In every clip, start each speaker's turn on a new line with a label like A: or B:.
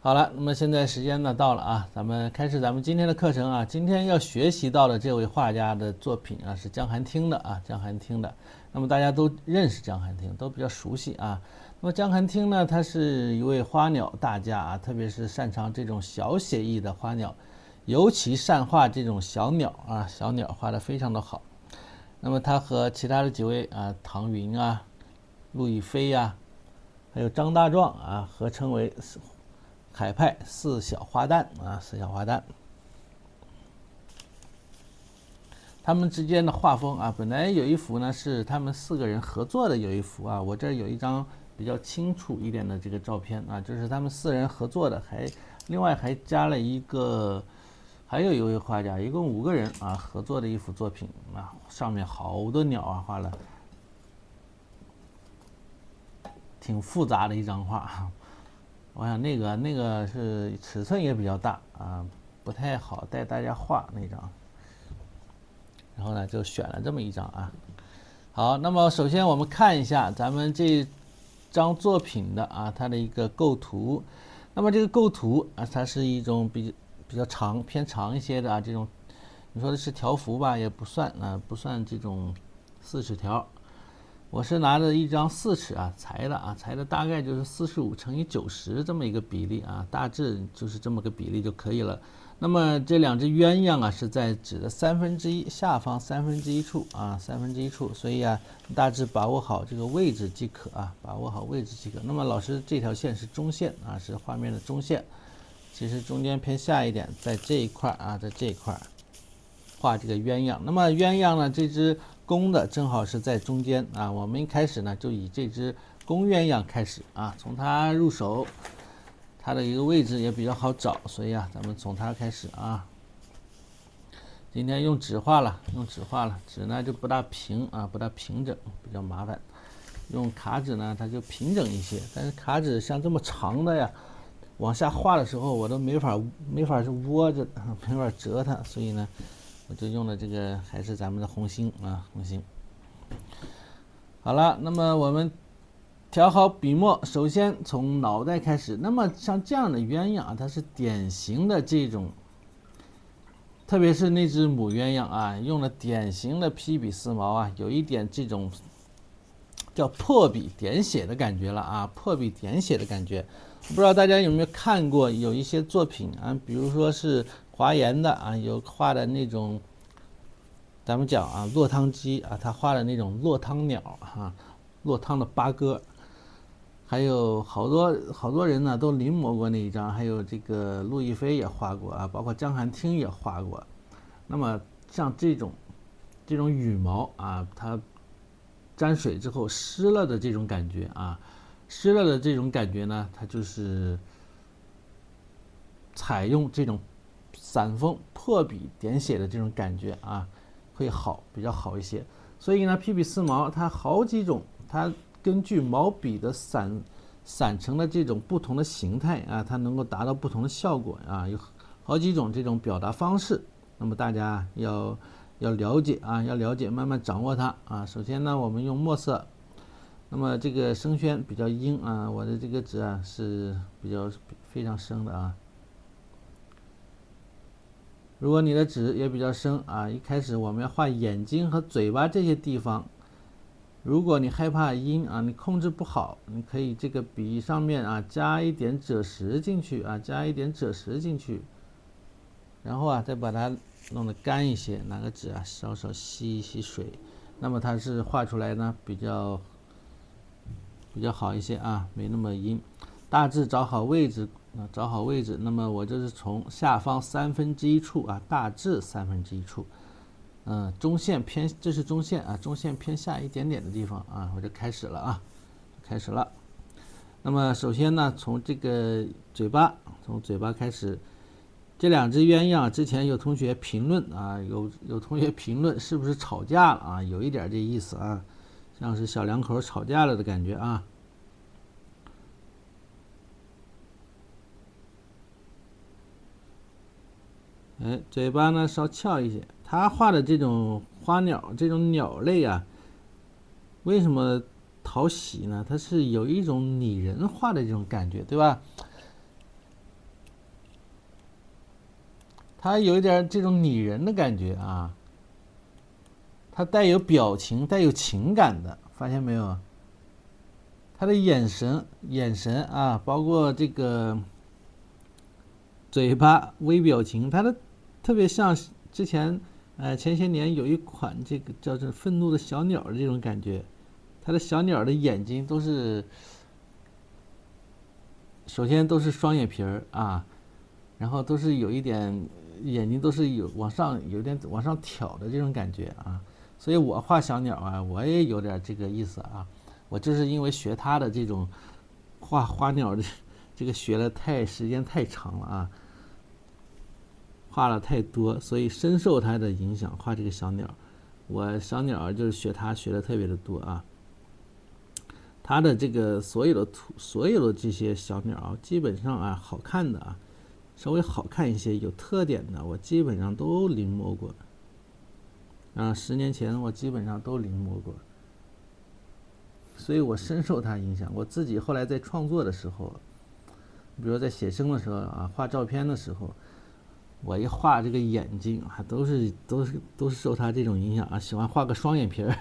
A: 好了，那么现在时间呢到了啊，咱们开始咱们今天的课程啊。今天要学习到的这位画家的作品啊，是江寒汀的啊，江寒汀的。那么大家都认识江寒汀，都比较熟悉啊。那么江寒汀呢，他是一位花鸟大家啊，特别是擅长这种小写意的花鸟，尤其善画这种小鸟啊，小鸟画得非常的好。那么他和其他的几位啊，唐云啊、陆亦菲呀，还有张大壮啊，合称为海派四小花旦啊，四小花旦。他们之间的画风啊，本来有一幅呢是他们4个人合作的，有一幅啊，我这儿有一张比较清楚一点的这个照片啊，就是他们4人合作的，另外还加了一个，还有一位画家，一共5个人啊合作的一幅作品啊，上面好多鸟啊，画了挺复杂的一张画。我想那个是尺寸也比较大啊，不太好带大家画那张。然后呢，就选了这么一张啊。好，那么首先我们看一下咱们这张作品的啊，它的一个构图。那么这个构图啊，它是一种比较长、偏长一些的啊，这种你说的是条幅吧，也不算啊，不算这种4尺条。我是拿着一张4尺啊裁的大概就是45乘以90这么一个比例啊，大致就是这么个比例就可以了。那么这2只鸳鸯啊是在纸的1/3下方1/3处啊，1/3处，所以啊大致把握好这个位置即可啊，把握好位置即可。那么老师这条线是中线啊，是画面的中线，其实中间偏下一点，在这一块啊，在这一块画这个鸳鸯。那么鸳鸯呢，这只公的正好是在中间啊，我们一开始呢就以这只公鸳鸯开始啊，从它入手，它的一个位置也比较好找，所以啊，咱们从它开始啊。今天用纸画了，纸呢就不大平啊，不大平整，比较麻烦。用卡纸呢，它就平整一些，但是卡纸像这么长的呀，往下画的时候我都没法是窝着，没法折它，所以呢。我就用了这个，还是咱们的红星啊，红星。好了，那么我们调好笔墨，首先从脑袋开始。那么像这样的鸳鸯啊，它是典型的这种，特别是那只母鸳鸯啊，用了典型的披笔丝毛啊，有一点这种叫破笔点写的感觉了啊，破笔点写的感觉。不知道大家有没有看过有一些作品啊，比如说是华严的啊，有画的那种，咱们讲啊，落汤鸡啊，他画的那种落汤鸟啊，落汤的八哥，还有好多人呢都临摹过那一张，还有这个陆亦菲也画过啊，包括江寒汀也画过。那么像这种羽毛啊，它沾水之后湿了的这种感觉啊，湿了的这种感觉呢，它就是采用这种散锋破笔点写的这种感觉啊，会比较好一些。所以呢，披笔丝毛它好几种，它根据毛笔的散成的这种不同的形态啊，它能够达到不同的效果啊，有好几种这种表达方式。那么大家要了解啊，要了解，慢慢掌握它啊。首先呢，我们用墨色。那么这个生宣比较阴啊，我的这个纸啊是非常深的啊。如果你的纸也比较深啊，一开始我们要画眼睛和嘴巴这些地方，如果你害怕阴啊，你控制不好，你可以这个笔上面啊加一点赭石进去啊，然后啊再把它弄得干一些，拿个纸啊稍稍吸一吸水，那么它是画出来呢比较好一些啊，没那么阴。大致找好位置，那么我就是从下方1/3处啊，大致1/3处，中线偏，这是中线啊，中线偏下一点点的地方啊，我就开始了啊，那么首先呢，从这个嘴巴开始。这2只鸳鸯之前有同学评论啊，有同学评论是不是吵架了啊？有一点这意思啊，像是小两口吵架了的感觉啊。嘴巴呢稍翘一些。他画的这种花鸟，这种鸟类啊，为什么讨喜呢？它是有一种拟人化的这种感觉，对吧？它有一点这种拟人的感觉啊，它带有表情、带有情感的，发现没有？他的眼神啊，包括这个嘴巴微表情，他的特别像之前前些年有一款这个叫做愤怒的小鸟的这种感觉，他的小鸟的眼睛都是首先都是双眼皮儿啊，然后都是有一点眼睛都是有点往上挑的这种感觉啊，所以我画小鸟啊，我也有点这个意思啊。我就是因为学他的这种画花鸟的这个学了时间太长了啊，画了太多，所以深受他的影响画这个小鸟。我小鸟就是学他学的特别的多啊。他的这个所有的这些小鸟基本上啊好看的啊，稍微好看一些有特点的，我基本上都临摹过。10年前我基本上都临摹过。所以我深受他影响。我自己后来在创作的时候，比如在写生的时候啊，画照片的时候，我一画这个眼睛啊，都是受他这种影响啊，喜欢画个双眼皮儿。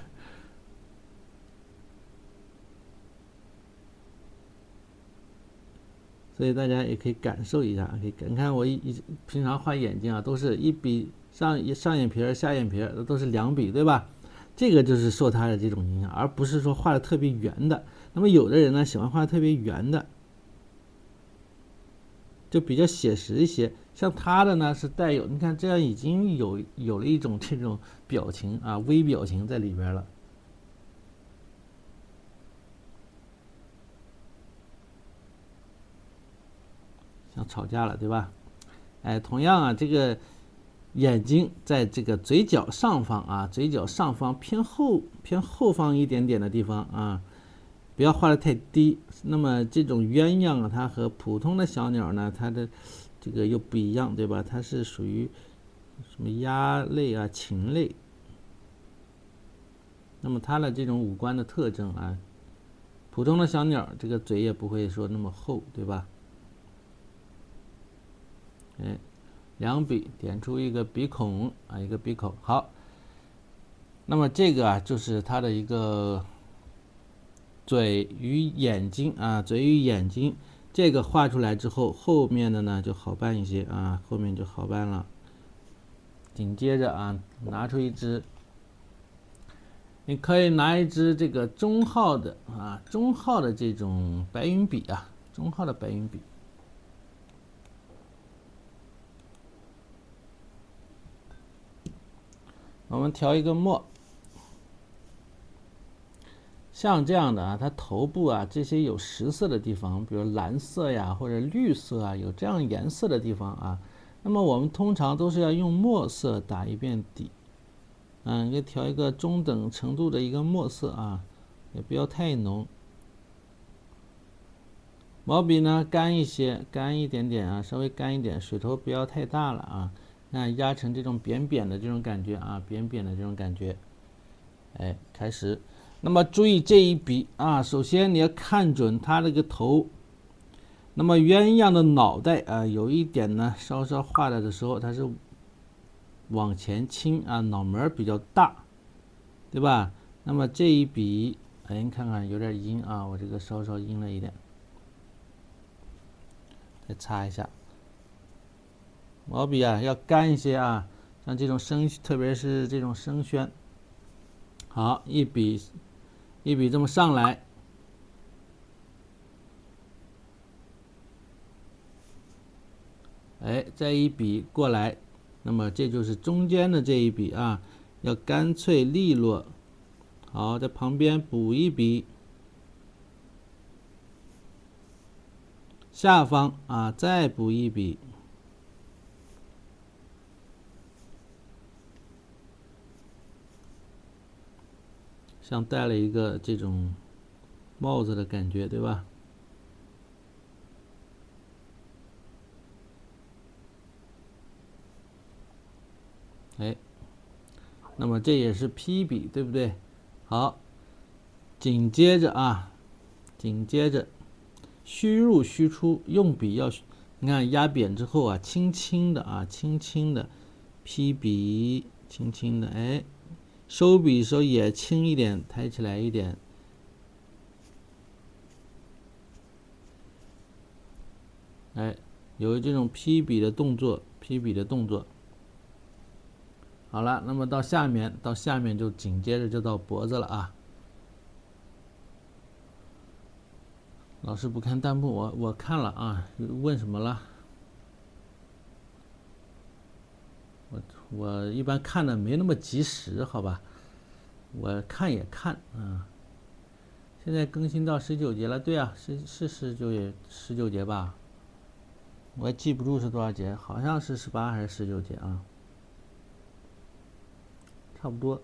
A: 所以大家也可以感受一下，可以你看我平常画眼睛啊，都是一笔上眼皮儿、下眼皮儿都是2笔，对吧？这个就是受他的这种影响，而不是说画的特别圆的。那么有的人呢喜欢画特别圆的，就比较写实一些。像他的呢是带有，你看这样已经有了一种这种表情啊，微表情在里边了。像吵架了，对吧？同样啊，这个眼睛在这个嘴角上方啊，嘴角上方偏后方一点点的地方啊，不要画的太低。那么这种鸳鸯啊，它和普通的小鸟呢，它的这个又不一样，对吧？它是属于什么鸭类啊、禽类。那么它的这种五官的特征啊，普通的小鸟这个嘴也不会说那么厚，对吧？2笔点出一个鼻孔啊，一个鼻孔。好，那么这个啊，就是它的一个嘴与眼睛啊，嘴与眼睛，这个画出来之后，后面的呢就好办一些啊，后面就好办了。紧接着啊，拿出一支，你可以拿一支这个中号的这种白云笔啊，中号的白云笔。我们调一个墨，像这样的啊，它头部啊这些有实色的地方，比如蓝色呀或者绿色啊，有这样颜色的地方啊，那么我们通常都是要用墨色打一遍底，要调一个中等程度的一个墨色啊，也不要太浓。毛笔呢干一些，干一点点啊，稍微干一点，水头不要太大了啊。压成这种扁扁的这种感觉啊，扁扁的这种感觉。开始。那么注意这一笔啊，首先你要看准它这个头。那么鸳鸯的脑袋啊，有一点呢，稍稍画的时候它是往前倾啊，脑门比较大，对吧？那么这一笔，你看看有点阴啊，我这个稍稍阴了一点，再擦一下。毛笔啊要干一些啊，像这种特别是这种生宣。好，一笔这么上来，再一笔过来，那么这就是中间的这一笔啊，要干脆利落。好，在旁边补一笔，下方啊再补一笔。像戴了一个这种帽子的感觉，对吧？那么这也是批笔，对不对？好，紧接着虚入虚出，用笔要你看压扁之后啊，轻轻的劈笔，轻轻的，哎，收笔的时候也轻一点，抬起来一点。哎，有这种劈笔的动作，好了，那么到下面就紧接着就到脖子了啊。老师不看弹幕，我看了啊，问什么了？我一般看的没那么及时，好吧？我看也看啊。现在更新到19节了，对啊，是19节吧？我也记不住是多少节，好像是18还是19节啊？差不多，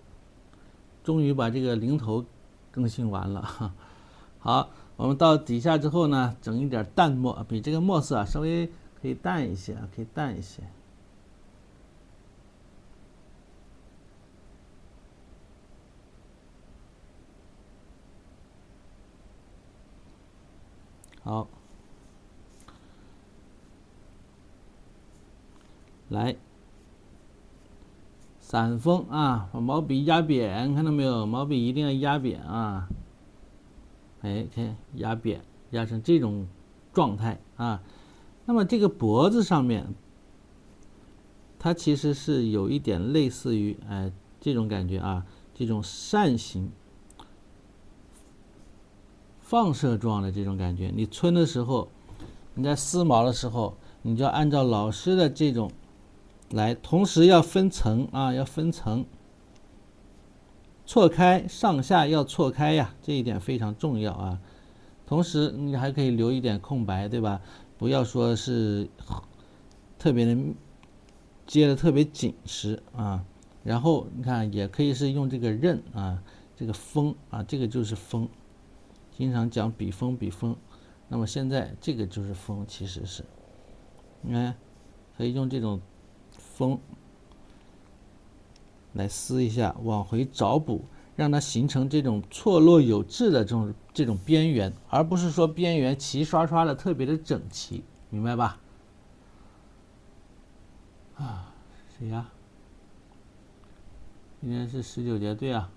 A: 终于把这个零头更新完了。好，我们到底下之后呢，整一点淡墨，比这个墨色稍微可以淡一些啊，可以淡一些。好，来，散锋啊，把毛笔压扁，看到没有？毛笔一定要压扁啊。哎，看压扁，压成这种状态啊。那么这个脖子上面，它其实是有一点类似于这种感觉啊，这种扇形放射状的这种感觉。你皴的时候，你在撕毛的时候，你就要按照老师的这种来，同时要分层啊，要分层，错开上下要错开呀，这一点非常重要啊。同时你还可以留一点空白，对吧？不要说是特别的接的特别紧实啊。然后你看，也可以是用这个刃啊，这个锋啊，这个就是锋。经常讲笔锋，那么现在这个就是锋，其实是，你看，可以用这种锋来撕一下，往回找补，让它形成这种错落有致的这种边缘，而不是说边缘齐刷刷的特别的整齐，明白吧？啊，谁呀？今天是19节，对啊。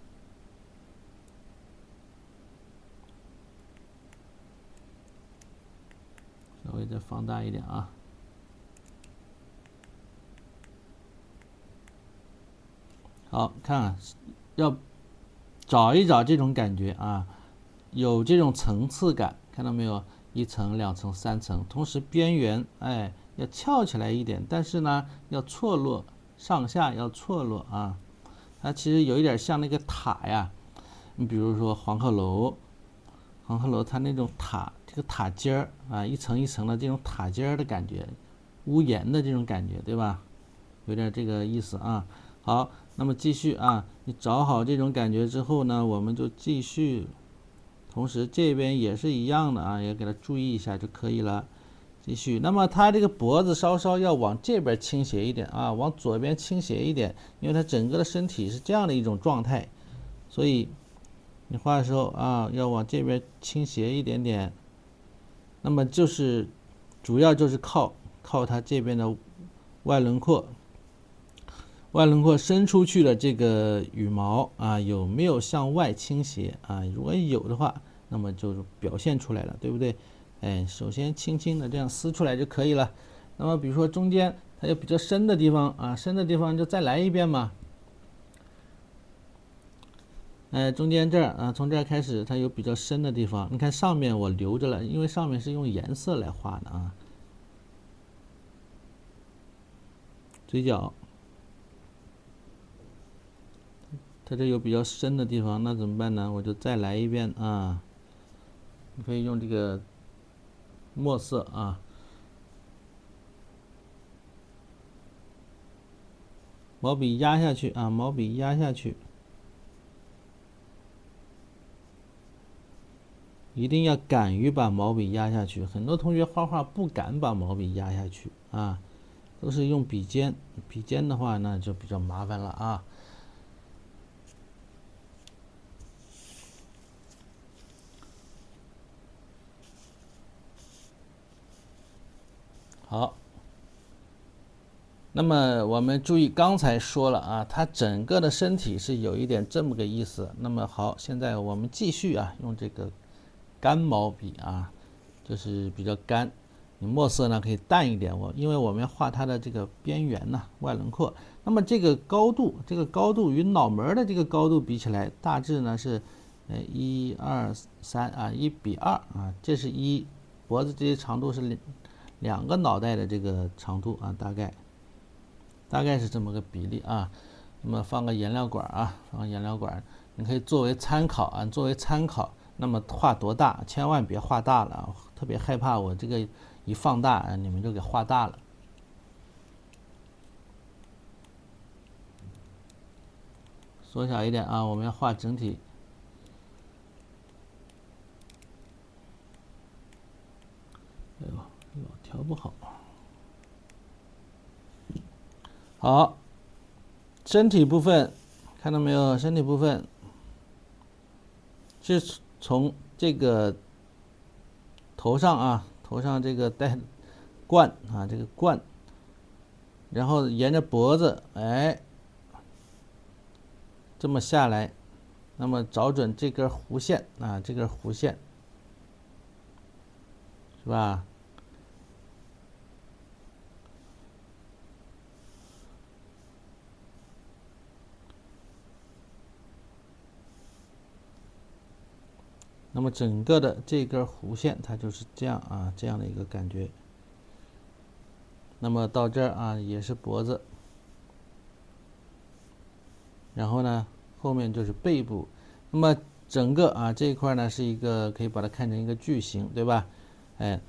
A: 稍微再放大一点啊。好看啊，要找一找这种感觉啊，有这种层次感，看到没有？1层、2层、3层，同时边缘要翘起来一点，但是呢要错落，上下要错落啊。它其实有一点像那个塔呀，你比如说黄鹤楼它那种塔，这个塔尖儿啊，一层一层的这种塔尖儿的感觉，屋檐的这种感觉，对吧？有点这个意思啊。好，那么继续啊，你找好这种感觉之后呢，我们就继续，同时这边也是一样的啊，也给它注意一下就可以了。继续，那么它这个脖子稍稍要往这边倾斜一点啊，往左边倾斜一点，因为它整个的身体是这样的一种状态，所以你画的时候啊，要往这边倾斜一点点。那么就是主要就是靠它这边的外轮廓伸出去的这个羽毛啊，有没有向外倾斜啊？如果有的话，那么就表现出来了，对不对？首先轻轻的这样撕出来就可以了。那么比如说中间它有比较深的地方啊，深的地方就再来一遍嘛。中间这儿啊，从这儿开始它有比较深的地方，你看上面我留着了，因为上面是用颜色来画的啊。嘴角，它这有比较深的地方，那怎么办呢？我就再来一遍啊。你可以用这个墨色啊，毛笔压下去啊，毛笔压下去，一定要敢于把毛笔压下去。很多同学画画不敢把毛笔压下去啊，都是用笔尖，笔尖的话那就比较麻烦了啊。好，那么我们注意刚才说了啊，它整个的身体是有一点这么个意思。那么好，现在我们继续啊，用这个干毛笔啊，就是比较干，你墨色呢可以淡一点，因为我们要画它的这个边缘呢，外轮廓。那么这个高度与脑门的这个高度比起来，大致呢是1、2、3啊，1:2啊，这是脖子这些长度是两个脑袋的这个长度啊，大概是这么个比例啊。那么放个颜料管啊，你可以作为参考啊，作为参考。那么画多大，千万别画大了啊，特别害怕我这个一放大啊，你们就给画大了。缩小一点啊，我们要画整体。哎呦，老调不好。好，身体部分看到没有？身体部分是从这个头上这个带冠啊，这个冠，然后沿着脖子，哎，这么下来，那么找准这根弧线啊，这根弧线是吧？那么整个的这根弧线它就是这样啊，这样的一个感觉。那么到这儿啊也是脖子，然后呢后面就是背部。那么整个啊这一块呢是一个可以把它看成一个矩形，对吧？哎，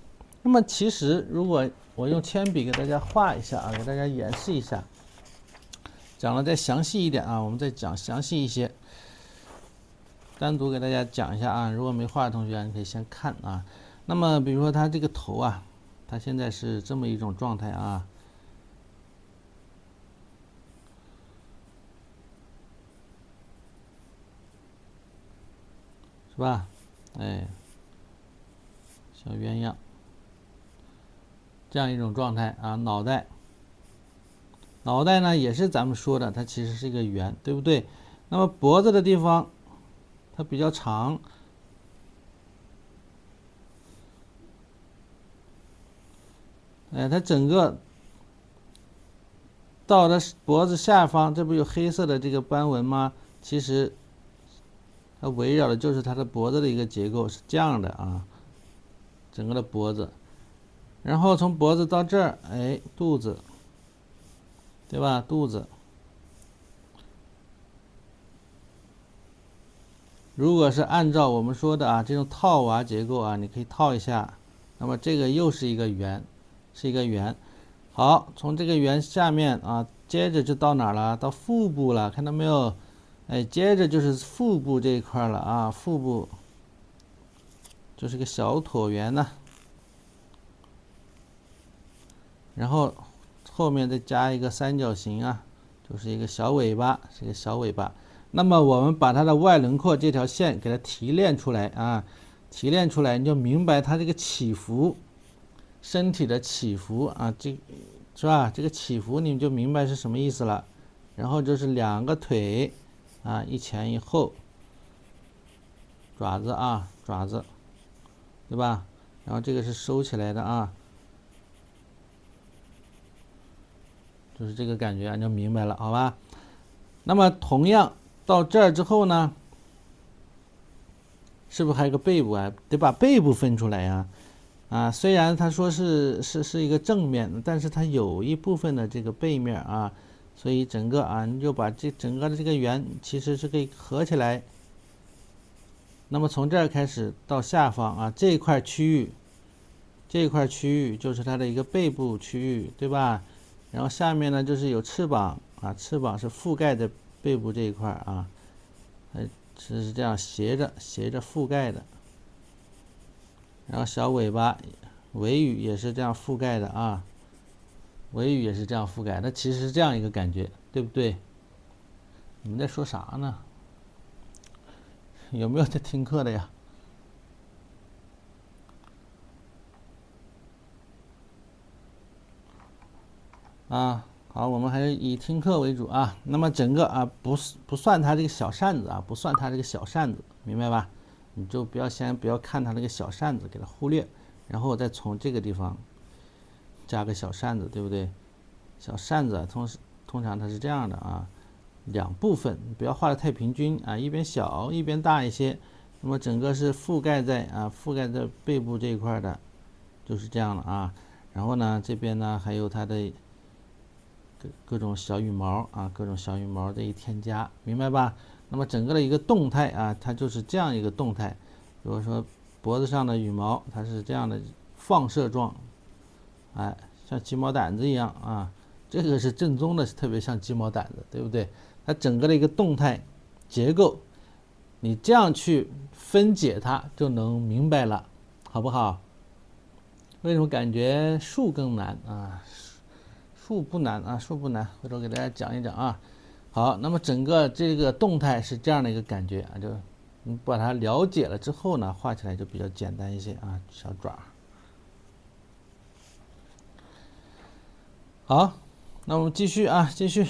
A: 那么其实如果我用铅笔给大家画一下啊，给大家演示一下，讲的再详细一点啊，我们再讲详细一些。单独给大家讲一下啊，如果没画的同学，你可以先看啊。那么比如说它这个头啊，它现在是这么一种状态啊，是吧？哎，小鸳鸯，这样一种状态啊。脑袋呢也是咱们说的，它其实是一个圆，对不对？那么脖子的地方，它比较长。哎，它整个到它脖子下方，这不有黑色的这个斑纹吗？其实它围绕的就是它的脖子的一个结构，是这样的啊，整个的脖子。然后从脖子到这儿，哎，肚子，对吧？肚子。如果是按照我们说的啊这种套娃结构啊，你可以套一下，那么这个又是一个圆，是一个圆。好，从这个圆下面啊，接着就到哪儿了？到腹部了，看到没有？哎，接着就是腹部这一块了啊，腹部就是个小椭圆呢，然后后面再加一个三角形啊，就是一个小尾巴，是一个小尾巴。那么我们把它的外轮廓这条线给它提炼出来啊，提炼出来你就明白它这个起伏，身体的起伏啊，这是吧？这个起伏你就明白是什么意思了。然后就是两个腿啊，一前一后，爪子啊，爪子，对吧？然后这个是收起来的啊，就是这个感觉你就明白了，好吧？那么同样到这儿之后呢，是不是还有个背部啊？得把背部分出来呀。啊，虽然他说是一个正面，但是它有一部分的这个背面啊，所以整个啊，你就把这整个的这个圆其实是可以合起来。那么从这儿开始到下方啊，这一块区域就是它的一个背部区域，对吧？然后下面呢就是有翅膀啊，翅膀是覆盖在背部这一块啊，是这样斜着覆盖的。然后小尾巴，尾羽也是这样覆盖的啊，尾羽也是这样覆盖，它其实是这样一个感觉，对不对？你们在说啥呢？有没有在听课的呀？啊。好，我们还是以听课为主啊。那么整个啊，不算它这个小扇子啊，不算它这个小扇子，明白吧？你就先不要看它那个小扇子，给它忽略，然后再从这个地方加个小扇子，对不对？小扇子通常它是这样的啊，两部分，不要画的太平均啊，一边小一边大一些。那么整个是覆盖在背部这一块的，就是这样的啊。然后呢，这边呢还有它的各种小羽毛啊，各种小羽毛的添加，明白吧？那么整个的一个动态啊，它就是这样一个动态。比如说脖子上的羽毛，它是这样的放射状，哎，像鸡毛掸子一样啊。这个是正宗的，特别像鸡毛掸子，对不对？它整个的一个动态结构，你这样去分解它就能明白了，好不好？为什么感觉树更难啊？树不难啊，树不难，回头给大家讲一讲啊。好，那么整个这个动态是这样的一个感觉啊，就你把它了解了之后呢，画起来就比较简单一些啊，小爪。好，那我们继续啊，继续。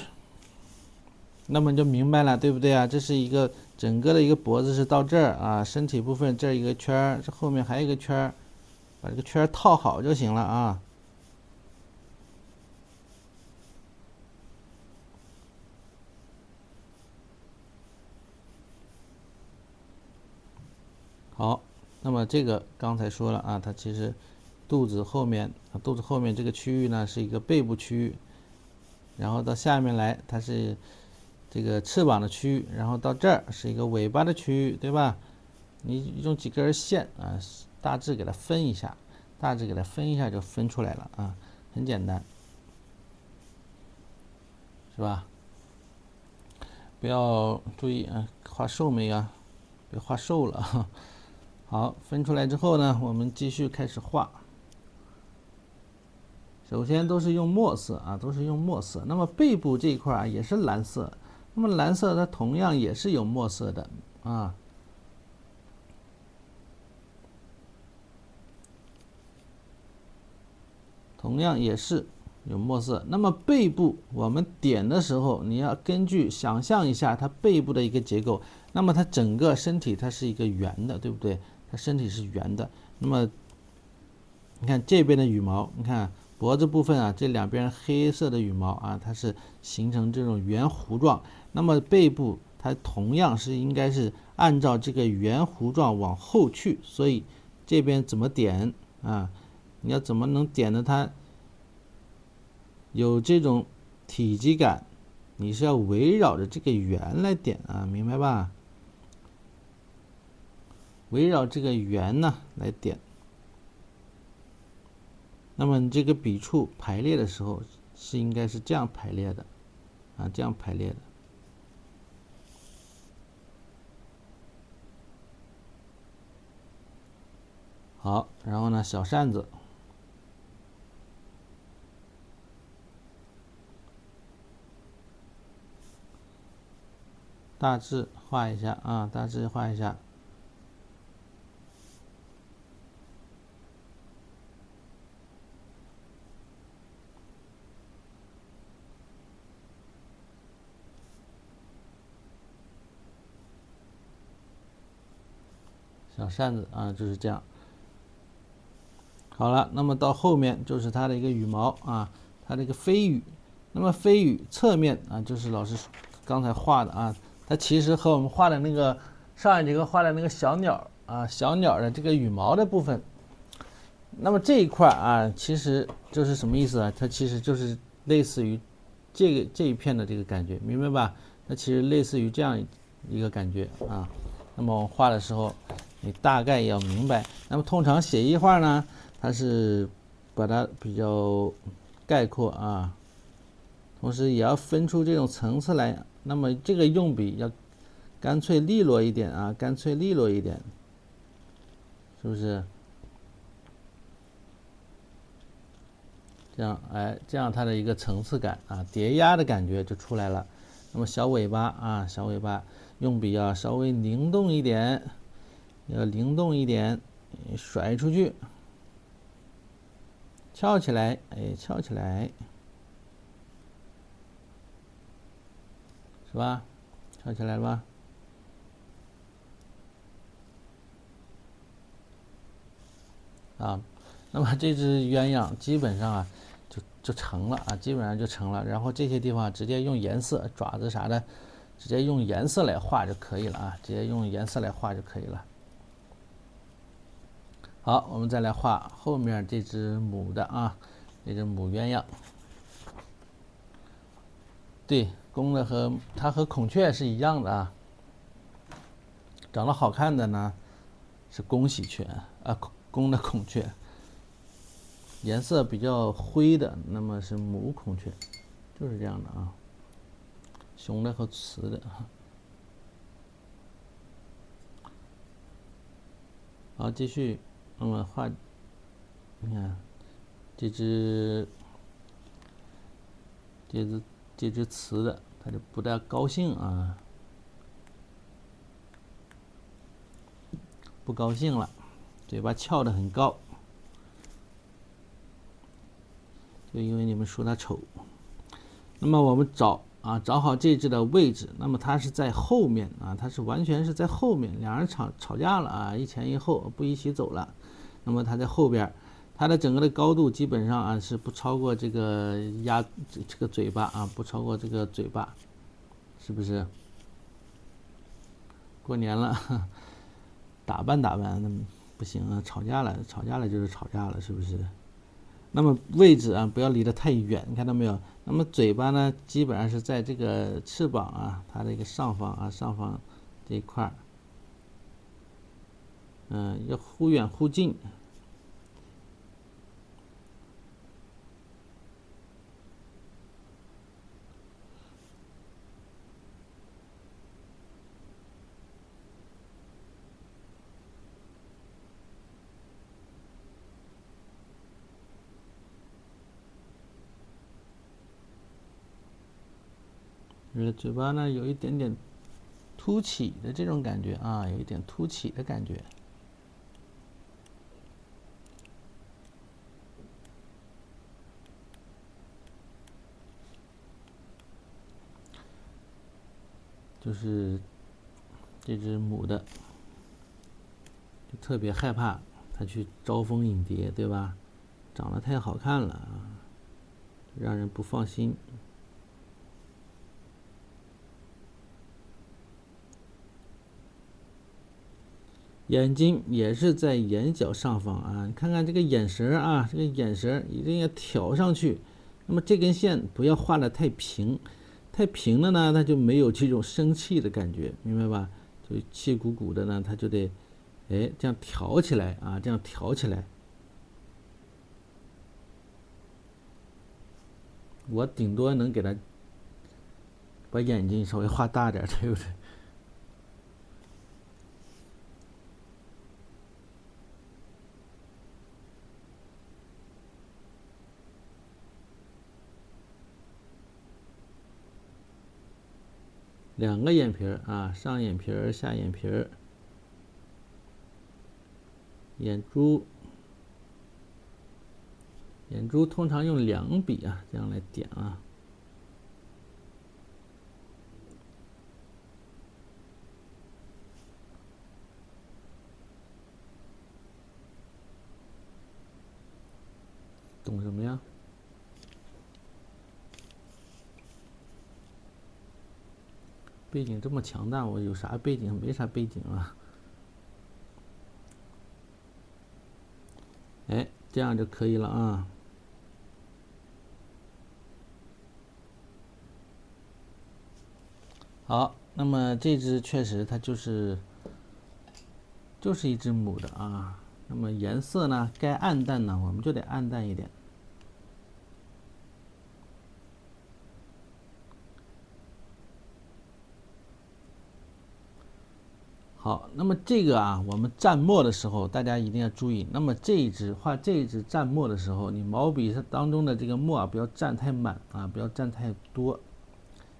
A: 那么你就明白了，对不对啊？这是一个整个的一个脖子是到这儿啊，身体部分这儿一个圈儿，这后面还有一个圈儿，把这个圈儿套好就行了啊。好，那么这个刚才说了啊，它其实肚子后面这个区域呢是一个背部区域，然后到下面来它是这个翅膀的区域，然后到这儿是一个尾巴的区域，对吧？你用几根线啊，大致给它分一下，就分出来了啊，很简单，是吧？不要注意啊，画瘦没啊？别画瘦了。好，分出来之后呢，我们继续开始画。首先都是用墨色啊，都是用墨色。那么背部这一块啊也是蓝色，那么蓝色它同样也是有墨色的啊，同样也是有墨色。那么背部我们点的时候，你要根据想象一下它背部的一个结构，那么它整个身体它是一个圆的，对不对？它身体是圆的。那么你看这边的羽毛，你看脖子部分啊，这两边黑色的羽毛啊，它是形成这种圆弧状。那么背部它同样是应该是按照这个圆弧状往后去，所以这边怎么点啊？你要怎么能点的它有这种体积感？你是要围绕着这个圆来点啊，明白吧？围绕这个圆呢来点。那么你这个笔触排列的时候是应该是这样排列的啊，这样排列的。好，然后呢，小扇子，大致画一下啊，大致画一下。小扇子啊，就是这样。好了，那么到后面就是它的一个羽毛啊，它这个飞羽。那么飞羽侧面啊，就是老师刚才画的啊，它其实和我们画的那个上一节课画的那个小鸟啊，小鸟的这个羽毛的部分。那么这一块啊，其实就是什么意思啊？它其实就是类似于这一片的这个感觉，明白吧？它其实类似于这样一个感觉啊。那么我画的时候，你大概要明白。那么通常写意画呢，它是把它比较概括啊，同时也要分出这种层次来。那么这个用笔要干脆利落一点啊，干脆利落一点，是不是？这样，哎，这样它的一个层次感啊，叠压的感觉就出来了。那么小尾巴啊，小尾巴用笔要稍微灵动一点，要灵动一点，甩出去，翘起来，哎，翘起来。是吧？翘起来了吧？啊，那么这只鸳鸯基本上啊就成了啊，基本上就成了。然后这些地方直接用颜色，爪子啥的，直接用颜色来画就可以了啊，直接用颜色来画就可以了。好，我们再来画后面这只母的啊，这只母鸳鸯。对，公的它和孔雀是一样的啊。长得好看的呢是公喜鹊啊，公的孔雀。颜色比较灰的，那么是母孔雀，就是这样的啊。雄的和雌的。好，继续，那么画，你看这只雌的，它就不大高兴啊，不高兴了，嘴巴翘得很高，就因为你们说它丑。那么我们找好这只的位置，那么它是在后面啊，它是完全是在后面，两人吵架了啊，一前一后不一起走了，那么它在后边，它的整个的高度基本上啊是不超过这个这个嘴巴啊，不超过这个嘴巴，是不是？过年了，打扮打扮，那不行啊，吵架了就是吵架了，是不是？那么位置啊，不要离得太远，你看到没有？那么嘴巴呢，基本上是在这个翅膀啊，它的一个上方啊，上方这一块儿，要忽远忽近。嘴巴呢有一点点凸起的这种感觉啊，有一点凸起的感觉。就是这只母的，就特别害怕它去招蜂引蝶，对吧？长得太好看了啊，让人不放心。眼睛也是在眼角上方啊，你看看这个眼神啊，这个眼神一定要挑上去。那么这根线不要画得太平，太平了呢，它就没有这种生气的感觉，明白吧？就气鼓鼓的呢，它就得，这样挑起来啊，这样挑起来。我顶多能给它把眼睛稍微画大点，对不对？两个眼皮啊，上眼皮下眼皮眼珠通常用2笔啊，这样来点啊。懂什么呀？背景这么强大，我有啥背景？没啥背景啊。这样就可以了啊。好，那么这只确实它就是一只母的啊。那么颜色呢，该暗淡呢，我们就得暗淡一点。好，那么这个啊，我们蘸墨的时候，大家一定要注意。那么画这一只蘸墨的时候，你毛笔当中的这个墨啊，不要蘸太满啊，不要蘸太多，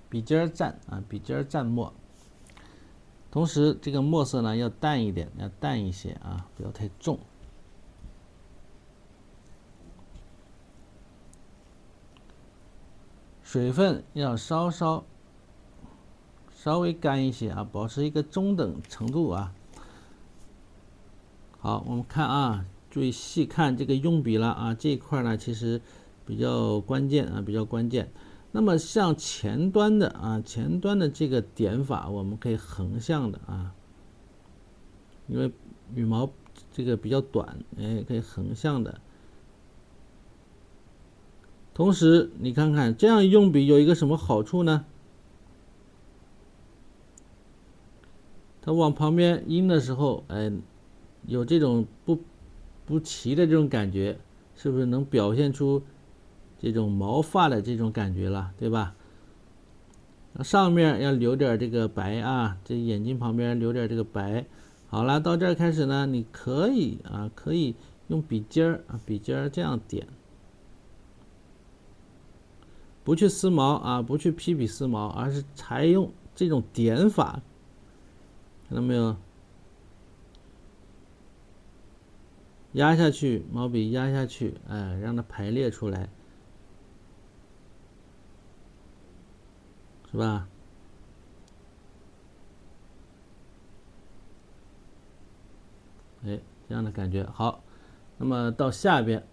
A: 笔尖蘸啊，笔尖蘸墨。同时，这个墨色呢要淡一点，要淡一些啊，不要太重。水分要稍稍稍微干一些啊，保持一个中等程度啊。好，我们看啊，注意细看这个用笔了啊，这一块呢其实比较关键啊，比较关键。那么像前端的啊，前端的这个点法，我们可以横向的啊，因为羽毛这个比较短，哎，可以横向的。同时，你看看这样用笔有一个什么好处呢？它往旁边阴的时候，哎，有这种不齐的这种感觉，是不是能表现出这种毛发的这种感觉了，对吧？上面要留点这个白啊，这眼睛旁边留点这个白。好了，到这儿开始呢，你可以啊，可以用笔尖儿啊，笔尖儿这样点，不去撕毛啊，不去批笔撕毛，而是采用这种点法，看到没有？压下去，毛笔压下去，哎，让它排列出来，是吧？哎，这样的感觉好。那么到下边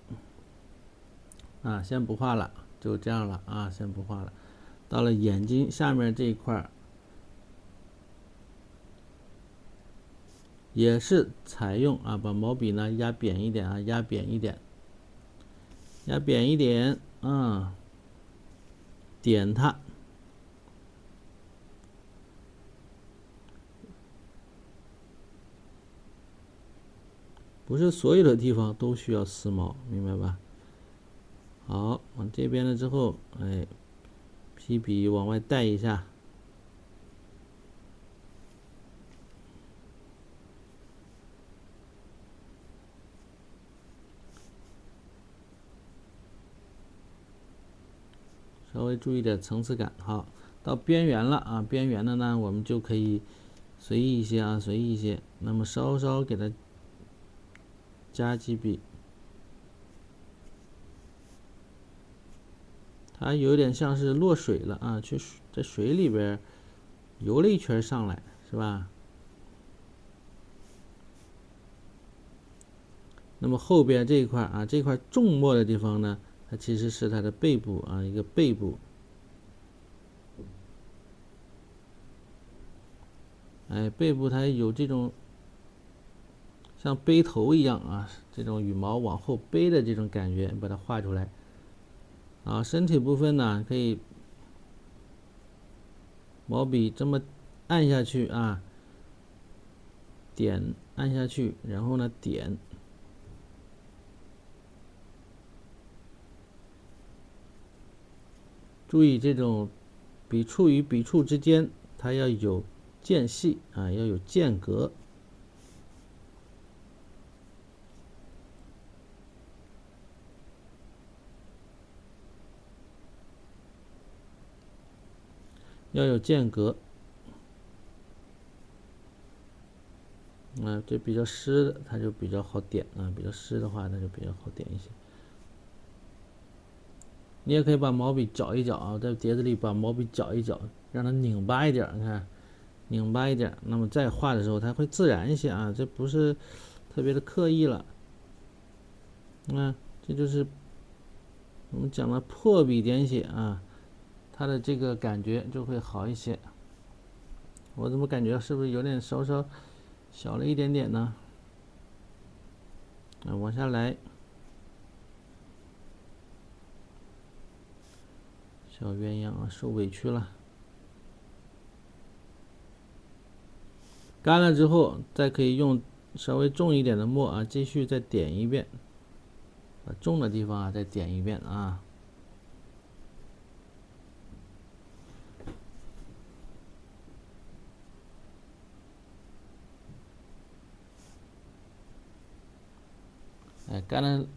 A: 啊，先不画了，就这样了啊，先不画了。到了眼睛下面这一块，也是采用啊，把毛笔呢压扁一点啊，压扁一点，压扁一点啊，点它。不是所有的地方都需要撕毛，明白吧？好，往这边了之后，哎，批笔往外带一下，稍微注意点层次感。好，到边缘了啊，边缘的呢，我们就可以随意一些啊，随意一些。那么稍稍给它加几笔。它有点像是落水了啊，在水里边游了一圈上来，是吧？那么后边这一块啊，这块重墨的地方呢，它其实是它的背部啊，一个背部。哎，背部它有这种像背头一样啊，这种羽毛往后背的这种感觉，把它画出来。啊，身体部分呢，可以毛笔这么按下去啊，点按下去，然后呢点，注意这种笔触与笔触之间，它要有间隙啊，要有间隔。要有间隔，这比较湿的它就比较好点啊，比较湿的话它就比较好点一些。你也可以把毛笔搅一搅啊，在碟子里把毛笔搅一搅，让它拧巴一点，你看，拧巴一点，那么再画的时候它会自然一些啊，这不是特别的刻意了。这就是我们讲的破笔点写啊，它的这个感觉就会好一些。我怎么感觉是不是有点稍稍小了一点点呢？往下来，小鸳鸯啊，受委屈了。干了之后，再可以用稍微重一点的墨啊，继续再点一遍，把重的地方啊再点一遍啊。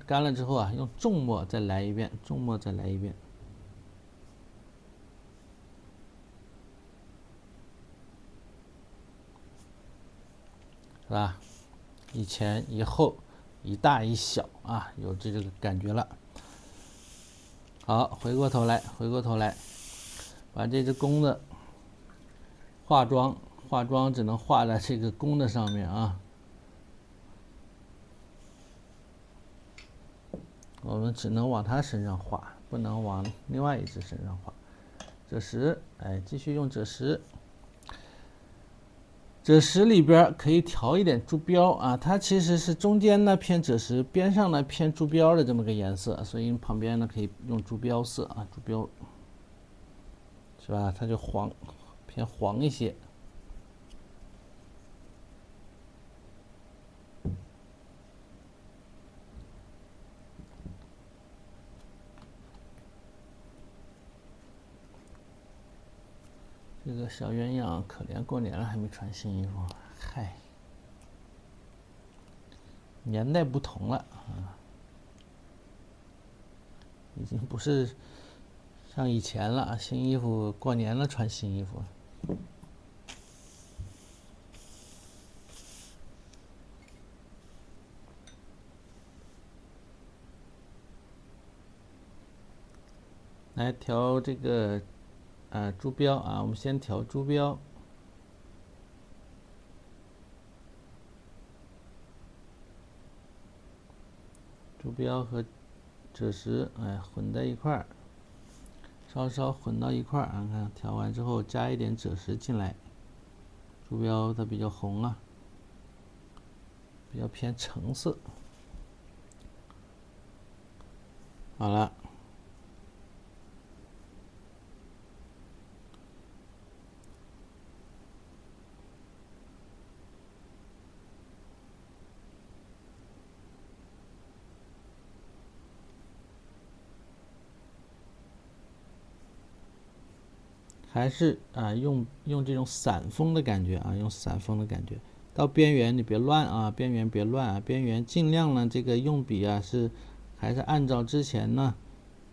A: 干了之后啊，用重墨再来一遍，重墨再来一遍，是吧？一前一后，一大一小啊，有这个感觉了。好，回过头来，把这只公的化妆只能画在这个公的上面啊。我们只能往它身上画，不能往另外一只身上画。赭石，哎，继续用赭石。赭石里边可以调一点珠标啊，它其实是中间呢偏赭石，边上呢偏珠标的这么个颜色，所以旁边呢可以用珠标色啊，珠标是吧？它就偏黄一些。这个小鸳鸯可怜，过年了还没穿新衣服，嗨，年代不同了啊，已经不是像以前了，新衣服过年了穿新衣服。来调这个珠标啊，我们先调珠标。珠标和赭石混在一块儿，稍稍混到一块儿啊，看调完之后加一点赭石进来。珠标它比较红啊，比较偏橙色。好了。还是用这种散锋的感觉啊，用散锋的感觉。到边缘你别乱啊，边缘别乱啊，边缘尽量呢这个用笔啊还是按照之前呢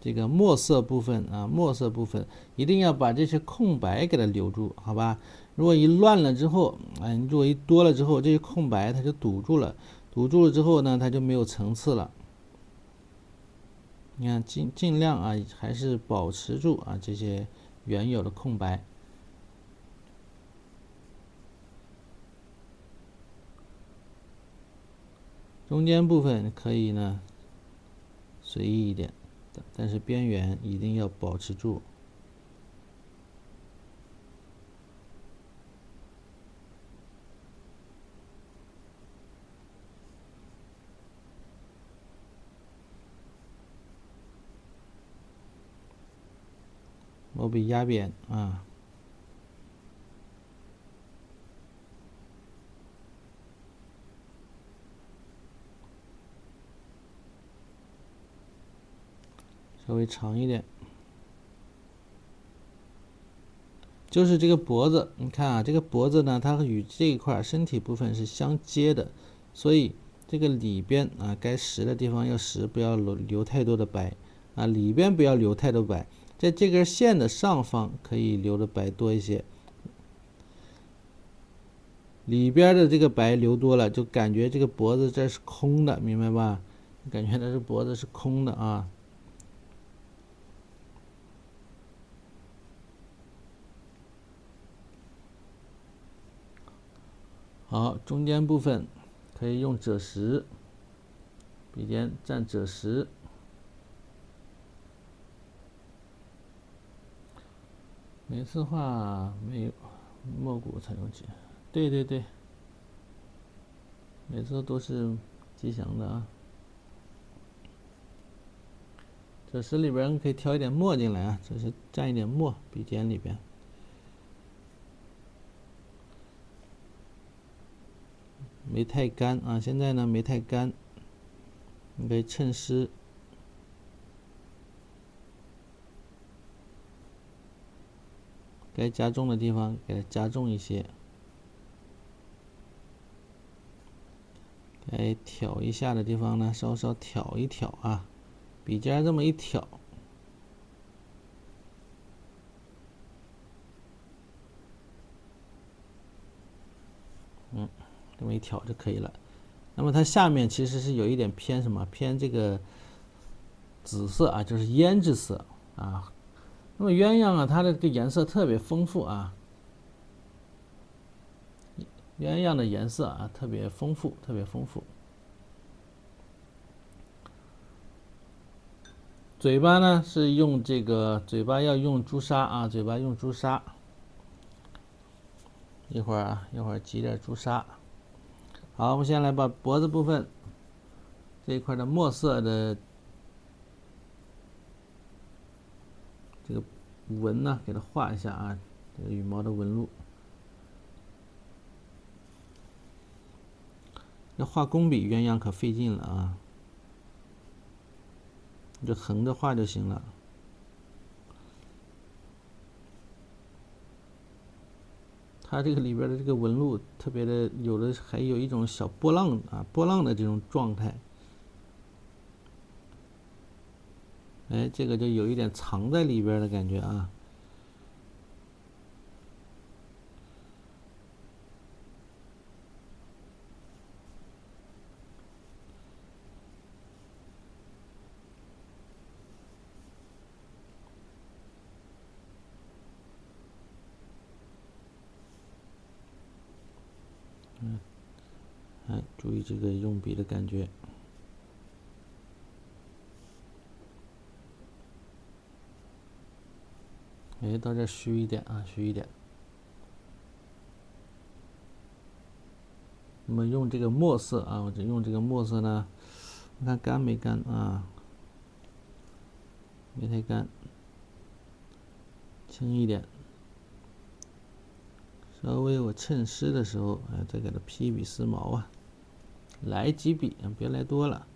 A: 这个墨色部分啊，墨色部分一定要把这些空白给它留住，好吧？如果一乱了之后，你如果一多了之后，这些空白它就堵住了，堵住了之后呢，它就没有层次了。你看尽量啊，还是保持住啊这些原有的空白。中间部分可以呢随意一点，但是边缘一定要保持住。毛笔压扁啊。稍微长一点，就是这个脖子，你看啊，这个脖子呢，它与这一块身体部分是相接的，所以这个里边啊，该实的地方要实，不要留太多的白啊，里边不要留太多白，在这根线的上方可以留的白多一些，里边的这个白留多了，就感觉这个脖子这是空的，明白吧？感觉它这脖子是空的啊。好，中间部分可以用赭石，笔尖蘸赭石。每次画没有墨骨才用笔，对对对，每次都是吉祥的啊。赭石里边可以调一点墨进来啊，赭石蘸一点墨，笔尖里边。没太干啊，现在呢没太干，你可以趁湿，该加重的地方给它加重一些，该挑一下的地方呢稍稍挑一挑啊，笔尖这么一挑，这么一挑就可以了。那么它下面其实是有一点偏什么？偏这个紫色啊，就是胭脂色啊。那么鸳鸯啊，它的这个颜色特别丰富啊。鸳鸯的颜色啊特别丰富，特别丰富。嘴巴呢是用这个嘴巴要用朱砂啊，嘴巴用朱砂。一会儿挤点朱砂。好，我们先来把脖子部分这一块的墨色的这个纹呢，给它画一下啊，这个羽毛的纹路。要画工笔鸳鸯可费劲了啊，你就横着画就行了。它这个里边的这个纹路特别的，有的还有一种小波浪啊，波浪的这种状态。哎，这个就有一点藏在里边的感觉啊。哎，注意这个用笔的感觉。哎，到这虚一点啊，虚一点。那么用这个墨色啊，我用这个墨色呢，你看干没干啊？没太干，轻一点。稍微我趁湿的时候，哎，再给它披一笔丝毛啊，来几笔，别来多了。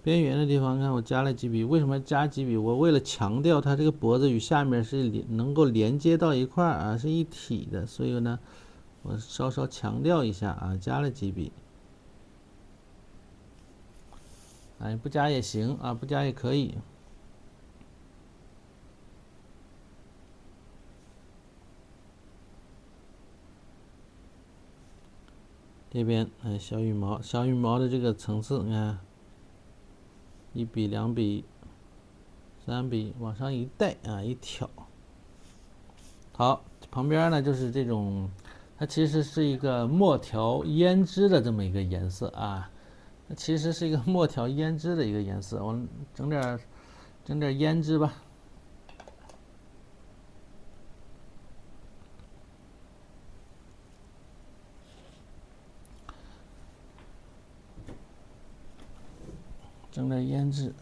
A: 边缘的地方，看我加了几笔，为什么加几笔？我为了强调它这个脖子与下面是能够连接到一块儿啊，是一体的，所以呢，我稍稍强调一下啊，加了几笔。哎，不加也行啊，不加也可以。这边小羽毛，小羽毛的这个层次，你看，一笔、两笔、三笔，往上一带啊，一挑。好，旁边呢就是这种，它其实是一个墨条胭脂的这么一个颜色啊，它其实是一个墨条胭脂的一个颜色。我整点胭脂吧。整点胭脂。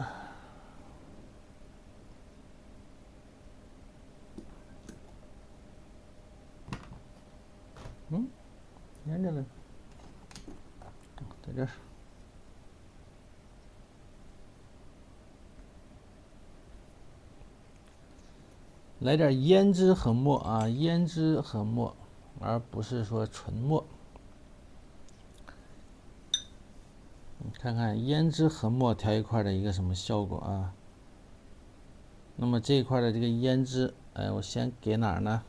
A: 粘着了，在这儿。来点胭脂和墨啊，胭脂和墨，而不是说纯墨。你看看胭脂和墨调一块的一个什么效果啊？那么这一块的这个胭脂，哎，我先给哪儿呢？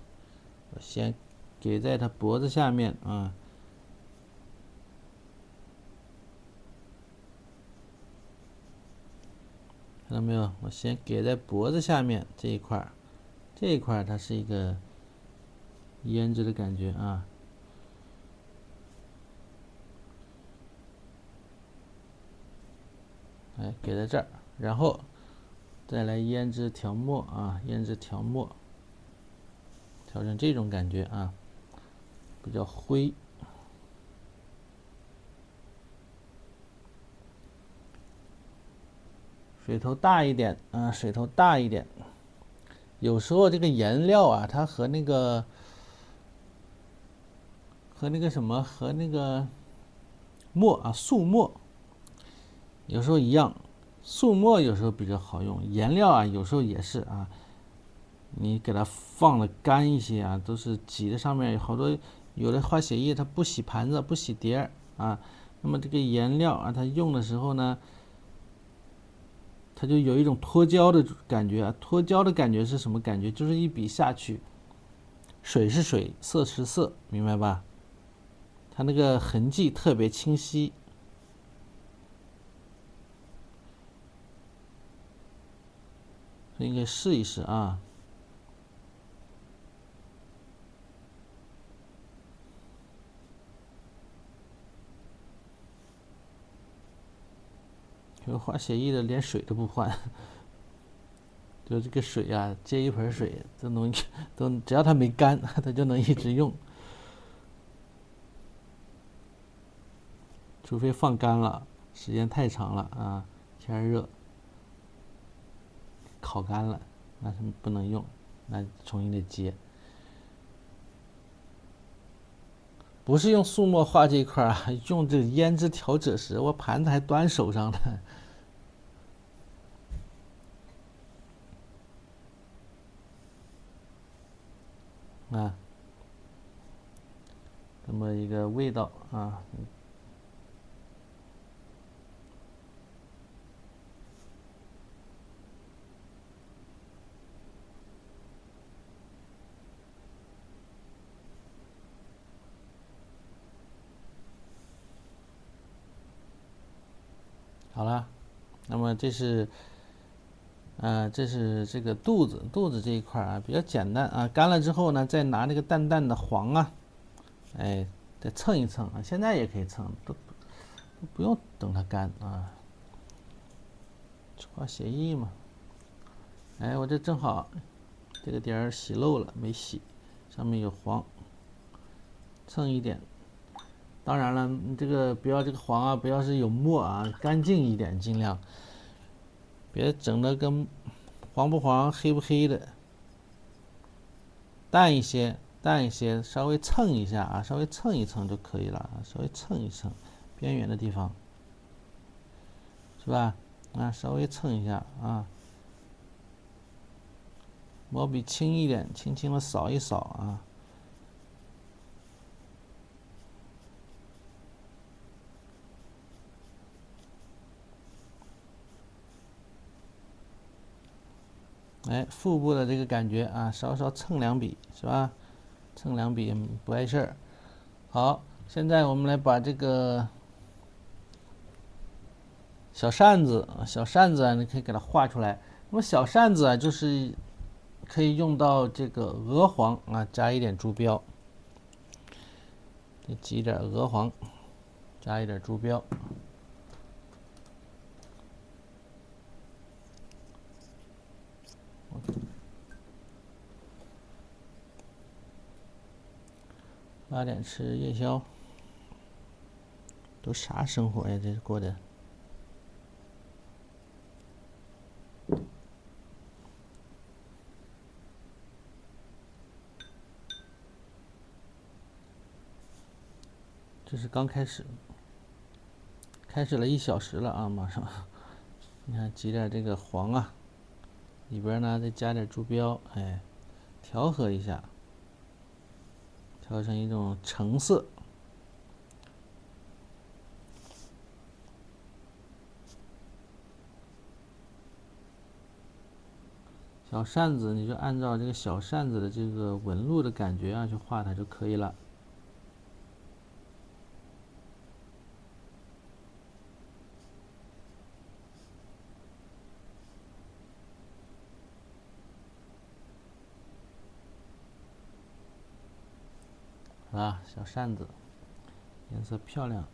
A: 我先给在它脖子下面啊。看到没有？我先给在脖子下面这一块，这一块它是一个胭脂的感觉啊。哎，给在这儿，然后再来胭脂调墨啊，胭脂调墨，调成这种感觉啊，比较灰。水头大一点啊，水头大一点。有时候这个颜料啊，它和那个什么和那个墨啊，素墨有时候一样，素墨有时候比较好用，颜料啊有时候也是啊。你给它放的干一些啊，都是挤在上面，好多有的画写意它不洗盘子不洗碟啊，那么这个颜料啊，它用的时候呢，它就有一种脱胶的感觉啊。脱胶的感觉是什么感觉？就是一笔下去，水是水，色是色，明白吧？它那个痕迹特别清晰。你可以试一试啊。有画写意的连水都不换，就这个水啊，接一盆水都能只要它没干，它就能一直用，除非放干了，时间太长了啊，天热，烤干了，那是不能用，那重新得接。不是用素墨画这一块啊，用这胭脂调赭石，我盘子还端手上呢。啊，这么一个味道啊。好了，那么这是，这是这个肚子这一块啊，比较简单啊。干了之后呢，再拿那个淡淡的黄啊，哎，再蹭一蹭啊。现在也可以蹭，都不用等它干啊。画写意嘛，哎，我这正好这个点儿洗漏了，没洗，上面有黄，蹭一点。当然了，这个不要这个黄啊，不要是有墨啊，干净一点尽量，别整的跟黄不黄、黑不黑的，淡一些，淡一些，稍微蹭一下啊，稍微蹭一蹭就可以了啊，稍微蹭一蹭边缘的地方，是吧？啊，稍微蹭一下啊，毛笔轻一点，轻轻的扫一扫啊。哎，腹部的这个感觉啊，稍稍蹭两笔是吧？蹭两笔不碍事儿。好，现在我们来把这个小扇子啊，你可以给它画出来。那么小扇子啊，就是可以用到这个鹅黄啊，加一点珠标，挤一点鹅黄，加一点珠标。8点吃夜宵，都啥生活呀？这过的。这是刚开始，开始了1小时了啊，马上。你看挤点这个黄啊，里边呢再加点珠标，哎，调和一下，调成一种橙色。小扇子你就按照这个小扇子的这个纹路的感觉啊去画它就可以了。是吧？小扇子，颜色漂亮。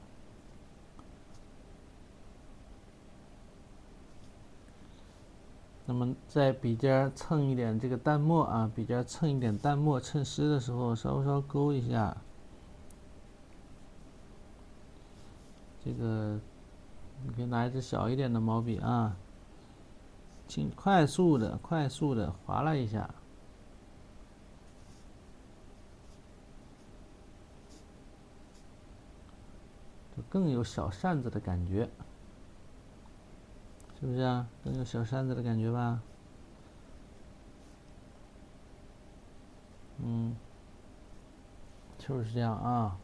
A: 那么在笔尖蹭一点这个淡墨啊，笔尖蹭一点淡墨，衬湿的时候稍勾一下。这个你可以拿一支小一点的毛笔啊，快速的划拉一下，就更有小扇子的感觉，是不是啊？更有小扇子的感觉吧？就是这样啊。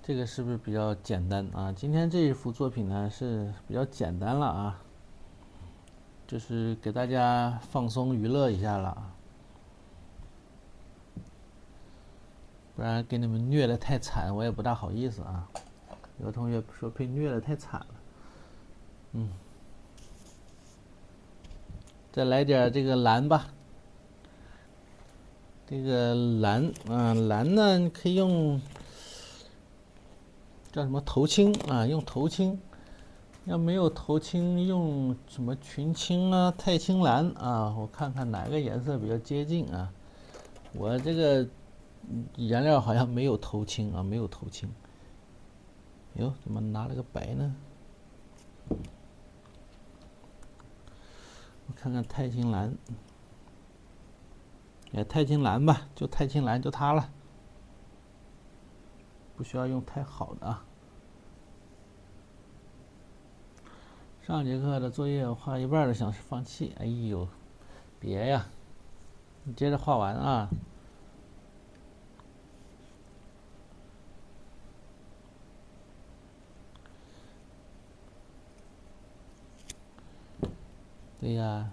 A: 这个是不是比较简单啊？今天这一幅作品呢是比较简单了啊，就是给大家放松娱乐一下了，不然给你们虐得太惨，我也不大好意思啊。有个同学说被虐得太惨了。再来点这个蓝吧。这个蓝蓝呢可以用叫什么头青啊，用头青。要没有头青，用什么群青啊、钛青蓝啊？我看看哪个颜色比较接近啊？我这个颜料好像没有头青啊，没有头青。哟，怎么拿了个白呢？我看看钛青蓝，钛青蓝吧，就钛青蓝就它了，不需要用太好的啊。上节课的作业我画一半了，想放弃。哎呦，别呀，你接着画完啊。对呀，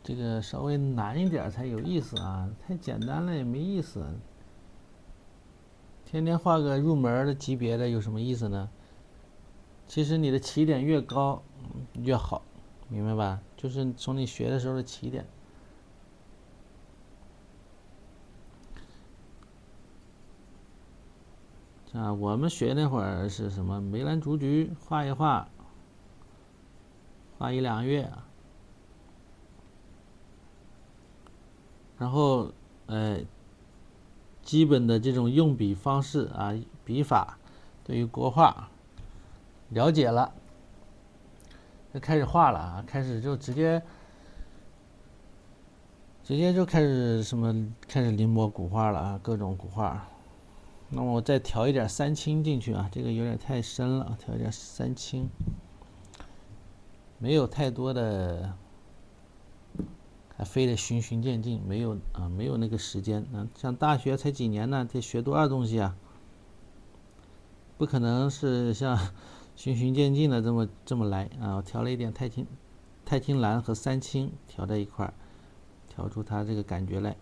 A: 这个稍微难一点才有意思啊，太简单了也没意思。天天画个入门的级别的有什么意思呢？其实你的起点越高越好，明白吧？就是从你学的时候的起点。啊，我们学那会儿是什么梅兰竹菊，画一画，画1、2个月，然后基本的这种用笔方式啊，笔法，对于国画了解了，就开始画了啊，开始就直接就开始开始临摹古画了啊，各种古画。那么我再调一点三清进去啊，这个有点太深了，调一点三清，没有太多的，还非得循序渐进，没有啊，没有那个时间啊。像大学才几年呢，得学多少东西啊？不可能是像循序渐进的这么来啊。我调了一点钛青蓝和三清调在一块儿，调出它这个感觉来。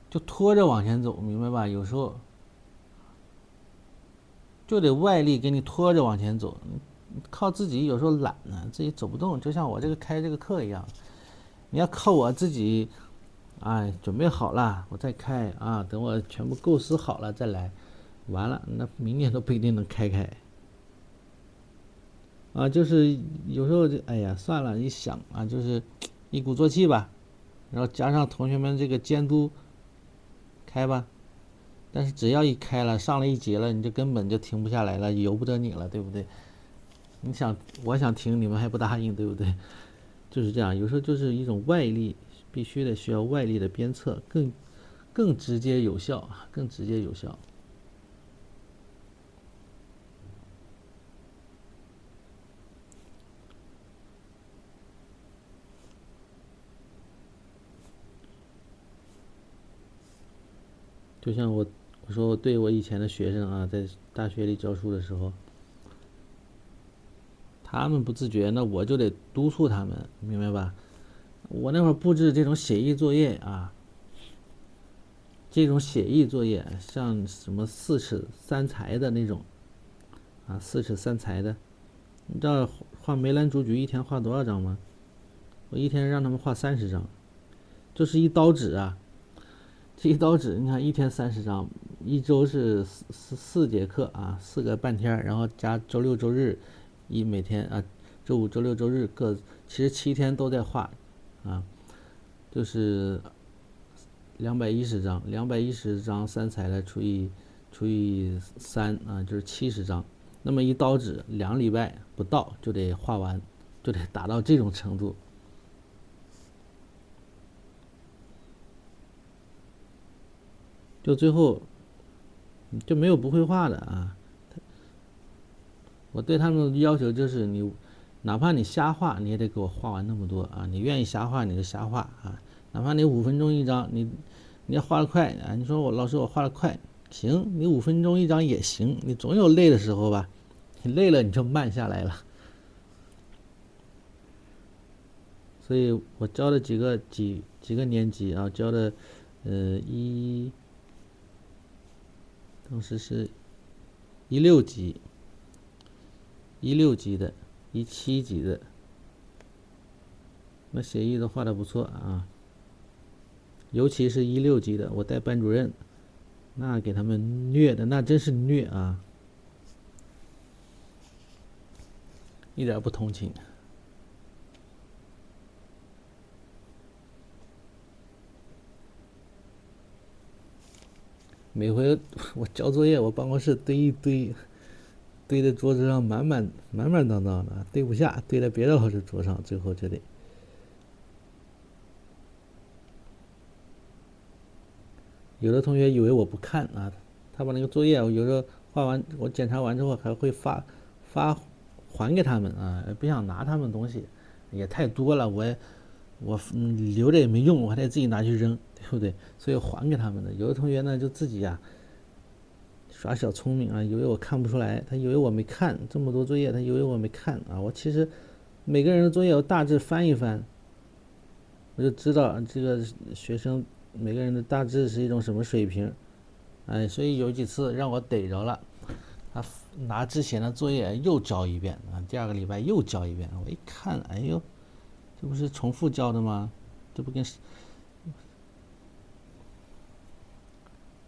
A: 就拖着往前走，明白吧？有时候就得外力给你拖着往前走，靠自己有时候懒呢，自己走不动。就像我这个开这个课一样，你要靠我自己，哎，准备好了我再开啊，等我全部构思好了再来，完了那明年都不一定能开。啊，就是有时候就哎呀算了，一想啊，就是一鼓作气吧，然后加上同学们这个监督。开吧，但是只要一开了，上了一节了，你就根本就停不下来了，由不得你了，对不对？我想停，你们还不答应，对不对？就是这样，有时候就是一种外力，必须得需要外力的鞭策，更直接有效，更直接有效。就像我说我对我以前的学生啊，在大学里教书的时候，他们不自觉，那我就得督促他们，明白吧？我那会儿布置这种写意作业啊，像什么4尺3裁的那种啊，4尺3裁的，你知道画梅兰竹菊一天画多少张吗？我一天让他们画30张，就是一刀纸啊。这一刀纸，你看一天30张，一周是4节课啊，4个半天，然后加周六周日每天啊，周五周六周日其实7天都在画啊，就是210张，210张3裁的除以3啊，就是70张。那么一刀纸2礼拜不到就得画完，就得达到这种程度。就最后就没有不会画的啊。我对他们的要求就是你，哪怕你瞎画，你也得给我画完那么多啊！你愿意瞎画你就瞎画啊，哪怕你5分钟一张，你要画得快啊！你说老师我画得快，行，你5分钟一张也行，你总有累的时候吧？你累了你就慢下来了。所以我教的几个年级啊，教的当时是16级、16级的、17级的，那协议都画的不错啊。尤其是16级的，我带班主任，那给他们虐的那真是虐啊，一点不同情。每回我交作业，我办公室堆一堆，堆在桌子上满当当的，堆不下，堆在别的老师桌上，最后就得。有的同学以为我不看啊，他把那个作业我有时候画完，我检查完之后还会发还给他们啊，不想拿他们东西，也太多了，我留着也没用，我还得自己拿去扔，对不对？所以还给他们的。有的同学呢就自己耍小聪明啊，以为我看不出来，他以为我没看这么多作业，他以为我没看啊。我其实每个人的作业我大致翻一翻，我就知道这个学生每个人的大致是一种什么水平，所以有几次让我逮着了，他拿之前的作业又交一遍啊，第2个礼拜又交一遍，我一看，哎呦，这不是重复交的吗？这不跟，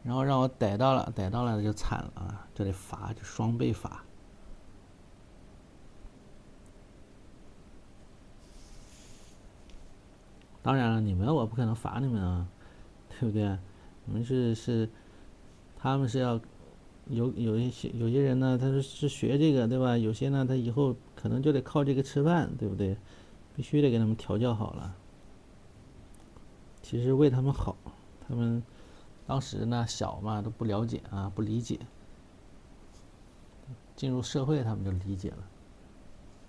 A: 然后让我逮到了就惨了啊，就得罚，就双倍罚。当然了，你们我不可能罚你们啊，对不对？你们他们是要有些人呢，他是学这个，对吧？有些呢，他以后可能就得靠这个吃饭，对不对？必须得给他们调教好了。其实为他们好，他们当时呢小嘛，都不了解啊，不理解。进入社会他们就理解了。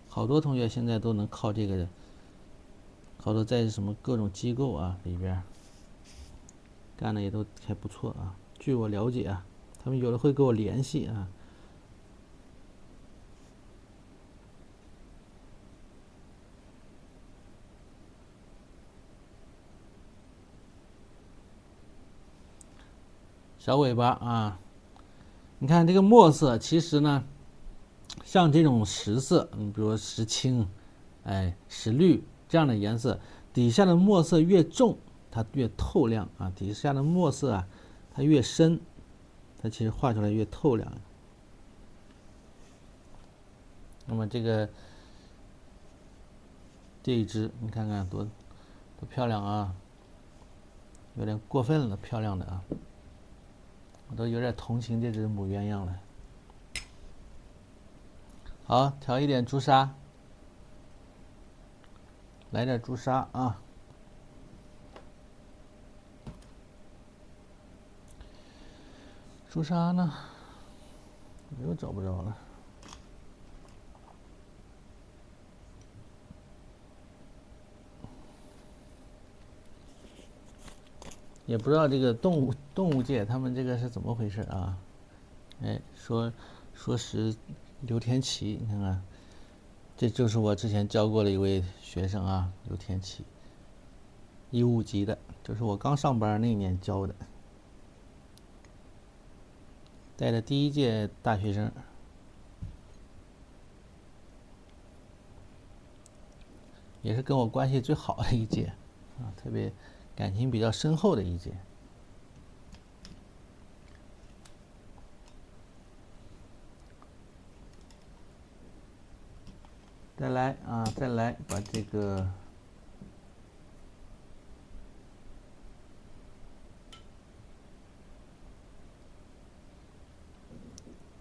A: 好多同学现在都能靠这个，好多在什么各种机构啊里边干的也都还不错啊。据我了解啊，他们有的会跟我联系啊。小尾巴啊，你看这个墨色，其实呢，像这种实色，比如说石青，石绿这样的颜色，底下的墨色越重，它越透亮啊；底下的墨色啊，它越深，它其实画出来越透亮。那么这一只，你看看多漂亮啊，有点过分了，漂亮的啊。我都有点同情这只母鸳鸯了。好，调一点朱砂，来点朱砂啊。朱砂呢，我又找不着了。也不知道这个动物界他们这个是怎么回事啊？说是刘天琪，你看看，这就是我之前教过的一位学生啊，刘天琪，15级的，就是我刚上班那年教的，带的第1届大学生，也是跟我关系最好的一届啊，特别感情比较深厚的一届。再来把这个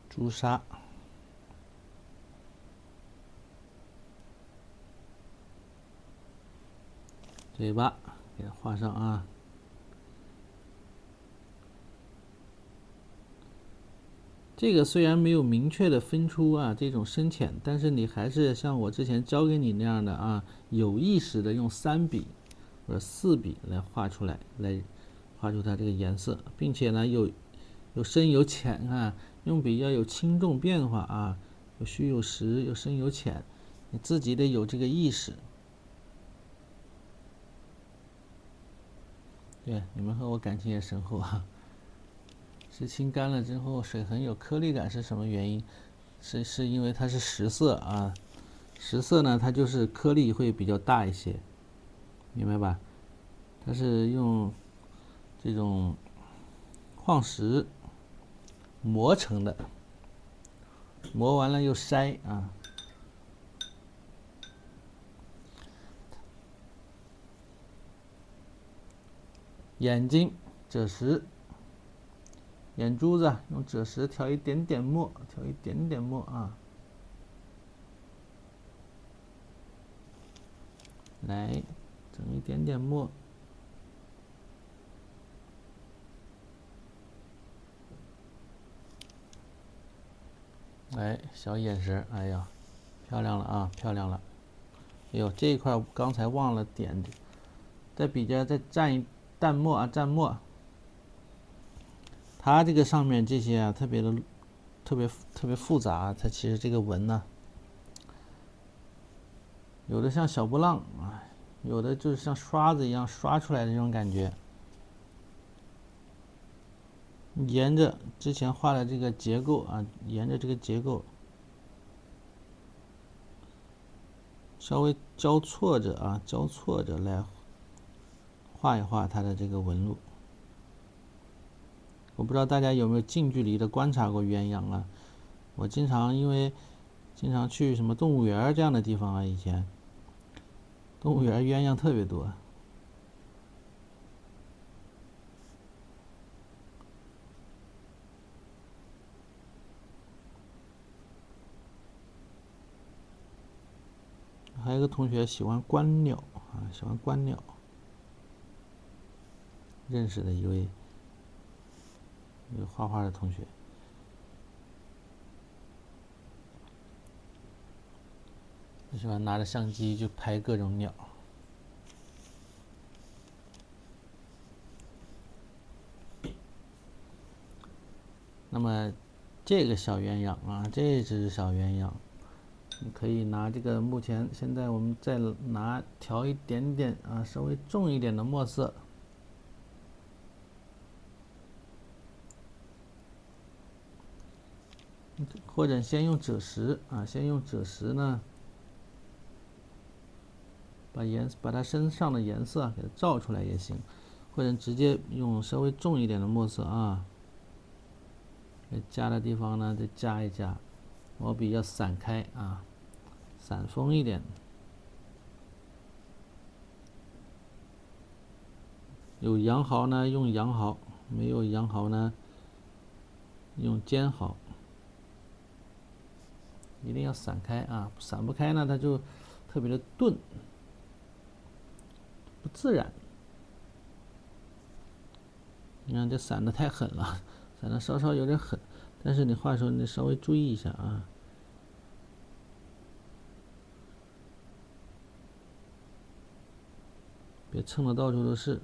A: 朱砂，嘴巴给它画上啊。这个虽然没有明确的分出啊这种深浅，但是你还是像我之前教给你那样的啊，有意识的用3笔或者4笔来画出来，来画出它这个颜色，并且呢有深有浅啊，用笔要有轻重变化啊，有虚有实，有深有浅，你自己得有这个意识。对，你们和我感情也深厚啊。是清干了之后水很有颗粒感是什么原因？是因为它是实色啊，实色呢它就是颗粒会比较大一些，明白吧？它是用这种矿石磨成的，磨完了又筛啊。眼睛赭石，眼珠子用赭石调一点点墨，调一点点墨啊。来，整一点点墨。哎，小眼神，哎呀，漂亮了啊，漂亮了。哎呦，这一块刚才忘了点，在笔尖再蘸一淡墨啊，蘸墨。它这个上面这些啊，特别复杂，它其实这个纹呢，有的像小波浪啊，有的就是像刷子一样刷出来的那种感觉。沿着之前画的这个结构啊，沿着这个结构稍微交错着啊，交错着来画一画它的这个纹路。我不知道大家有没有近距离的观察过鸳鸯啊？我因为经常去什么动物园这样的地方啊，以前动物园鸳鸯特别多。还有一个同学喜欢观鸟啊，喜欢观鸟，认识的一位画画的同学。喜欢拿着相机就拍各种鸟。那么这个小鸳鸯啊，这只小鸳鸯，你可以拿这个现在我们再调一点点啊，稍微重一点的墨色，或者先用赭石啊，先用赭石呢，把它身上的颜色给它照出来也行，或者直接用稍微重一点的墨色啊，加的地方呢再加一加，毛笔要散开啊，散锋一点。有羊毫呢用羊毫，没有羊毫呢用尖毫，一定要散开啊，散不开呢它就特别的钝，不自然。你看这散的太狠了，散的稍稍有点狠，但是你画的时候你稍微注意一下啊。别蹭的到处都是。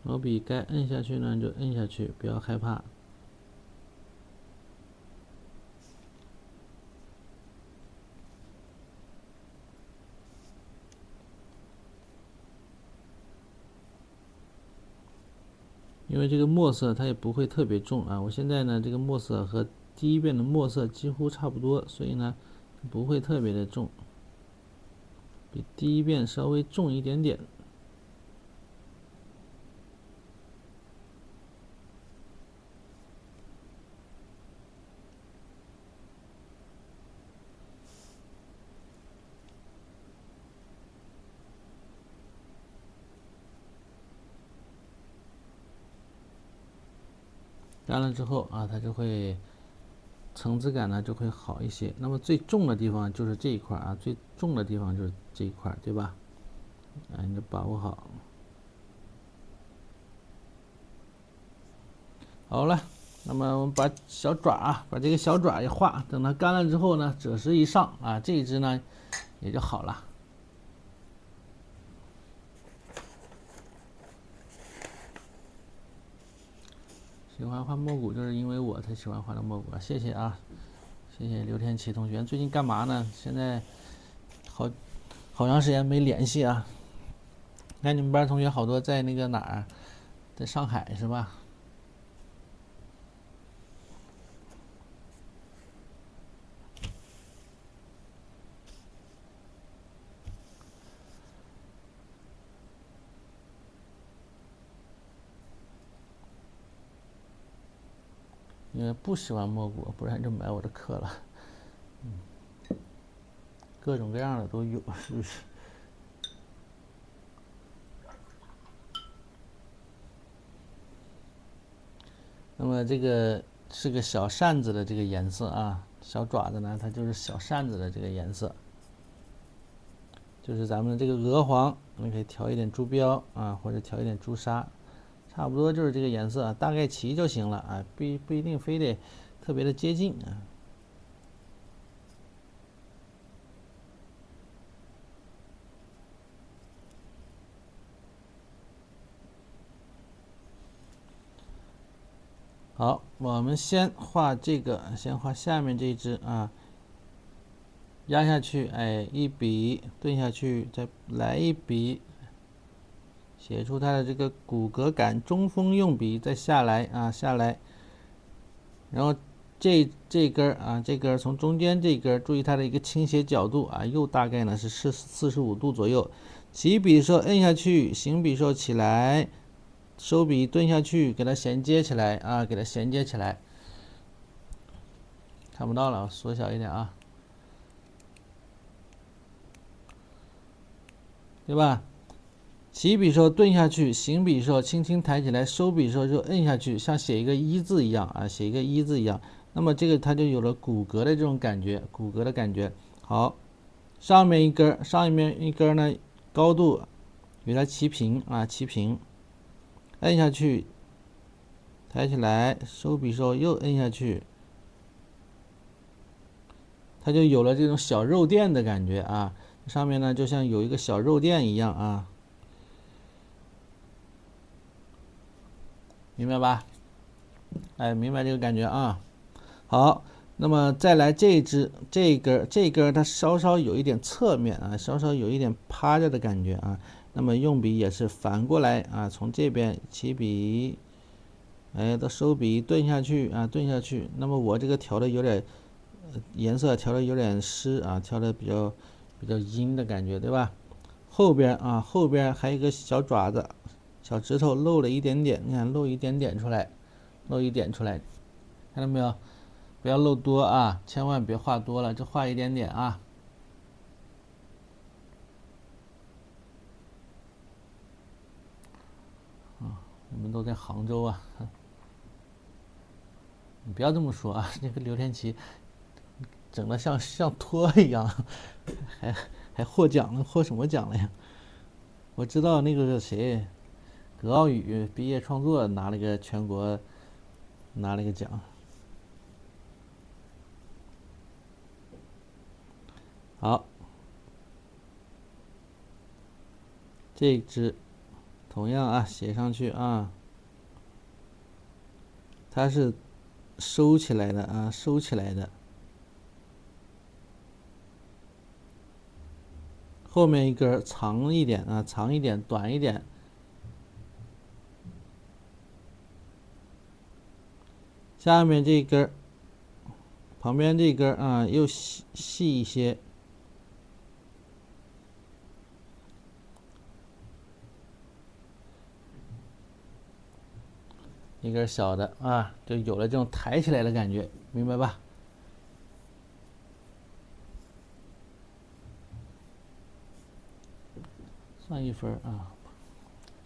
A: 毛笔该摁下去呢就摁下去，不要害怕。因为这个墨色它也不会特别重啊，我现在呢这个墨色和第一遍的墨色几乎差不多，所以呢不会特别的重，比第一遍稍微重一点点。干了之后啊，它就会层次感呢就会好一些。那么最重的地方就是这一块啊，最重的地方就是这一块，对吧？哎，你就把握好。好了，那么我们把小爪啊，把这个小爪也画，等它干了之后呢，赭石一上啊，这一只呢也就好了。喜欢画墨谷，就是因为我才喜欢画的墨谷啊！谢谢啊，谢谢刘天琪同学。最近干嘛呢？现在好长时间没联系啊。看你们班同学好多在那个哪儿，在上海是吧？因为不喜欢蘑菇，不然就买我的课了。各种各样的都有，是不是？那么这个是个小扇子的这个颜色啊，小爪子呢，它就是小扇子的这个颜色，就是咱们的这个鹅黄，你可以调一点朱标啊，或者调一点朱砂，差不多就是这个颜色，大概齐就行了啊，不一定非得特别的接近啊。好，我们先画这个，先画下面这一只啊，压下去，哎，一笔顿下去，再来一笔，写出它的这个骨骼感，中锋用笔，再下来啊，下来，然后这根啊，这根从中间这根，注意它的一个倾斜角度啊，又大概呢是45度左右。起笔的时候摁下去，行笔时候起来，收笔顿下去，给它衔接起来啊，给它衔接起来。看不到了，缩小一点啊，对吧？起笔时候顿下去，行笔时候轻轻抬起来，收笔时候就摁下去，像写一个一字一样啊，写一个一字一样。那么这个它就有了骨骼的这种感觉，骨骼的感觉。好，上面一根，上面一根呢，高度与它齐平啊，齐平。摁下去，抬起来，收笔时候又摁下去，它就有了这种小肉垫的感觉啊。上面呢就像有一个小肉垫一样啊，明白吧？哎，明白这个感觉啊。好，那么再来这一支，这根它稍稍有一点侧面啊，稍稍有一点趴着的感觉啊。那么用笔也是反过来啊，从这边起笔，哎，到收笔顿下去啊，顿下去。那么我这个调的有点颜色调的有点湿啊，调的比较阴的感觉，对吧？后边啊，后边还有一个小爪子，小指头露了一点点，你看露一点点出来，露一点出来，看到没有？不要漏多啊，千万别画多了，就画一点点啊。你们都在杭州啊，你不要这么说啊，那个刘天琪整的像托一样，还获奖了，获什么奖了呀？我知道那个谁，葛傲宇毕业创作拿了个全国拿了个奖。好，这支同样啊，写上去啊，它是收起来的啊，收起来的。后面一根长一点啊，长一点，短一点。下面这根，旁边这根啊，又细一些。一根小的啊，就有了这种抬起来的感觉，明白吧？算1分啊，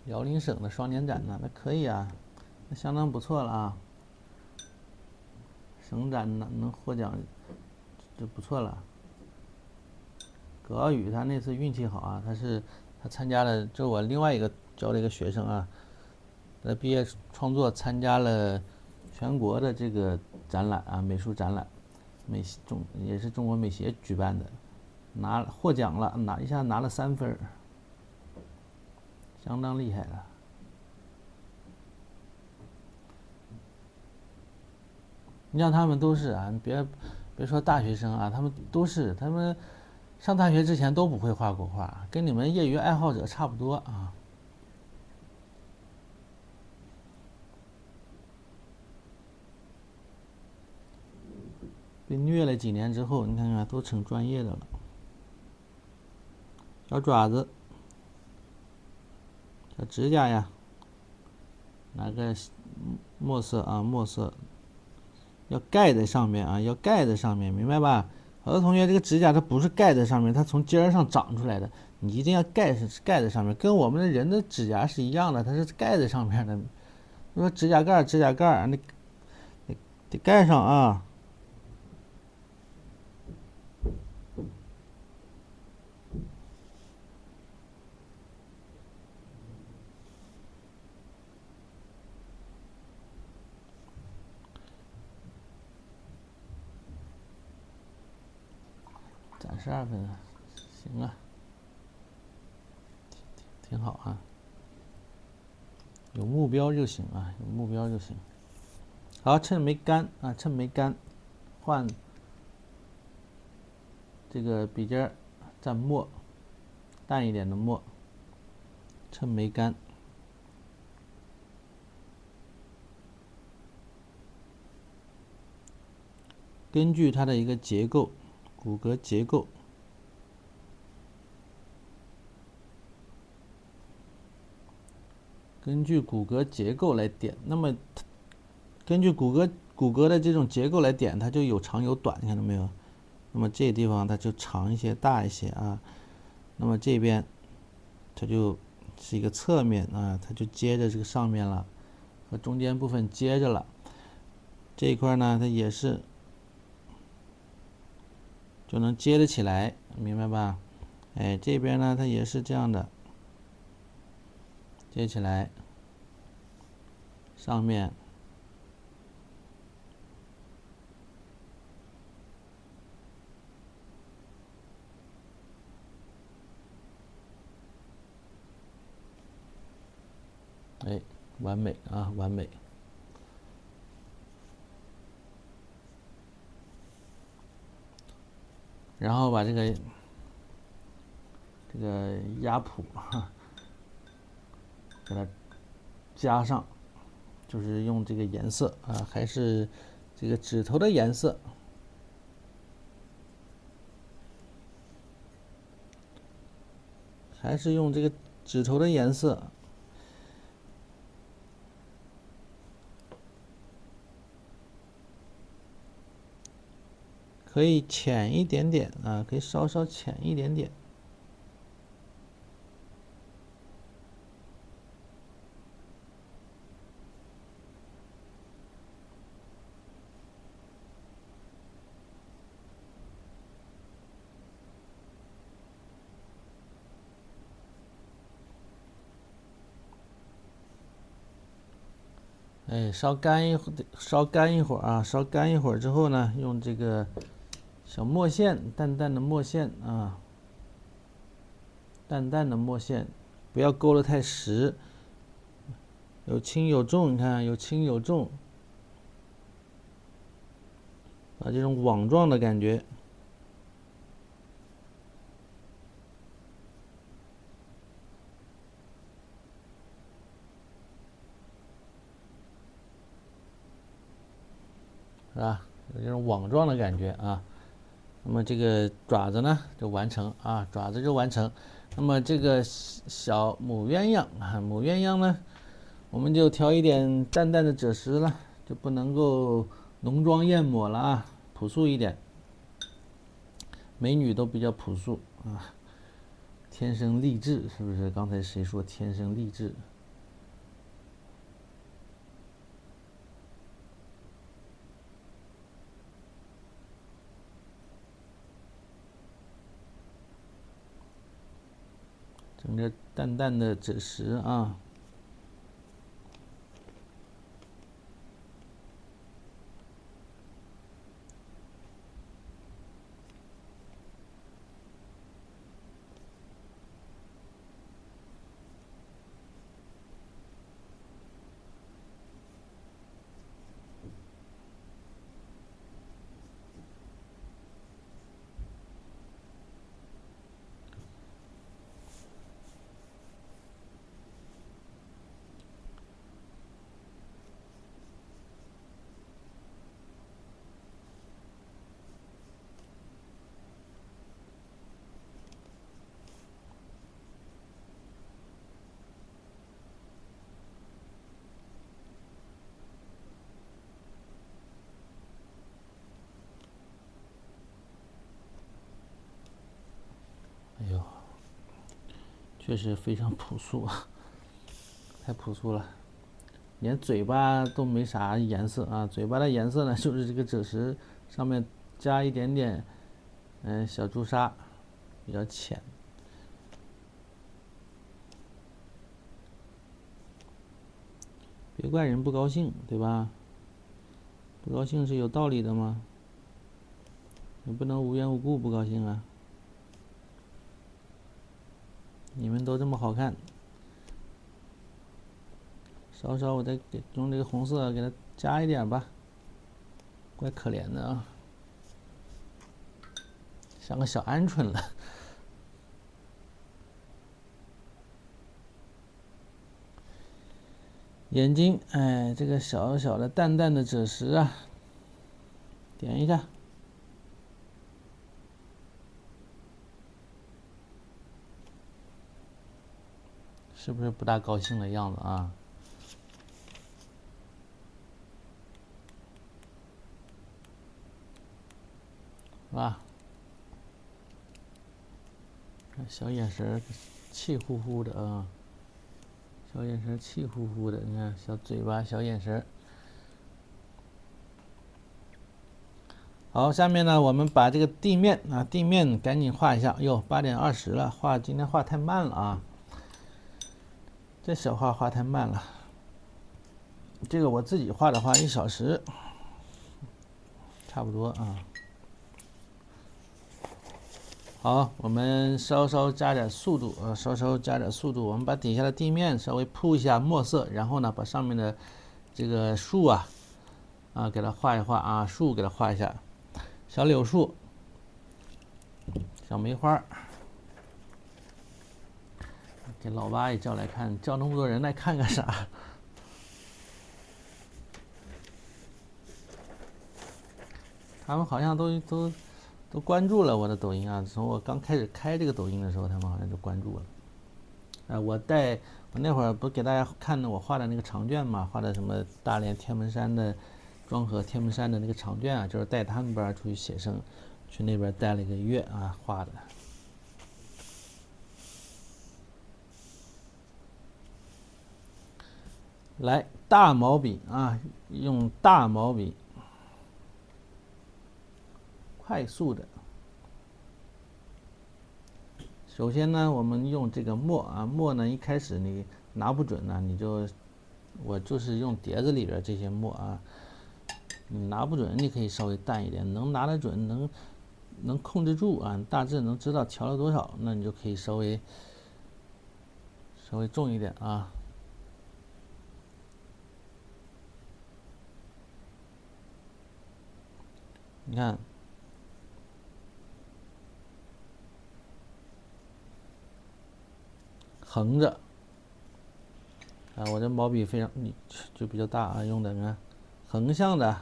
A: 辽宁省的双年展呢，那可以啊，那相当不错了啊。省展能获奖就不错了。葛傲宇他那次运气好啊，他参加了，就我另外一个教的一个学生啊，他毕业创作参加了全国的这个展览啊，美术展览，也是中国美协举办的，获奖了，一下拿了3分，相当厉害了。你像他们都是啊，别说大学生啊，他们上大学之前都不会画国画，跟你们业余爱好者差不多啊。被虐了几年之后，你看看都成专业的了。小爪子，小指甲呀，拿个墨色啊，墨色要盖在上面啊，要盖在上面，明白吧？好多同学这个指甲它不是盖在上面，它从尖上长出来的，你一定要盖在上面，跟我们的人的指甲是一样的，它是盖在上面的。你说指甲盖，你得盖上啊。攒12分，行啊，挺好啊。有目标就行啊，有目标就行。好，趁没干啊，趁没干，换这个笔尖蘸墨，淡一点的墨，趁没干。根据它的一个结构，骨骼结构，根据骨骼结构来点。那么，根据骨骼的这种结构来点，它就有长有短，你看到没有？那么这地方它就长一些、大一些啊。那么这边它就是一个侧面啊，它就接着这个上面了，和中间部分接着了。这一块呢，它也是就能接得起来，明白吧？哎，这边呢，它也是这样的，接起来，上面。哎，完美啊，完美。然后把这个压谱给它加上，就是用这个颜色啊，还是这个指头的颜色，还是用这个指头的颜色。可以浅一点点啊，可以稍稍浅一点点。哎，烧干一会儿啊，烧干一会儿之后呢，用这个小墨线，淡淡的墨线啊，淡淡的墨线，不要勾得太实，有轻有重，你看有轻有重，把这种网状的感觉。是吧？有这种网状的感觉啊。那么这个爪子呢就完成啊，爪子就完成。那么这个小母鸳鸯啊，母鸳鸯呢，我们就调一点淡淡的赭石了，就不能够浓妆艳抹了啊，朴素一点。美女都比较朴素啊，天生丽质，是不是？刚才谁说天生丽质？整个淡淡的赭石啊。确实非常朴素，太朴素了，连嘴巴都没啥颜色啊。嘴巴的颜色呢，就是这个赭石上面加一点点小朱砂，比较浅。别怪人不高兴，对吧？不高兴是有道理的吗？你不能无缘无故不高兴啊！你们都这么好看，稍稍我再用这个红色给它加一点吧，怪可怜的啊，像个小鹌鹑了。眼睛，哎，这个小小的淡淡的赭石啊，点一下。是不是不大高兴的样子啊？是吧？小眼神气呼呼的啊，小眼神气呼呼的，你看小嘴巴、小眼神。好，下面呢，我们把这个地面啊，地面赶紧画一下。哟，8:20了，今天画太慢了啊，这小画太慢了。这个我自己画的话，1小时差不多啊。好，我们稍稍加点速度啊，稍稍加点速度。我们把底下的地面稍微铺一下墨色，然后呢，把上面的这个树啊，给它画一画啊，树给它画一下。小柳树、小梅花，给老八也叫来看，叫那么多人来看干啥？他们好像都关注了我的抖音啊！从我刚开始开这个抖音的时候，他们好像就关注了。我那会儿不给大家看的我画的那个长卷嘛，画的什么大连天门山的庄河天门山的那个长卷啊，就是带他们班出去写生，去那边待了1个月啊，画的。来，大毛笔啊，用大毛笔，快速的。首先呢，我们用这个墨啊，墨呢一开始你拿不准呢，我就是用碟子里边这些墨啊，你拿不准，你可以稍微淡一点，能拿得准，能控制住啊，大致能知道调了多少，那你就可以稍微重一点啊。你看，横着啊，我这毛笔非常就比较大啊，用的你看，横向的，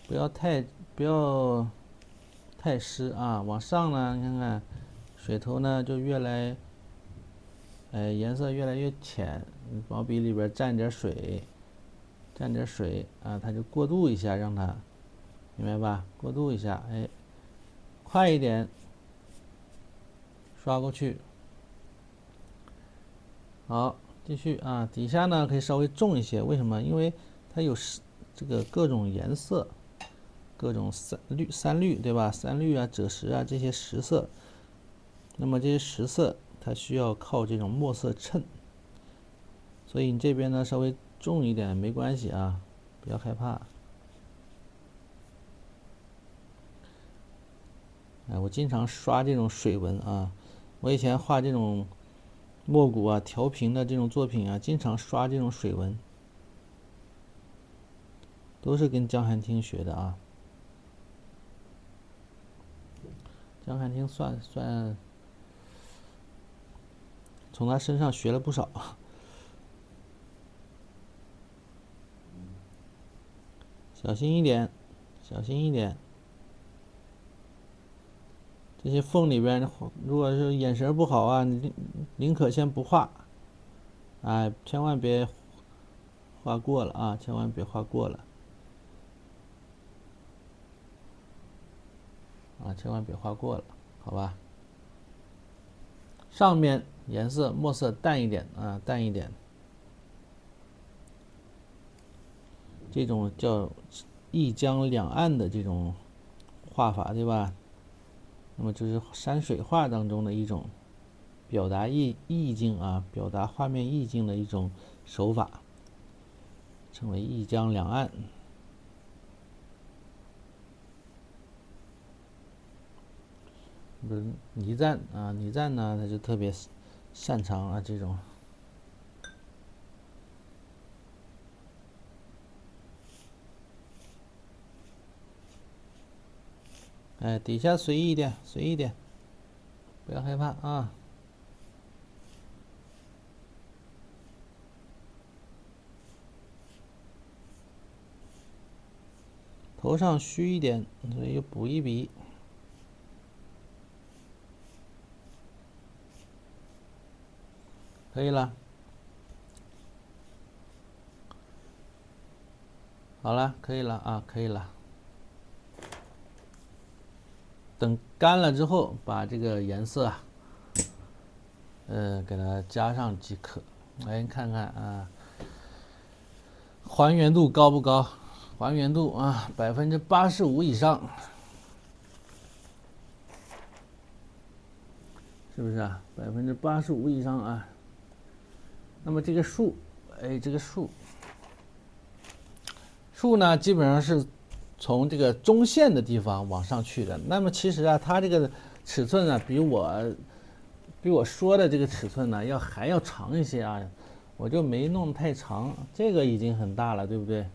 A: 不要太湿啊，往上呢，你看看水头呢就颜色越来越浅，毛笔里边沾点水啊，它就过渡一下，让它明白吧？过渡一下，哎，快一点，刷过去。好，继续啊，底下呢可以稍微重一些，为什么？因为它有这个各种颜色，各种三绿，对吧？三绿啊、赭石啊这些石色，那么这些石色它需要靠这种墨色衬，所以你这边呢稍微重一点没关系啊，不要害怕。我经常刷这种水纹啊，我以前画这种墨骨啊、调平的这种作品啊，经常刷这种水纹，都是跟江汉卿学的啊。江汉卿算从他身上学了不少。小心一点，小心一点。这些缝里边，如果是眼神不好啊，你宁可先不画，哎，千万别画过了啊，千万别画过了。啊，千万别画过了，好吧？上面颜色墨色淡一点啊，淡一点，这种叫一江两岸的这种画法，对吧？那么就是山水画当中的一种表达意境啊，表达画面意境的一种手法，称为一江两岸。不是倪瓒啊，倪瓒呢，他就特别擅长啊这种。哎，底下随意一点，随意一点，不要害怕啊。头上虚一点，所以补一笔。可以了，好了，可以了啊，可以了。等干了之后，把这个颜色啊，给它加上即可。来看看啊，还原度高不高？还原度啊，85%以上，是不是啊？85%以上啊。那么这个树，哎，这个树呢，基本上是从这个中线的地方往上去的。那么其实啊，它这个尺寸呢，比我说的这个尺寸呢，还要长一些啊。我就没弄太长，这个已经很大了，对不对？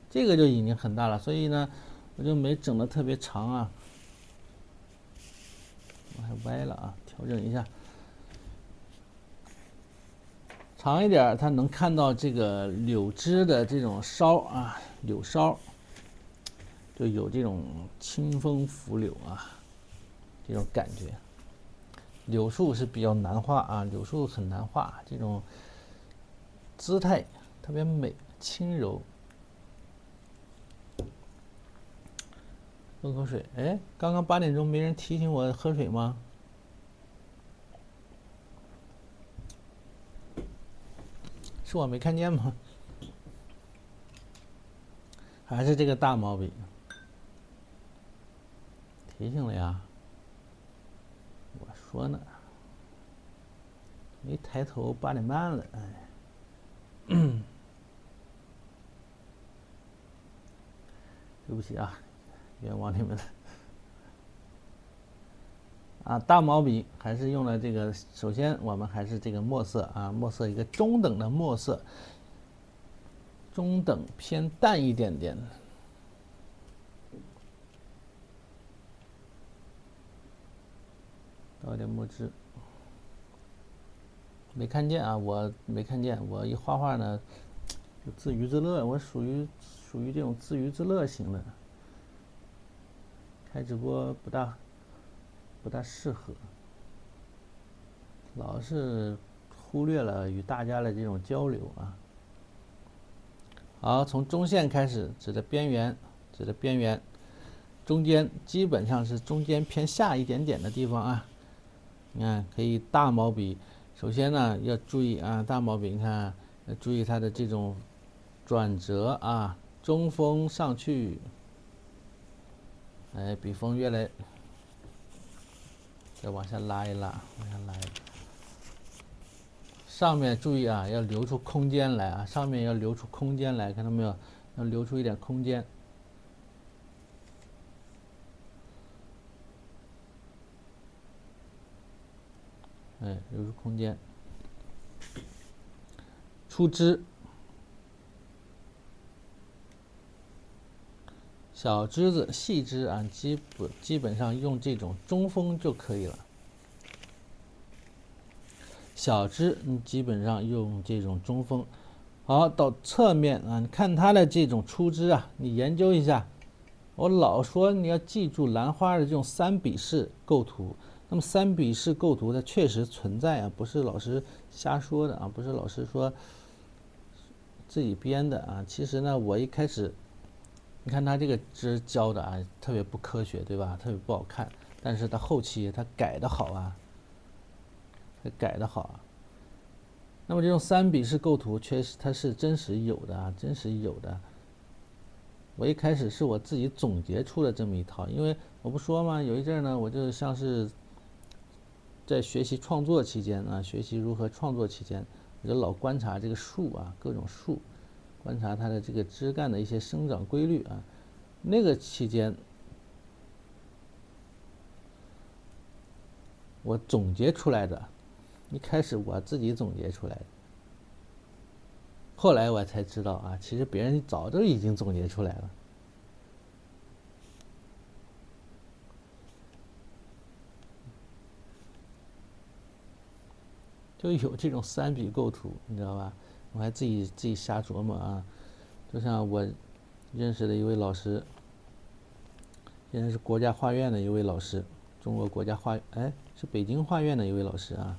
A: 这个就已经很大了，所以呢，我就没整的特别长啊。我还歪了啊，调整一下。长一点，它能看到这个柳枝的这种梢啊，柳梢，就有这种清风拂柳啊，这种感觉。柳树是比较难画啊，柳树很难画，这种姿态特别美，轻柔。喝口水，哎，刚刚8点钟没人提醒我喝水吗？是我没看见吗？还是这个大毛笔提醒了呀？我说呢，没抬头8点半了，哎，对不起啊，冤枉你们了。啊，大毛笔还是用了这个，首先我们还是这个墨色啊，墨色一个中等的墨色，中等偏淡一点点。倒一点墨汁，没看见啊，我没看见，我一画画呢，就自娱自乐，我属于这种自娱自乐型的，开直播不大适合，老是忽略了与大家的这种交流啊。好，从中线开始，指的边缘，中间基本上是中间偏下一点点的地方啊。你看，可以大毛笔，首先呢要注意啊，大毛笔你看要注意它的这种转折啊，中锋上去，哎，笔锋越来，再往下拉一拉，往下拉一拉。上面注意啊，要留出空间来啊，上面要留出空间来，看到没有？要留出一点空间。哎，留出空间。出枝，小枝子、细枝啊，基本上用这种中锋就可以了。小枝，基本上用这种中锋。好，到侧面啊，你看它的这种出枝啊，你研究一下。我老说你要记住兰花的这种3笔式构图。那么3笔式构图它确实存在啊，不是老师瞎说的啊，不是老师说自己编的啊。其实呢，我一开始，我就研究过，我就发现，哎，这个3笔式构图它确实存在啊，不是老师瞎说的啊，不是老师说自己编的啊。其实呢，我一开始，我就研究过，我就发现，哎，这个3笔式构图它确实存在啊，不是老师瞎说的啊，不是老师说自己编的啊。你看他这个汁教的啊，特别不科学，对吧？特别不好看，但是他后期他改的好啊，他改的好啊。那么这种3笔式构图，确实它是真实有的啊，真实有的。我一开始是我自己总结出了这么一套，因为我不说嘛，有一阵呢，我就像是在学习创作期间啊，学习如何创作期间，我就老观察这个树啊，各种树，观察它的这个枝干的一些生长规律啊。那个期间，我总结出来的，一开始我自己总结出来的，后来我才知道啊，其实别人早都已经总结出来了。就有这种3笔构图，你知道吧？我还自己瞎琢磨啊。就像我认识的一位老师，现在是国家画院的一位老师，中国国家画，是北京画院的一位老师啊。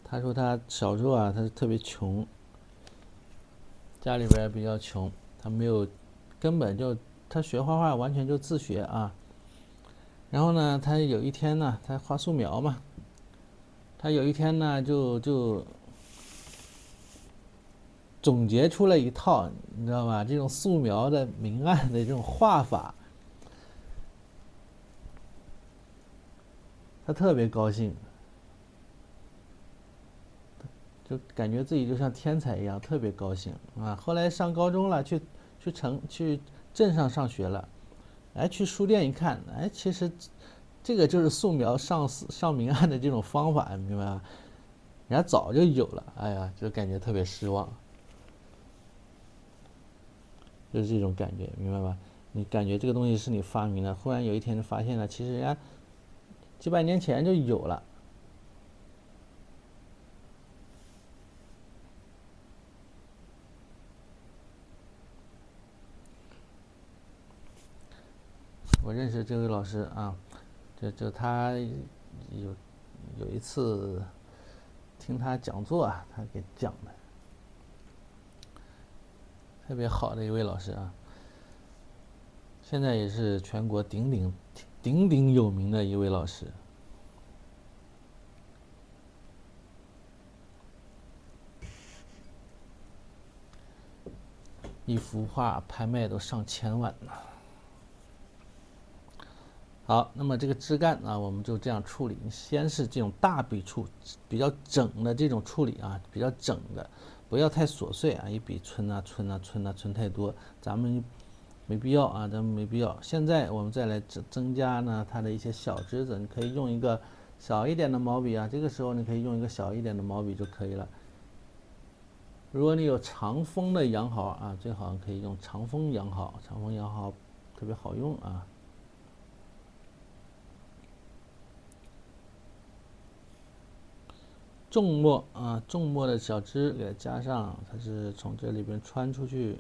A: 他说他小时候啊，他是特别穷，家里边也比较穷，他没有，根本就他学画画完全就自学啊。然后呢，他有一天呢，他画素描嘛，他有一天呢就总结出了一套，你知道吧？这种素描的明暗的这种画法，他特别高兴，就感觉自己就像天才一样，特别高兴啊。后来上高中了，去镇上上学了，去书店一看，其实这个就是素描上明暗的这种方法，明白吧？人家早就有了，哎呀，就感觉特别失望，就是这种感觉，明白吧？你感觉这个东西是你发明的，忽然有一天就发现了，其实人家几百年前就有了。我认识这位老师啊，就他有一次听他讲座啊，他给讲的特别好的一位老师啊，现在也是全国鼎鼎有名的一位老师。一幅画拍卖都上千万呢。好，那么这个枝干啊，我们就这样处理。先是这种大笔触，比较整的这种处理啊，比较整的，不要太琐碎啊，一笔皴太多，咱们没必要啊，咱们没必要。现在我们再来增加呢它的一些小枝子，你可以用一个小一点的毛笔啊，这个时候你可以用一个小一点的毛笔就可以了。如果你有长锋的羊毫啊，最好可以用长锋羊毫，长锋羊毫特别好用啊。重墨啊，重墨的小枝给它加上，它是从这里边穿出去。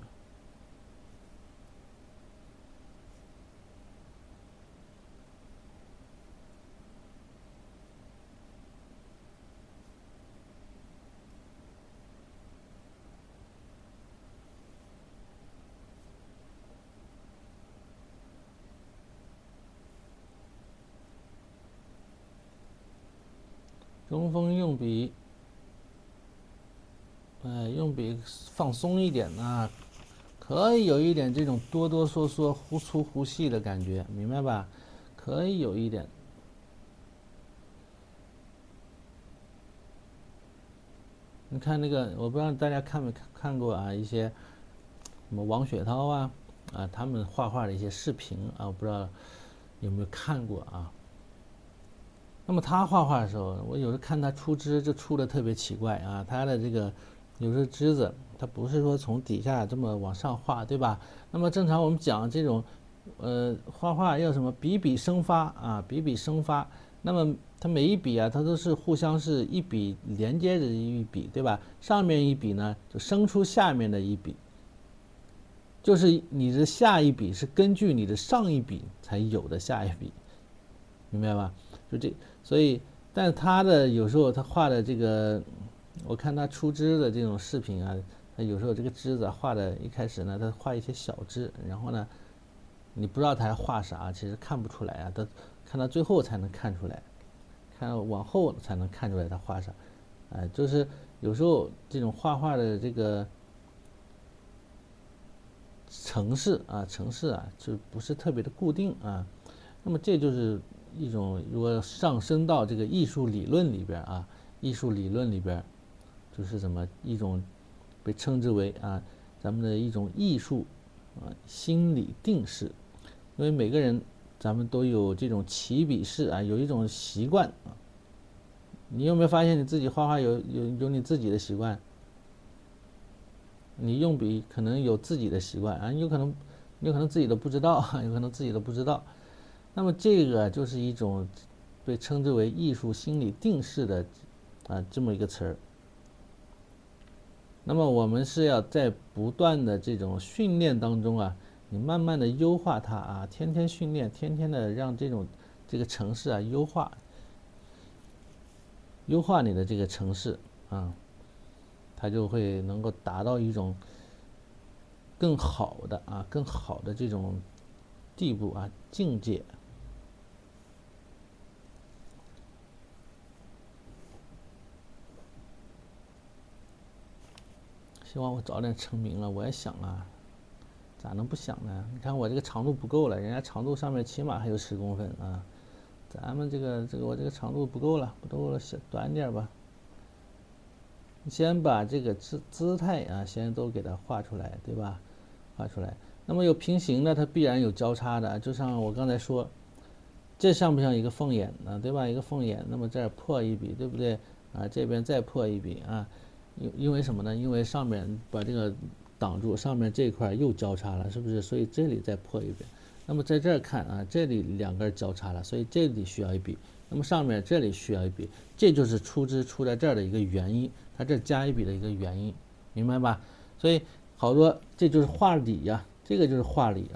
A: 中锋用笔，用笔放松一点啊，可以有一点这种哆哆嗦嗦、忽粗忽细的感觉，明白吧？可以有一点。你看那个，我不知道大家看没看过啊，一些什么王雪涛啊，他们画画的一些视频啊，我不知道有没有看过啊。那么他画画的时候，我有时候看他出枝就出的特别奇怪啊，他的这个有时候枝子，他不是说从底下这么往上画，对吧？那么正常我们讲这种，画画要什么笔笔生发啊，笔笔生发。那么它每一笔啊，它都是互相是一笔连接着一笔，对吧？上面一笔呢，就生出下面的一笔，就是你的下一笔是根据你的上一笔才有的下一笔，明白吧？就这，所以，但他的有时候他画的这个，我看他出枝的这种视频啊，它有时候这个枝子画的一开始呢，它画一些小枝，然后呢，你不知道它画啥，其实看不出来啊，它看到最后才能看出来，看往后才能看出来它画啥，就是有时候这种画画的这个程式啊，就不是特别的固定啊。那么这就是一种，如果上升到这个艺术理论里边啊，艺术理论里边就是什么一种被称之为咱们的一种艺术心理定式。因为每个人咱们都有这种起笔式有一种习惯啊。你有没有发现你自己画画有你自己的习惯？你用笔可能有自己的习惯有可能自己都不知道，有可能自己都不知道。那么这个就是一种被称之为艺术心理定式的这么一个词儿。那么我们是要在不断的这种训练当中你慢慢的优化它天天训练，天天的让这个程式优化你的这个程式它就会能够达到一种更好的这种地步境界。希望我早点成名了。我也想咋能不想呢？你看我这个长度不够了，人家长度上面起码还有10公分咱们我这个长度不够了，短点吧。先把这个姿态先都给它画出来，对吧？画出来。那么有平行的，它必然有交叉的，就像我刚才说，这像不像一个凤眼呢？对吧？一个凤眼，那么这儿破一笔，对不对？这边再破一笔因为什么呢？因为上面把这个挡住，上面这块又交叉了，是不是？所以这里再破一笔。那么在这儿看这里两根交叉了，所以这里需要一笔。那么上面这里需要一笔，这就是出在这儿的一个原因，它这加一笔的一个原因，明白吧？所以好多这就是画理这个就是画理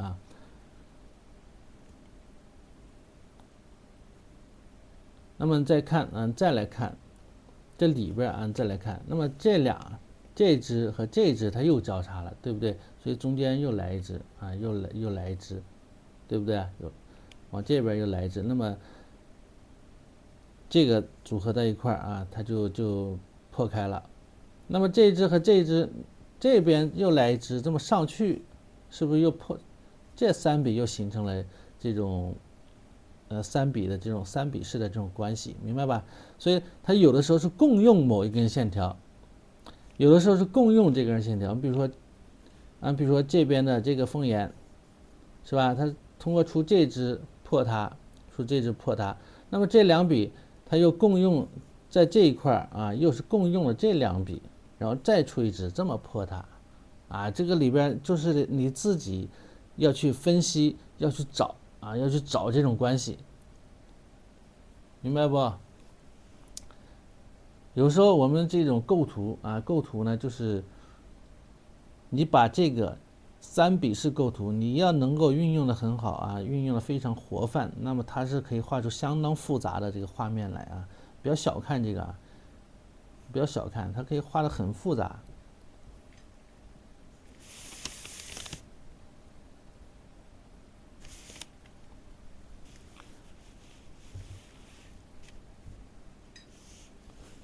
A: 那么再来看这里边再来看，那么这只和这只它又交叉了，对不对？所以中间又来一只又来一只，对不对？往这边又来一只，那么这个组合在一块它就破开了。那么这只和这只这边又来一只，这么上去，是不是又破？这3笔又形成了这种3笔的这种3笔式的这种关系，明白吧？所以它有的时候是共用某一根线条，有的时候是共用这根线条。比如说这边的这个凤眼，是吧？它通过出这只破它，那么这2笔它又共用在这一块又是共用了这2笔，然后再出一只这么破它这个里边就是你自己要去分析，要去找这种关系，明白不？有时候我们这种构图呢，就是你把这个3笔式构图，你要能够运用的很好运用的非常活泛，那么它是可以画出相当复杂的这个画面来不要小看这个不要小看，它可以画的很复杂。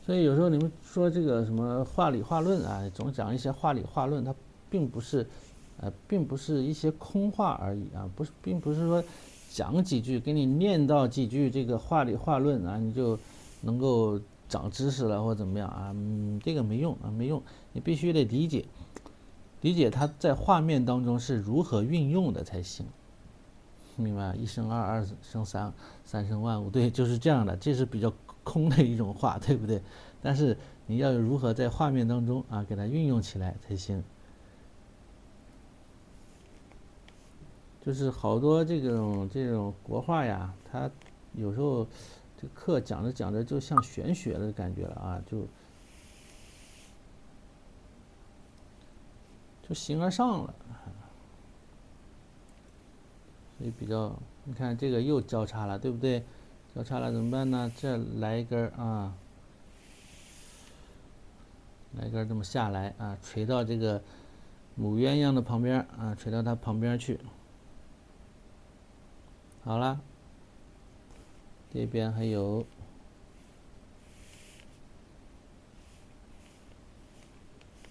A: 所以有时候你们说这个什么画理画论总讲一些画理画论，它并不是一些空话而已并不是说讲几句给你念叨几句这个画理画论你就能够长知识了或怎么样这个没用没用，你必须得理解它在画面当中是如何运用的才行，明白？一生二，二生三，三生万物，对，就是这样的，这是比较空的一种话，对不对？但是你要如何在画面当中给它运用起来才行。就是好多这种国画它有时候这课讲着讲着就像玄学的感觉了就形而上了，所以比较，你看这个又交叉了，对不对？交叉了怎么办呢？这来一根来根这么下来啊，垂到这个母鸳鸯的旁边啊，垂到它旁边去。好了，这边还有，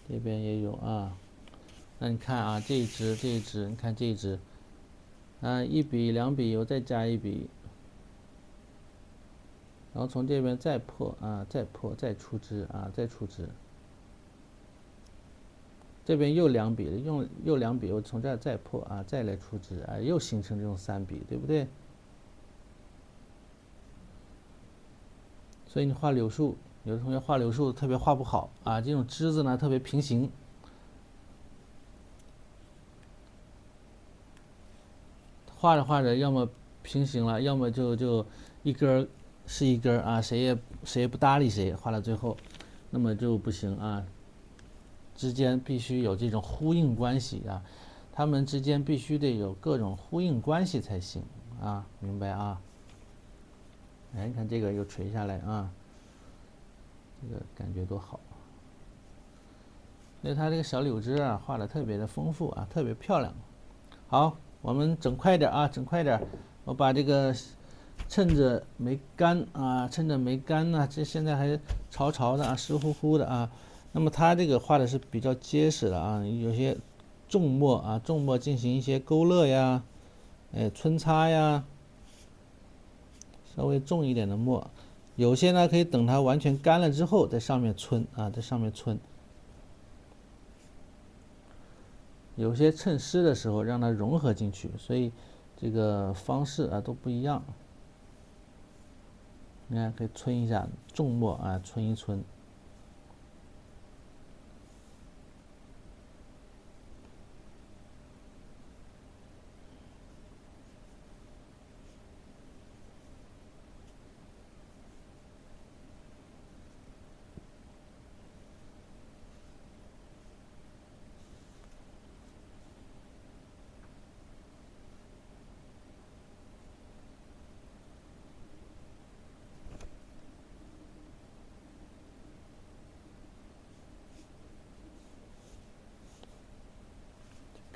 A: 这边也有啊。那你看啊，这一只，你看这一只，啊，1笔2笔油再加1笔，然后从这边再破啊，再破，再出枝啊，再出枝。这边又2笔了，又2笔，我从这儿再破啊，再来出枝啊，又形成这种3笔，对不对？所以你画柳树，有的同学画柳树特别画不好啊，这种枝子呢特别平行，画着画着，要么平行了，要么就一根是一根啊，谁也不搭理谁，画到最后，那么就不行啊。之间必须有这种呼应关系啊，它们之间必须得有各种呼应关系才行啊，明白啊？哎，你看这个又垂下来啊，这个感觉多好。所以它这个小柳枝啊，画的特别的丰富啊，特别漂亮。好，我们整快点啊，整快点。我把这个趁着没干啊，趁着没干呢，这现在还潮潮的啊，湿乎乎的啊。那么它这个画的是比较结实的啊，有些重墨啊，重墨进行一些勾勒呀，皴擦呀，稍微重一点的墨。有些呢可以等它完全干了之后，在上面皴啊，在上面皴。有些趁湿的时候让它融合进去，所以这个方式啊都不一样。你看，可以皴一下，重墨啊，皴一皴。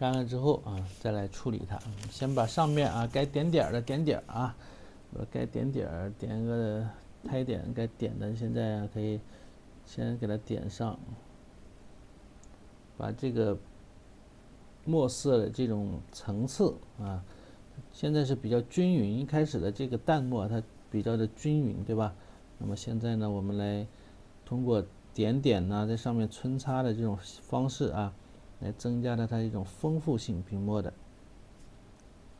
A: 干了之后啊，再来处理它。先把上面啊该点点的点点啊，该点点点个胎点，该点的现在啊可以先给它点上，把这个墨色的这种层次啊，现在是比较均匀。一开始的这个淡墨它比较的均匀，对吧？那么现在呢，我们来通过点点呢在上面皴擦的这种方式啊，来增加它一种丰富性，笔墨的。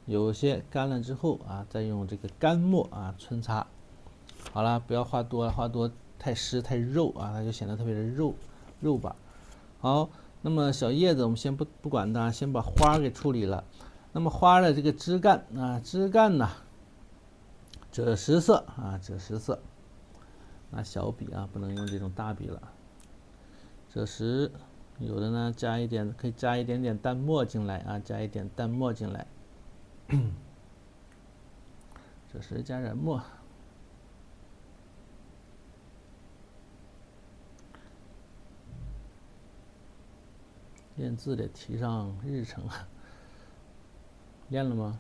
A: 有些干了之后啊，再用这个干墨啊皴擦。好了，不要画多了，画多太湿太肉啊，它就显得特别的肉吧。好，那么小叶子我们先不管它，先把花给处理了。那么花的这个枝干啊，枝干呢，赭石色啊，赭石色。拿小笔啊，不能用这种大笔了。赭石，有的呢加一点，可以加一点点淡墨进来啊，加一点淡墨进来。赭石加点墨。练字得提上日程啊。练了吗？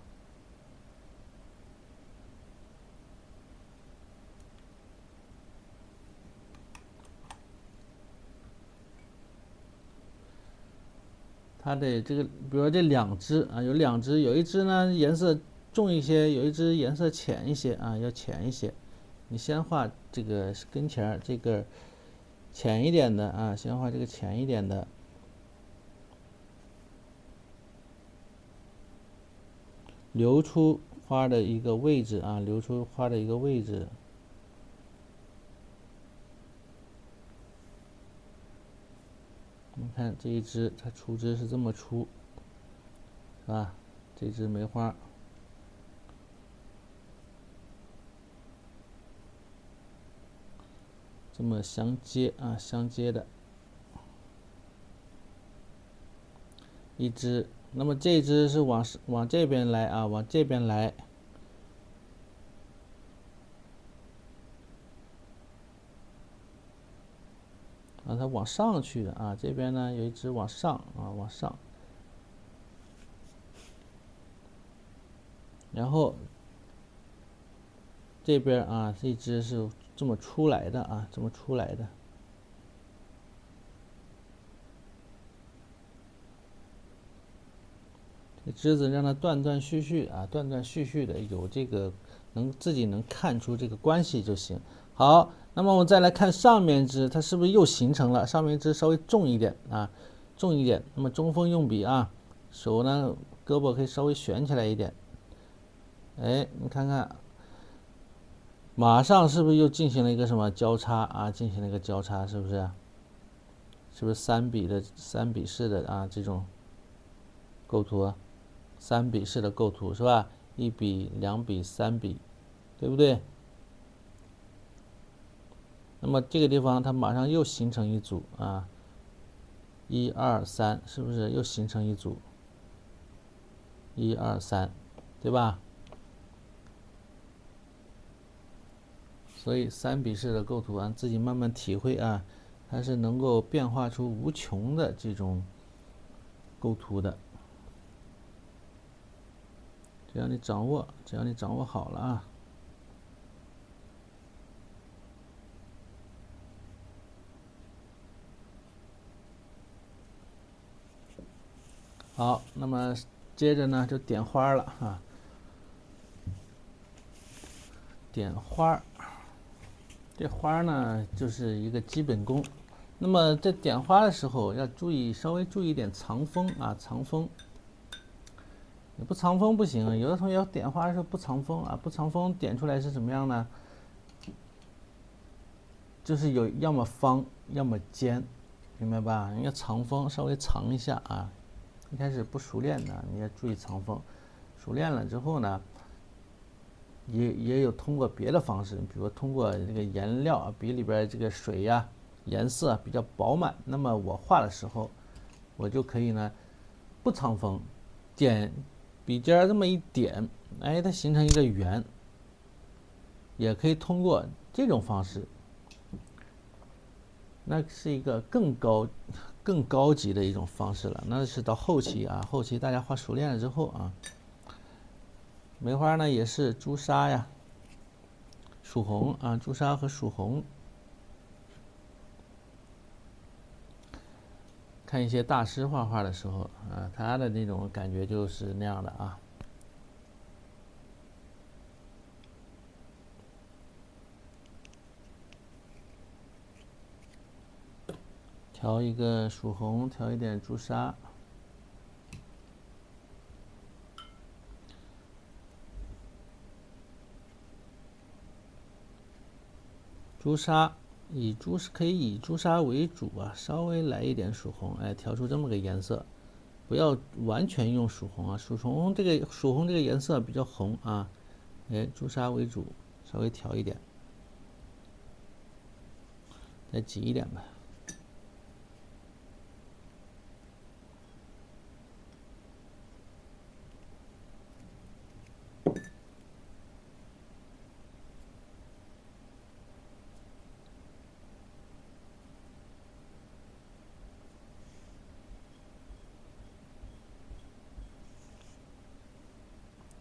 A: 它得这个，比如说这2支啊，有2支，有一支呢颜色重一些，有一支颜色浅一些啊，要浅一些。你先画这个跟前这个浅一点的啊，先画这个浅一点的，留出花的一个位置啊，留出花的一个位置。你看这一支，它出枝是这么出，是吧？这支梅花，这么相接啊，相接的一支。那么这支是往这边来啊，往这边来。啊，它往上去的啊，这边呢有一只往上啊，往上，然后这边啊，这只是这么出来的啊，这么出来的。这枝子让它断断续续啊，断断续续的有这个自己能看出这个关系就行。好，那么我们再来看上面枝，它是不是又形成了？上面枝稍微重一点啊，重一点。那么中锋用笔啊，手呢胳膊可以稍微旋起来一点。哎，你看看，马上是不是又进行了一个什么交叉啊？进行了一个交叉，是不是？是不是三笔式的啊这种构图啊？三笔式的构图是吧？一笔、两笔、三笔，对不对？那么这个地方它马上又形成一组啊，一二三，是不是又形成一组？一二三，对吧？所以三笔式的构图啊，自己慢慢体会啊，它是能够变化出无穷的这种构图的。只要你掌握好了啊。好，那么接着呢就点花了啊，点花，这花呢就是一个基本功。那么在点花的时候要稍微注意一点藏锋啊，藏锋。你不藏锋不行，有的同学点花的时候不藏锋啊，不藏锋点出来是什么样呢？就是要么方，要么尖，明白吧？你要藏锋，稍微藏一下啊。一开始不熟练的，你要注意藏锋。熟练了之后呢，也有通过别的方式，比如通过这个颜料啊，笔里边这个水呀、颜色比较饱满，那么我画的时候，我就可以呢不藏锋，点笔尖这么一点，哎，它形成一个圆，也可以通过这种方式。那是一个更高级的一种方式了，那是到后期啊，后期大家画熟练了之后啊，梅花呢也是朱砂呀，曙红啊，朱砂和曙红，看一些大师画画的时候啊，他的那种感觉就是那样的啊。调一个曙红，调一点朱砂。朱砂可以以朱砂为主啊，稍微来一点曙红，哎，调出这么个颜色，不要完全用曙红啊，曙红这个颜色比较红啊，哎，朱砂为主，稍微调一点，再挤一点吧。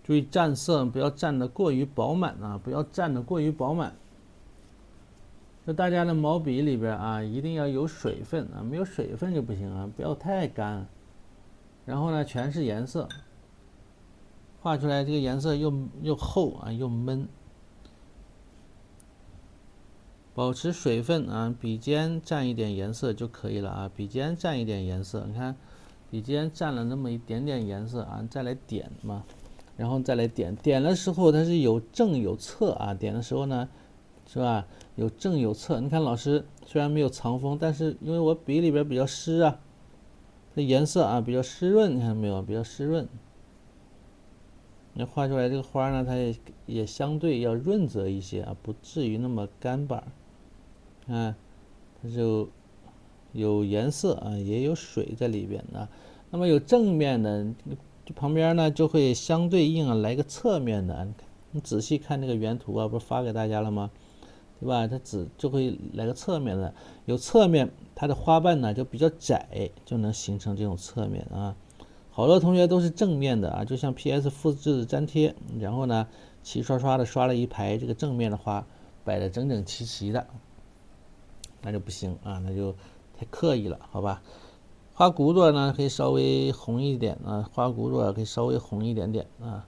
A: 注意蘸色，不要蘸得过于饱满啊，不要蘸得过于饱满。就大家的毛笔里边啊，一定要有水分啊，没有水分就不行啊，不要太干。然后呢，全是颜色，画出来这个颜色又厚啊，又闷。保持水分啊，笔尖蘸一点颜色就可以了啊，笔尖蘸一点颜色，你看，笔尖蘸了那么一点点颜色啊，再来点嘛。然后再来点，点的时候它是有正有侧啊，点的时候呢，是吧？有正有侧。你看老师虽然没有藏锋，但是因为我笔里边比较湿啊，这颜色啊比较湿润，你看到没有？比较湿润。你画出来这个花呢，它也相对要润泽一些啊，不至于那么干巴。看，它就有颜色啊，也有水在里边的。那么有正面的。旁边呢就会相对应啊来个侧面的，你仔细看那个原图啊，不是发给大家了吗？对吧？它就会来个侧面的，有侧面它的花瓣呢就比较窄，就能形成这种侧面啊。好多同学都是正面的啊，就像 PS 复制粘贴，然后呢齐刷刷的刷了一排这个正面的花，摆的整整齐齐的，那就不行啊，那就太刻意了，好吧？花骨朵呢可以稍微红一点啊，花骨朵可以稍微红一点点啊。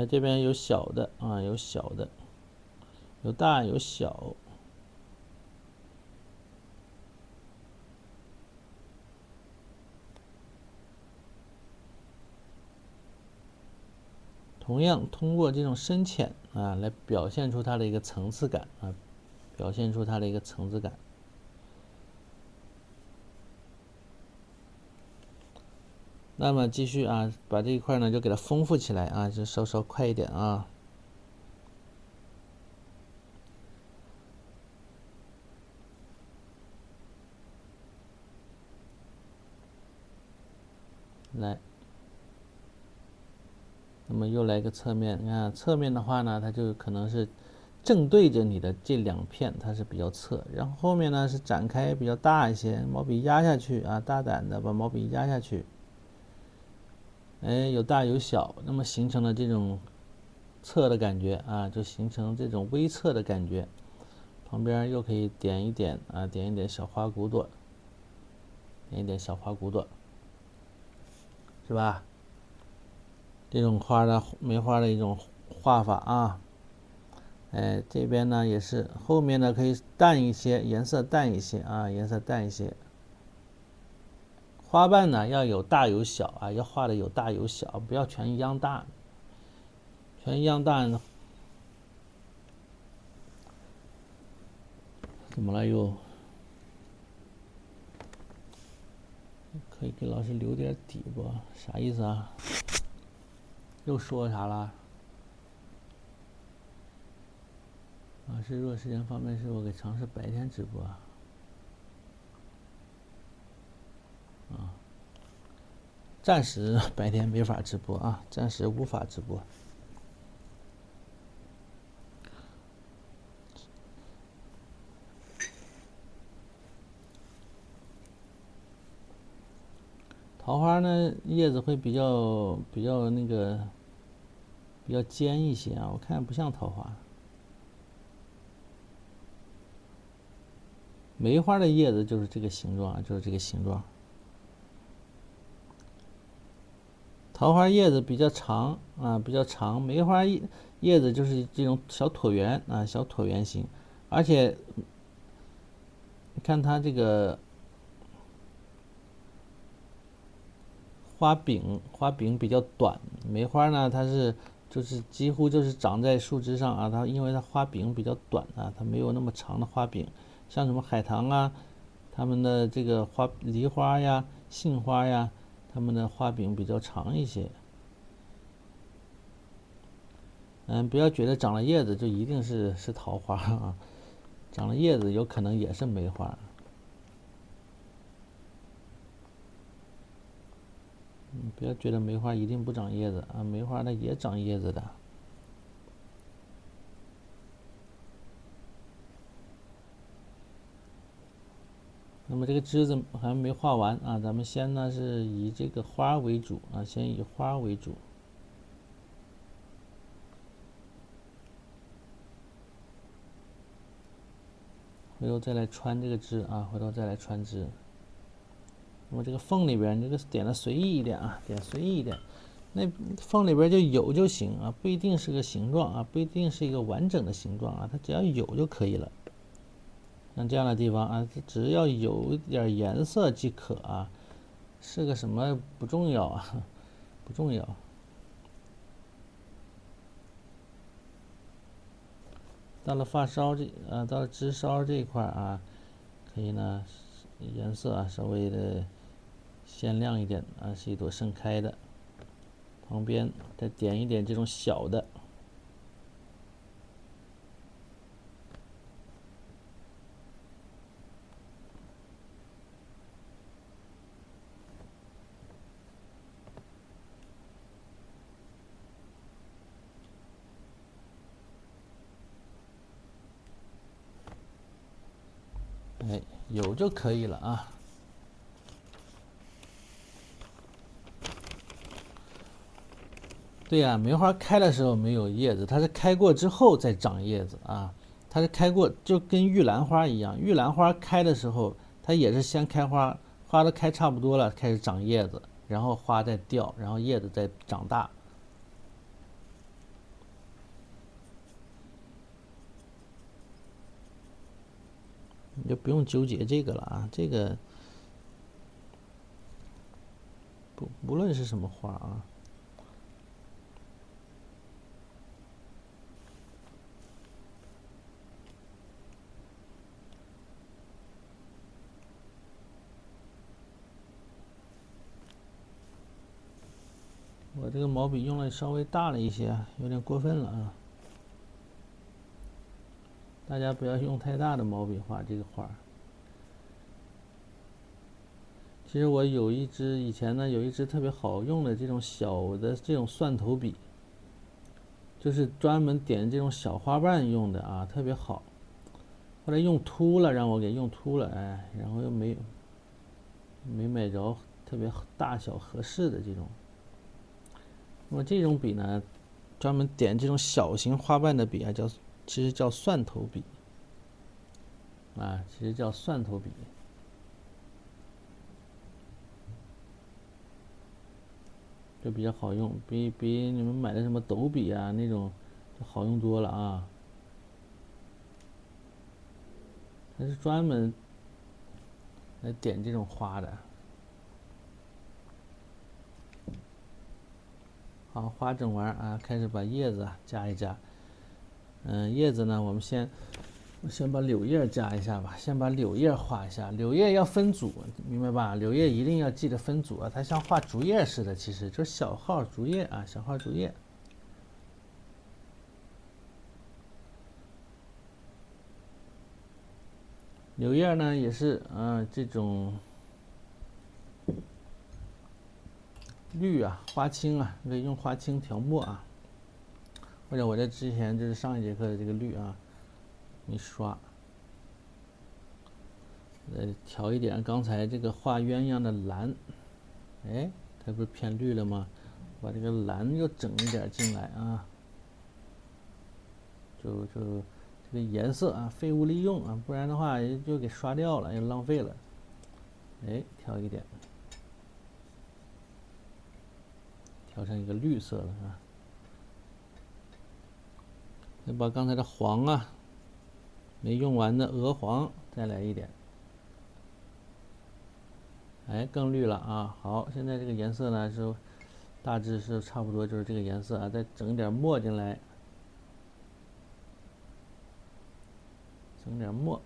A: 这边有小的啊，有小的，有大有小。同样通过这种深浅啊，来表现出它的一个层次感啊，表现出它的一个层次感。那么继续啊，把这一块呢就给它丰富起来啊，就稍稍快一点啊。来，那么又来个侧面，你看侧面的话呢，它就可能是正对着你的这两片，它是比较侧，然后后面呢是展开比较大一些，毛笔压下去啊，大胆的把毛笔压下去，有大有小，那么形成了这种侧的感觉啊，就形成这种微侧的感觉。旁边又可以点一点啊，点一点小花骨朵，点一点小花骨朵，是吧？这种花的梅花的一种画法啊。这边呢也是，后面呢可以淡一些，颜色淡一些啊，颜色淡一些。花瓣呢要有大有小啊，要画的有大有小，不要全一样大，全一样大。怎么了又？可以给老师留点底不？啥意思啊？又说啥了？老师如果时间方便，是否给尝试白天直播？暂时白天没法直播啊，暂时无法直播。桃花呢，叶子会比较那个比较尖一些啊，我看不像桃花。梅花的叶子就是这个形状，就是这个形状。桃花叶子比较长啊，比较长。梅花叶子就是这种小椭圆啊，小椭圆形，而且你看它这个花柄比较短。梅花呢，它是就是几乎就是长在树枝上啊，它因为它花柄比较短啊，它没有那么长的花柄。像什么海棠啊，它们的这个梨花呀、杏花呀。它们的花柄比较长一些，不要觉得长了叶子就一定是桃花啊，长了叶子有可能也是梅花。不要觉得梅花一定不长叶子啊，梅花它也长叶子的。那么这个枝子还没画完啊，咱们先呢是以这个花为主啊，先以花为主。回头再来穿这个枝啊，回头再来穿枝。那么这个缝里边，这个点的随意一点啊，点随意一点。那缝里边就有就行啊，不一定是个形状啊，不一定是一个完整的形状啊，它只要有就可以了。像这样的地方啊，只要有点颜色即可啊，是个什么不重要啊，不重要。到了发梢到了枝梢这一块啊，可以呢，颜色啊稍微的鲜亮一点啊，是一朵盛开的。旁边再点一点这种小的。哎，有就可以了啊。对呀，梅花开的时候没有叶子，它是开过之后再长叶子啊。它是开过，就跟玉兰花一样，玉兰花开的时候，它也是先开花，花都开差不多了，开始长叶子，然后花再掉，然后叶子再长大。你就不用纠结这个了啊，这个无论是什么花啊。我这个毛笔用的稍微大了一些，有点过分了啊！大家不要用太大的毛笔画这个画。其实我有一支以前呢有一支特别好用的这种小的这种蒜头笔，就是专门点这种小花瓣用的啊，特别好。后来用秃了，让我给用秃了，哎，然后又没买着特别大小合适的这种。那么这种笔呢，专门点这种小型花瓣的笔啊，其实叫蒜头笔啊，其实叫蒜头笔。就比较好用，比你们买的什么斗笔啊那种就好用多了啊。它是专门来点这种花的。好，花整完啊，开始把叶子加一加。叶子呢，我先把柳叶加一下吧，先把柳叶画一下。柳叶要分组，明白吧？柳叶一定要记得分组啊，它像画竹叶似的，其实就是小号竹叶啊，小号竹叶。柳叶呢也是这种绿啊，花青啊，可以用花青调墨啊，或者我在之前就是上一节课的这个绿啊，你刷，调一点刚才这个画鸳鸯的蓝，哎，它不是偏绿了吗？把这个蓝又整一点进来啊，就这个颜色啊，废物利用啊，不然的话就给刷掉了，又浪费了。哎，调一点，调成一个绿色了啊。再把刚才的黄啊，没用完的鹅黄再来一点。哎，更绿了啊！好，现在这个颜色呢是大致是差不多就是这个颜色啊，再整一点墨进来，整点墨，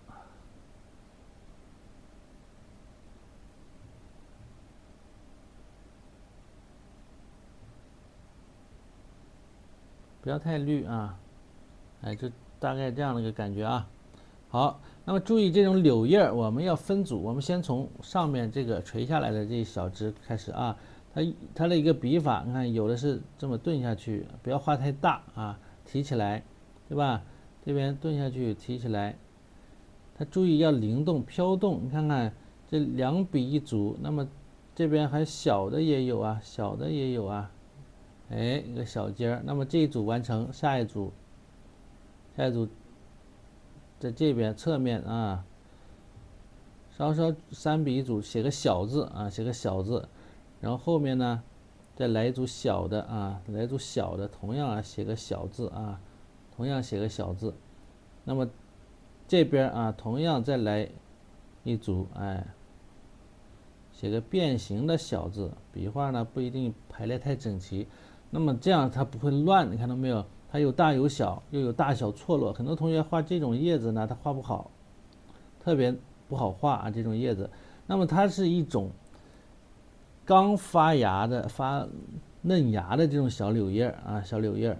A: 不要太绿啊！哎，就大概这样的一个感觉啊。好，那么注意这种柳叶我们要分组，我们先从上面这个垂下来的这一小枝开始啊。它的一个笔法，你看有的是这么顿下去，不要画太大啊，提起来，对吧？这边顿下去，提起来，它注意要灵动飘动。你看看这两笔一组，那么这边还小的也有啊，小的也有啊，哎，一个小尖儿。那么这一组完成，下一组在这边侧面啊，稍稍3笔一组，写个小字啊，写个小字，然后后面呢，再来一组小的啊，来一组小的，同样啊写个小字啊，同样写个小字。那么这边啊，同样再来一组，哎，写个变形的小字，笔画呢不一定排列太整齐，那么这样它不会乱，你看到没有？它有大有小，又有大小错落。很多同学画这种叶子呢，他画不好，特别不好画啊，这种叶子。那么它是一种刚发芽的、发嫩芽的这种小柳叶啊，小柳叶。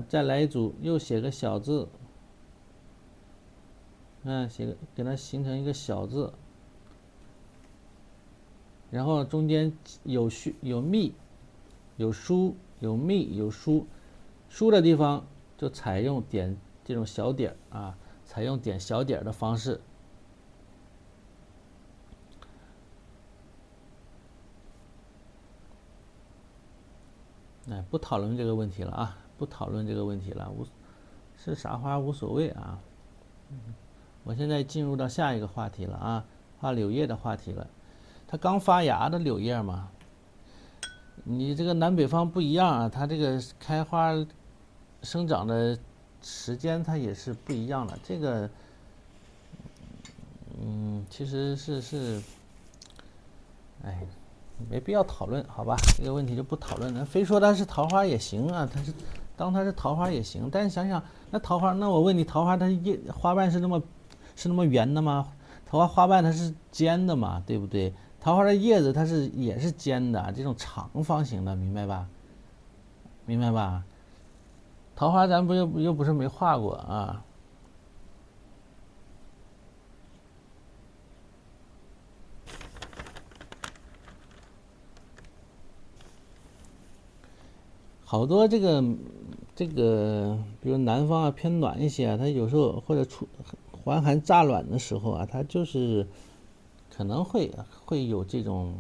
A: 再来一组，又写个小字，给它形成一个小字，然后中间有密、有疏、有密有疏，疏的地方就采用点这种小点啊，采用点小点的方式。不讨论这个问题了啊，不讨论这个问题了，是啥花无所谓啊。我现在进入到下一个话题了啊，画柳叶的话题了。它刚发芽的柳叶嘛，你这个南北方不一样啊，它这个开花生长的时间它也是不一样的。这个，其实是，哎，没必要讨论，好吧？这个问题就不讨论了。非说它是桃花也行啊，当它是桃花也行。但是想想，那桃花，那我问你，桃花它花瓣是那么圆的吗？桃花花瓣它是尖的嘛，对不对？桃花的叶子它也是尖的，这种长方形的，明白吧？明白吧？桃花咱又不是没画过啊。好多这个，比如南方啊偏暖一些啊，它有时候或者还寒乍暖的时候啊，它就是可能会有这种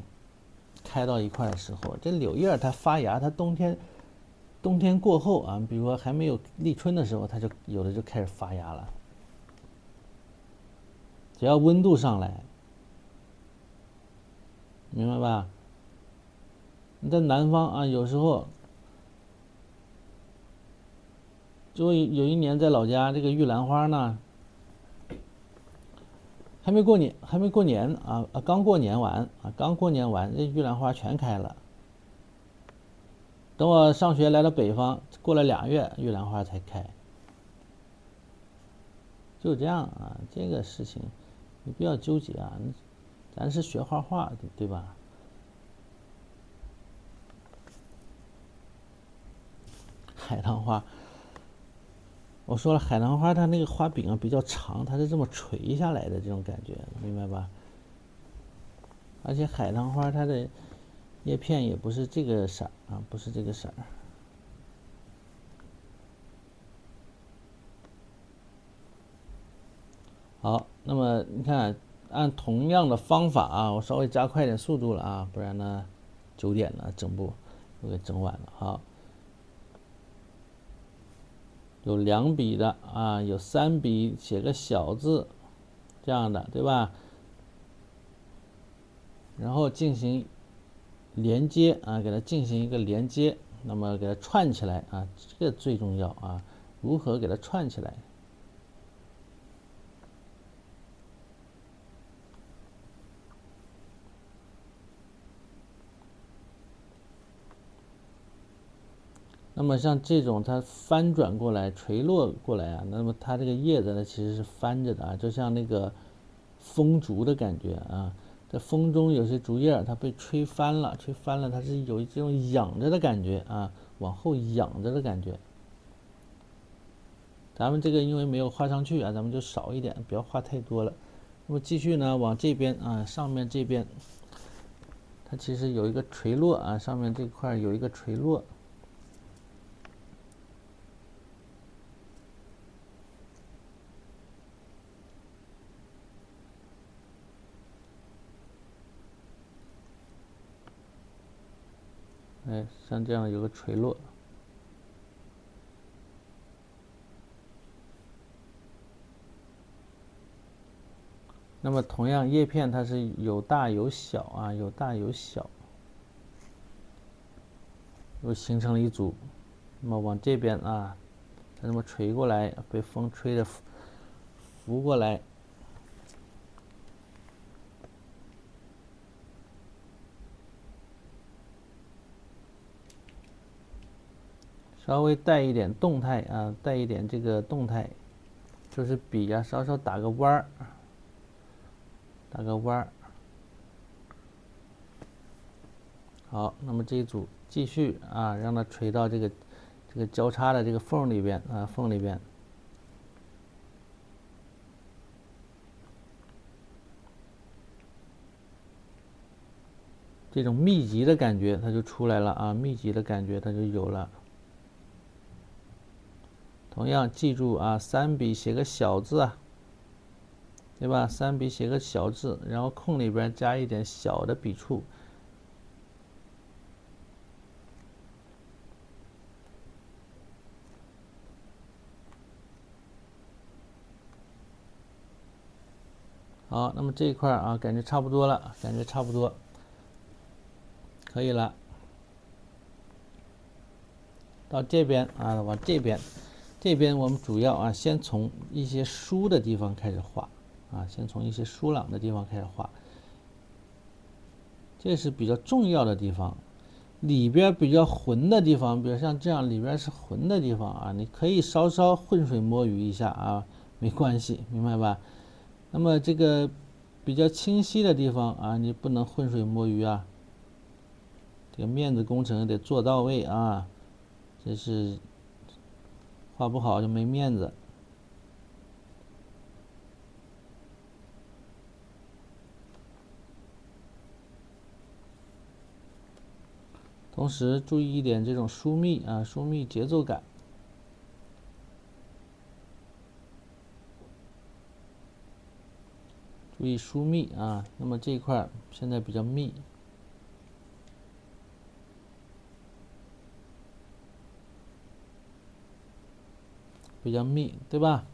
A: 开到一块的时候。这柳叶它发芽，它冬天过后啊，比如说还没有立春的时候，它就有的就开始发芽了。只要温度上来，明白吧？你在南方啊，有时候就有一年在老家，这个玉兰花呢，还没过年啊，刚过年完啊，刚过年完，这玉兰花全开了。等我上学来到北方，过了2月，玉兰花才开。就这样啊，这个事情你不要纠结啊，咱是学画画的，对吧？海棠花，我说了，海棠花它那个花柄啊比较长，它是这么垂下来的这种感觉，明白吧？而且海棠花它的叶片也不是这个色啊，不是这个色。好，那么你看，按同样的方法啊，我稍微加快点速度了啊，不然呢9点了整不又给整晚了。好，有2笔的啊，有3笔写个小字，这样的对吧？然后进行连接啊，给它进行一个连接，那么给它串起来啊，这个最重要啊，如何给它串起来？那么像这种它翻转过来、垂落过来啊，那么它这个叶子呢其实是翻着的啊，就像那个风竹的感觉啊。在风中有些竹叶它被吹翻了，它是有这种仰着的感觉啊，往后仰着的感觉。咱们这个因为没有画上去啊，咱们就少一点，不要画太多了。那么继续呢，往这边啊，上面这边，它其实有一个垂落啊，上面这块有一个垂落。哎，像这样有个垂落。那么同样，叶片它是有大有小啊，有大有小，又形成了一组。那么往这边啊，它这么垂过来，被风吹着拂过来。稍微带一点动态啊，带一点这个动态，就是笔啊，稍稍打个弯儿，打个弯儿。好，那么这一组继续啊，让它垂到这个交叉的这个缝里边啊，缝里边。这种密集的感觉它就出来了啊，密集的感觉它就有了。同样记住啊，3笔写个小字啊，对吧？3笔写个小字，然后空里边加一点小的笔触。好，那么这一块啊，感觉差不多了，感觉差不多，可以了。到这边啊，往这边，这边我们主要啊，先从一些疏的地方开始画啊，先从一些疏朗的地方开始画，这是比较重要的地方。里边比较浑的地方，比如像这样里边是浑的地方啊，你可以稍稍浑水摸鱼一下啊，没关系，明白吧？那么这个比较清晰的地方啊，你不能浑水摸鱼啊，这个面子工程得做到位啊，这是画不好就没面子。同时注意一点这种疏密啊，疏密节奏感。注意疏密啊，那么这一块现在比较密，比较密，对吧？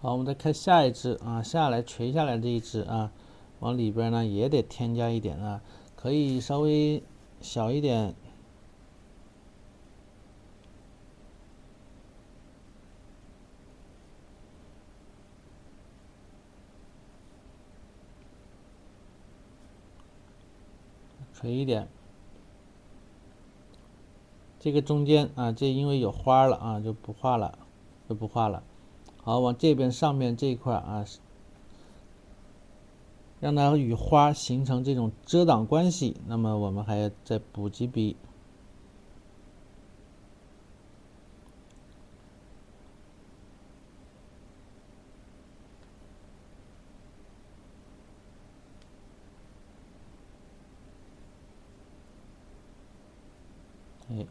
A: 好，我们再看下一支啊，下来垂下来这一支啊，往里边呢也得添加一点啊，可以稍微小一点，垂一点。这个中间啊，这因为有花了啊，就不画了，就不画了。好，往这边上面这一块啊，让它与花形成这种遮挡关系。那么我们还要再补几笔。哎，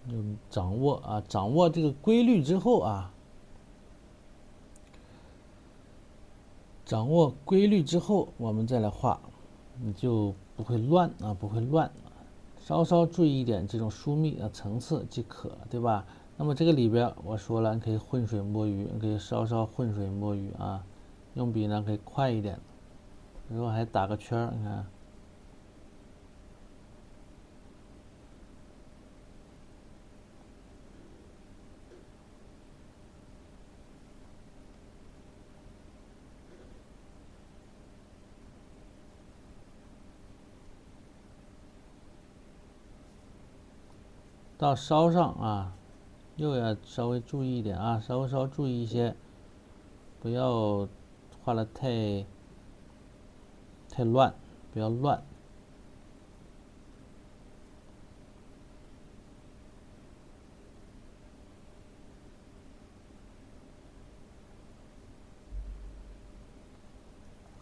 A: 就掌握这个规律之后啊，掌握规律之后，我们再来画，你就不会乱啊，不会乱。稍稍注意一点这种疏密的层次即可，对吧？那么这个里边我说了，你可以浑水摸鱼，你可以稍稍浑水摸鱼啊，用笔呢可以快一点，然后还打个圈，你看。到梢上啊，又要稍微注意一点啊，稍注意一些，不要画的太乱，不要乱。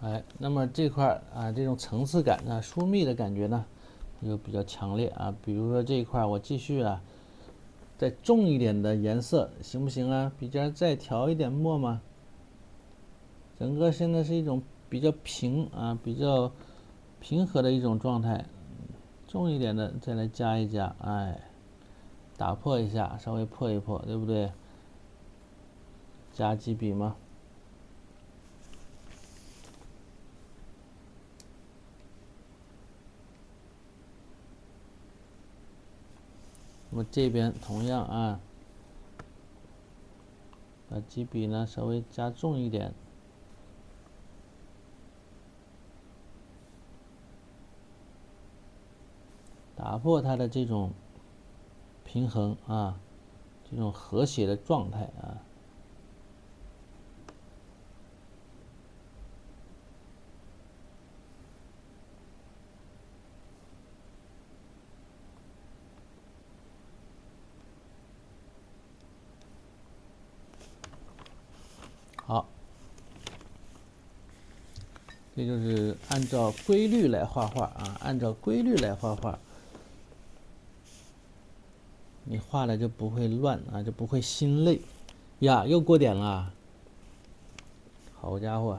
A: 哎，那么这块啊，这种层次感呢，疏密的感觉呢，就比较强烈啊。比如说这一块，我继续啊，再重一点的颜色，行不行啊？笔尖再调一点墨吗？整个现在是一种比较平啊，比较平和的一种状态，重一点的再来加一加，哎，打破一下，稍微破一破，对不对？加几笔吗？那么这边同样啊，把几笔呢稍微加重一点，打破它的这种平衡啊，这种和谐的状态啊。好，这就是按照规律来画画啊，按照规律来画画，你画的就不会乱啊，就不会心累。呀，又过点了，好家伙，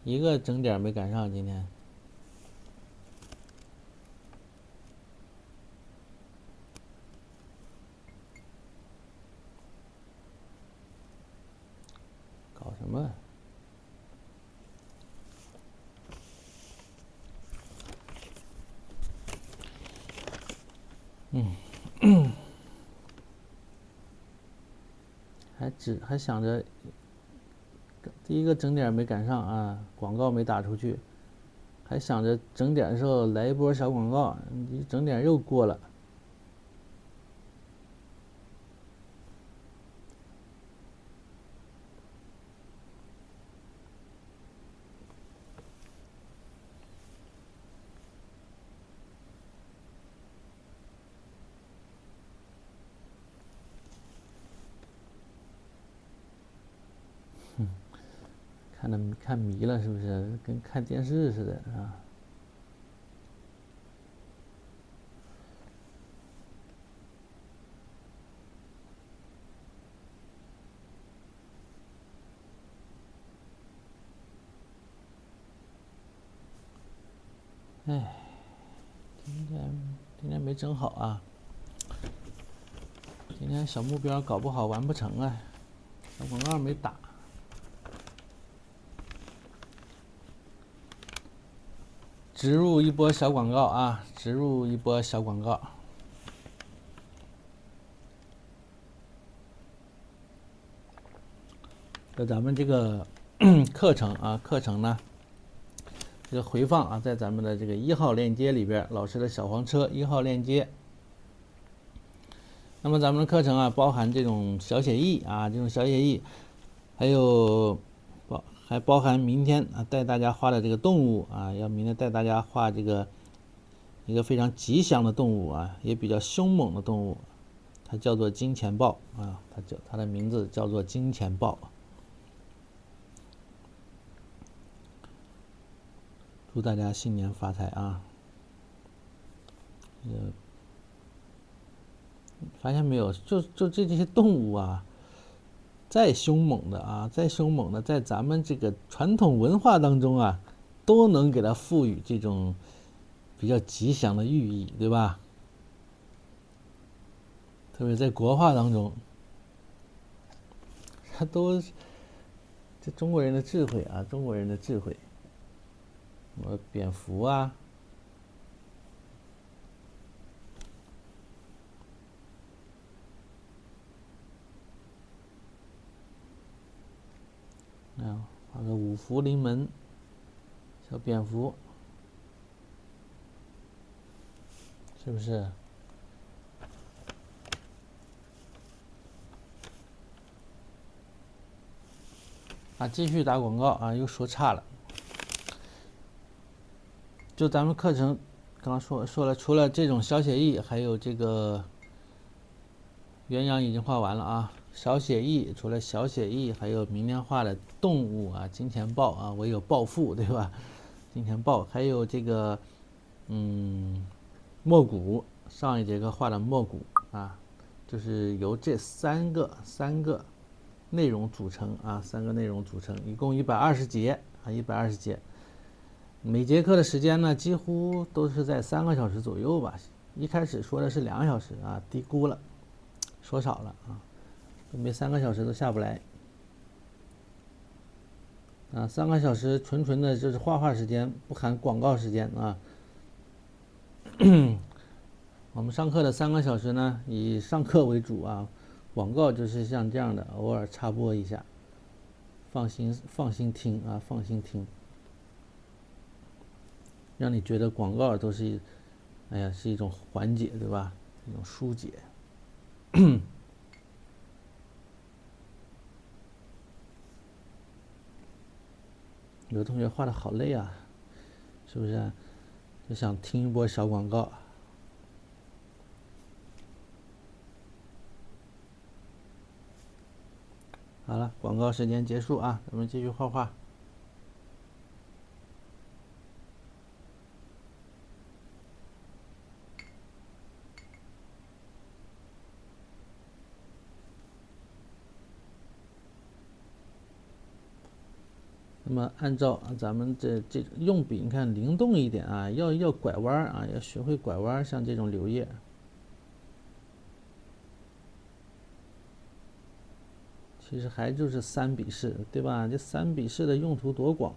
A: 一个整点没赶上今天。搞什么？还想着第一个整点没赶上啊，广告没打出去，还想着整点的时候来一波小广告，你整点又过了。看迷了是不是？跟看电视似的啊！哎，今天没整好啊！今天小目标搞不好完不成啊，小广告没打。植入一波小广告啊！植入一波小广告。咱们这个课程啊，课程呢，这个回放啊，在咱们的这个1号链接里边，老师的小黄车1号链接。那么咱们的课程啊，包含这种小写意啊，这种小写意，还包含明天啊带大家画的这个动物啊，要明天带大家画这个一个非常吉祥的动物啊，也比较凶猛的动物，它叫做金钱豹啊，它的名字叫做金钱豹。祝大家新年发财啊！发现没有？就这些动物啊，再凶猛的，在咱们这个传统文化当中啊，都能给它赋予这种比较吉祥的寓意，对吧？特别在国画当中，它都这中国人的智慧啊，中国人的智慧。什么蝙蝠啊，画个五福临门，小蝙蝠，是不是？啊，继续打广告啊，又说差了。就咱们课程刚刚说了，除了这种小写意，还有这个鸳鸯已经画完了啊。小写意除了小写意，还有明天画的动物啊，金钱豹啊，我有暴富，对吧？金钱豹，还有这个墨骨，上一节课画的墨骨啊，就是由这三个内容组成啊，3个内容组成，一共120节啊，120节。每节课的时间呢，几乎都是在3个小时左右吧。一开始说的是2个小时啊，低估了，说少了啊，没3个小时都下不来。啊，3个小时纯的就是画画时间，不含广告时间啊。我们上课的3个小时呢，以上课为主啊，广告就是像这样的，偶尔插播一下，放心听啊，放心听。让你觉得广告都是，哎呀，是一种缓解，对吧？一种疏解。有的同学画的好累啊，是不是啊？就想听一波小广告。好了，广告时间结束啊，咱们继续画画。那么按照咱们这用笔，你看灵动一点啊，要拐弯啊，要学会拐弯，像这种柳叶。其实还就是3笔式，对吧？这3笔式的用途多广。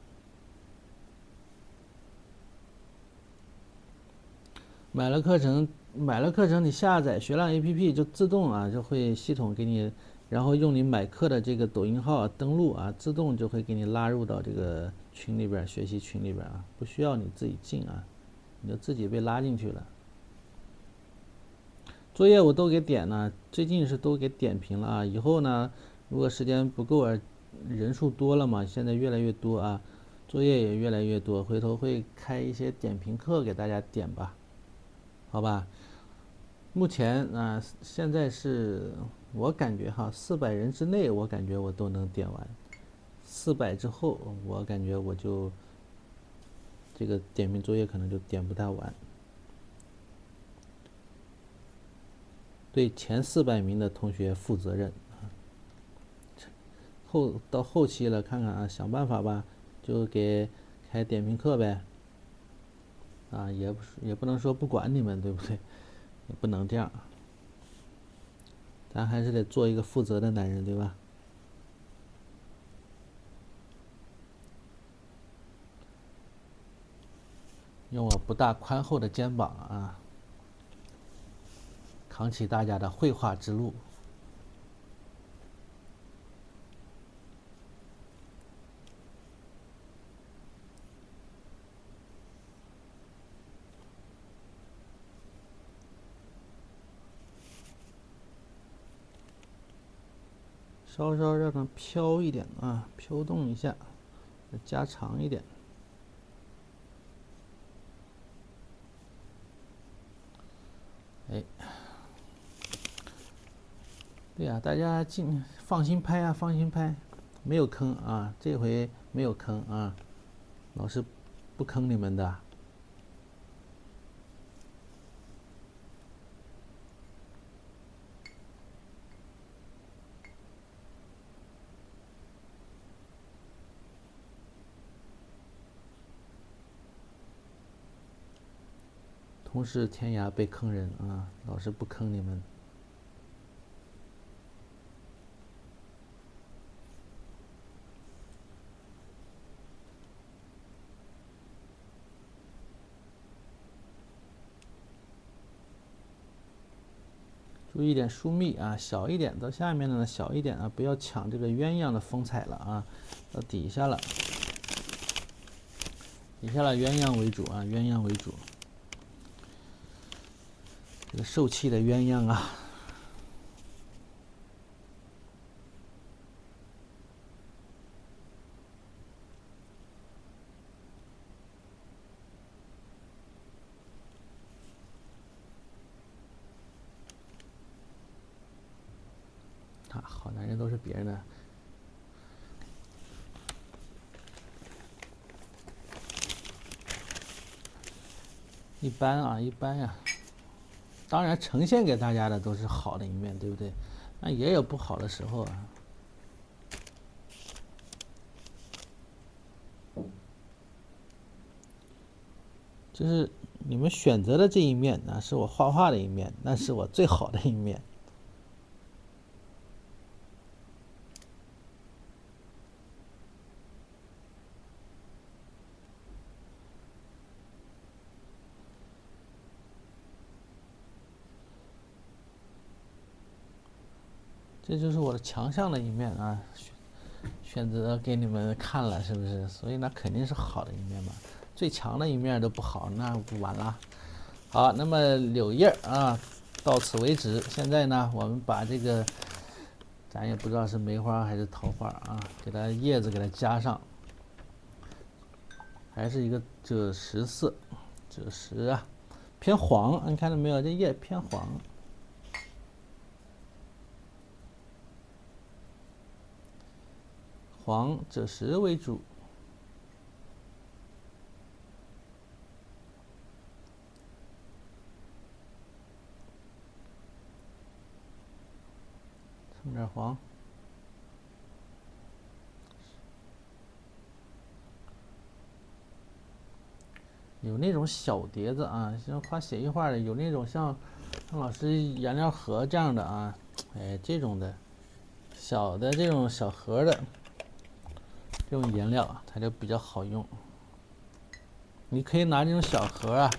A: 买了课程，你下载学浪 APP 就自动啊，就会系统给你，然后用你买课的这个抖音号登录啊，自动就会给你拉入到这个群里边，学习群里边啊，不需要你自己进啊，你就自己被拉进去了。作业我都给点了，最近是都给点评了啊。以后呢，如果时间不够啊，人数多了嘛，现在越来越多啊，作业也越来越多，回头会开一些点评课给大家点吧。好吧，目前现在是我感觉哈，400人之内，我感觉我都能点完，400之后，我感觉我就这个点评作业可能就点不大完。对前400名的同学负责任啊。到后期了，看看啊，想办法吧，就给开点评课呗。啊，也不能说不管你们，对不对？也不能这样，咱还是得做一个负责的男人，对吧？用我不大宽厚的肩膀啊，扛起大家的绘画之路。稍稍让它飘一点啊，飘动一下，再加长一点。哎，对呀，大家放心拍啊，放心拍，没有坑啊，这回没有坑啊，老师不坑你们的。同是天涯被坑人啊，老师不坑你们。注意点疏密啊，小一点，到下面呢小一点啊，不要抢这个鸳鸯的风采了啊，到底下了，鸳鸯为主啊，鸳鸯为主。这个受气的鸳鸯啊，好男人都是别人的。一般啊，一般呀。当然，呈现给大家的都是好的一面，对不对？那也有不好的时候啊。就是你们选择的这一面呢，是我画画的一面，那是我最好的一面。这就是我的强项的一面啊，选择给你们看了，是不是？所以那肯定是好的一面嘛。最强的一面都不好，那不完了。好，那么柳叶啊，到此为止。现在呢，我们把这个，咱也不知道是梅花还是桃花啊，给它叶子给它加上，还是一个赭石色，赭石啊，偏黄，你看到没有？这叶偏黄。黄赭石为主，蹭点黄，有那种小碟子啊，像画写意画的，有那种像老师颜料盒这样的啊，哎，这种的小的这种小盒的这种颜料，它就比较好用。你可以拿这种小盒啊，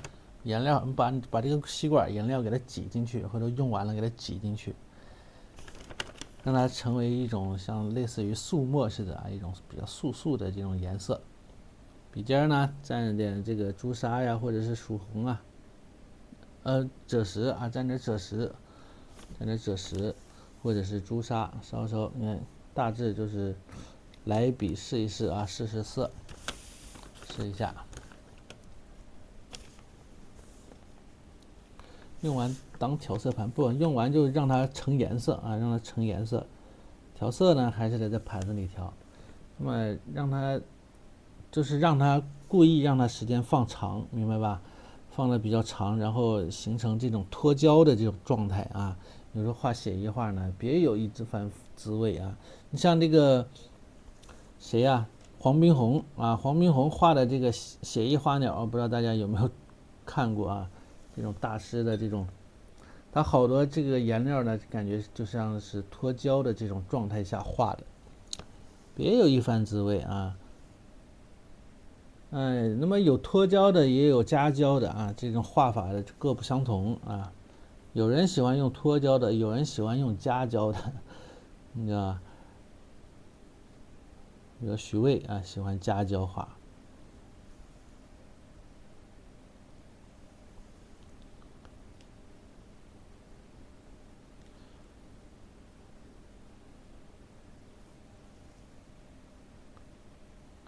A: 颜料，你把这个吸管颜料给它挤进去，或者用完了给它挤进去，让它成为一种像类似于素墨似的啊，一种比较素的这种颜色。笔尖呢蘸着点这个朱砂呀，或者是曙红啊，赭石啊，蘸点赭石，或者是朱砂，稍稍，你看大致就是来笔试一试啊，试试色，试一下。用完当调色盘，不用完就让它成颜色啊，让它成颜色。调色呢还是在这盘子里调，那么让它故意让它时间放长，明白吧？放的比较长，然后形成这种脱胶的这种状态啊。有时候画写意画呢，别有一番滋味啊。你像这个谁呀、黄宾虹啊，黄宾虹画的这个写意花鸟，不知道大家有没有看过啊？这种大师的这种，它好多这个颜料呢，感觉就像是脱胶的这种状态下画的，别有一番滋味啊。哎，那么有脱胶的，也有加胶的啊，这种画法的各不相同啊。有人喜欢用脱胶的，有人喜欢用加胶的，你知道吧？比如徐渭啊，喜欢加胶画。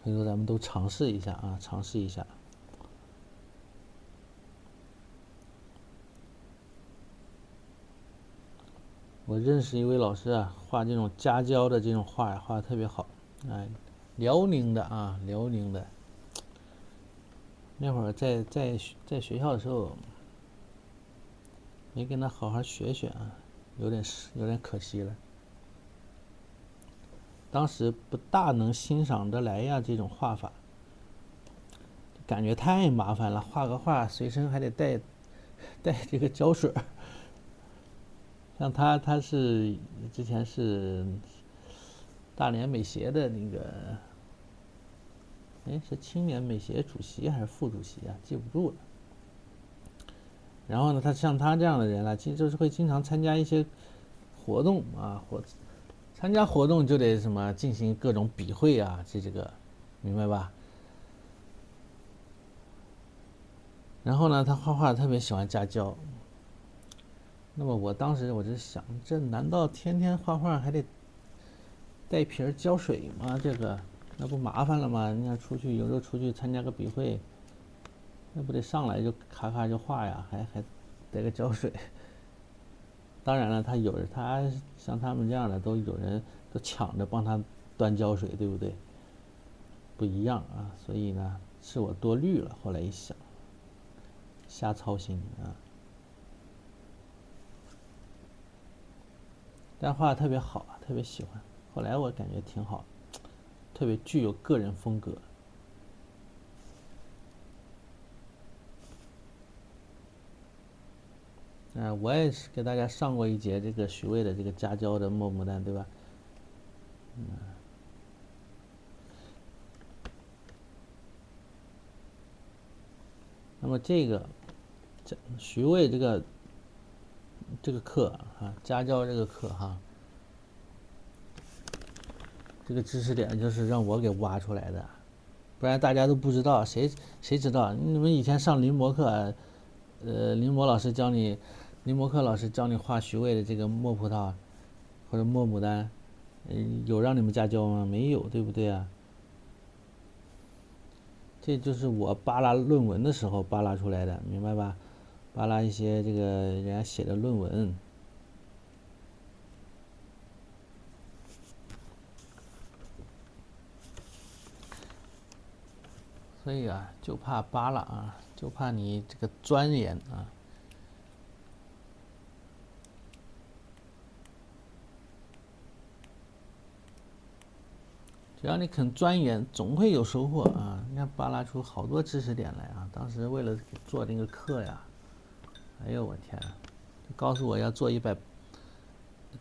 A: 所以说咱们都尝试一下啊，尝试一下。我认识一位老师啊，画这种加胶的这种画呀，画的特别好。哎，辽宁的啊，辽宁的。那会儿在学校的时候，没跟他好好学学啊，有点可惜了。当时不大能欣赏得来呀，这种画法，感觉太麻烦了。画个画随身还得带这个胶水。像他是之前是大连美协的那个，哎，是青年美协主席还是副主席啊？记不住了。然后呢，像他这样的人呢，其实就是会经常参加一些活动啊，参加活动就得什么进行各种笔会啊，这个明白吧？然后呢，他画画特别喜欢加胶。那么我当时我就想，这难道天天画画还得带瓶胶水吗？这个那不麻烦了吗？你看有时候出去参加个笔会，那不得上来就咔咔就画呀，还带个胶水。当然了，他像他们这样的都有人都抢着帮他端胶水，对不对？不一样啊，所以呢，是我多虑了。后来一想，瞎操心啊。但画的特别好，特别喜欢。后来我感觉挺好，特别具有个人风格。我也是给大家上过一节这个徐渭的这个加胶的墨牡丹，对吧？那么徐渭这个课啊，加胶这个课哈，这个知识点就是让我给挖出来的，不然大家都不知道，谁知道？你们以前上临摹课，临摹课老师教你画徐渭的这个墨葡萄或者墨牡丹，有让你们加胶吗？没有，对不对啊？这就是我扒拉论文的时候扒拉出来的，明白吧？扒拉一些这个人家写的论文。所以啊，就怕扒拉啊，就怕你这个钻研啊。只要你肯钻研，总会有收获啊！你看扒拉出好多知识点来啊！当时为了做那个课呀，哎呦我天，告诉我要做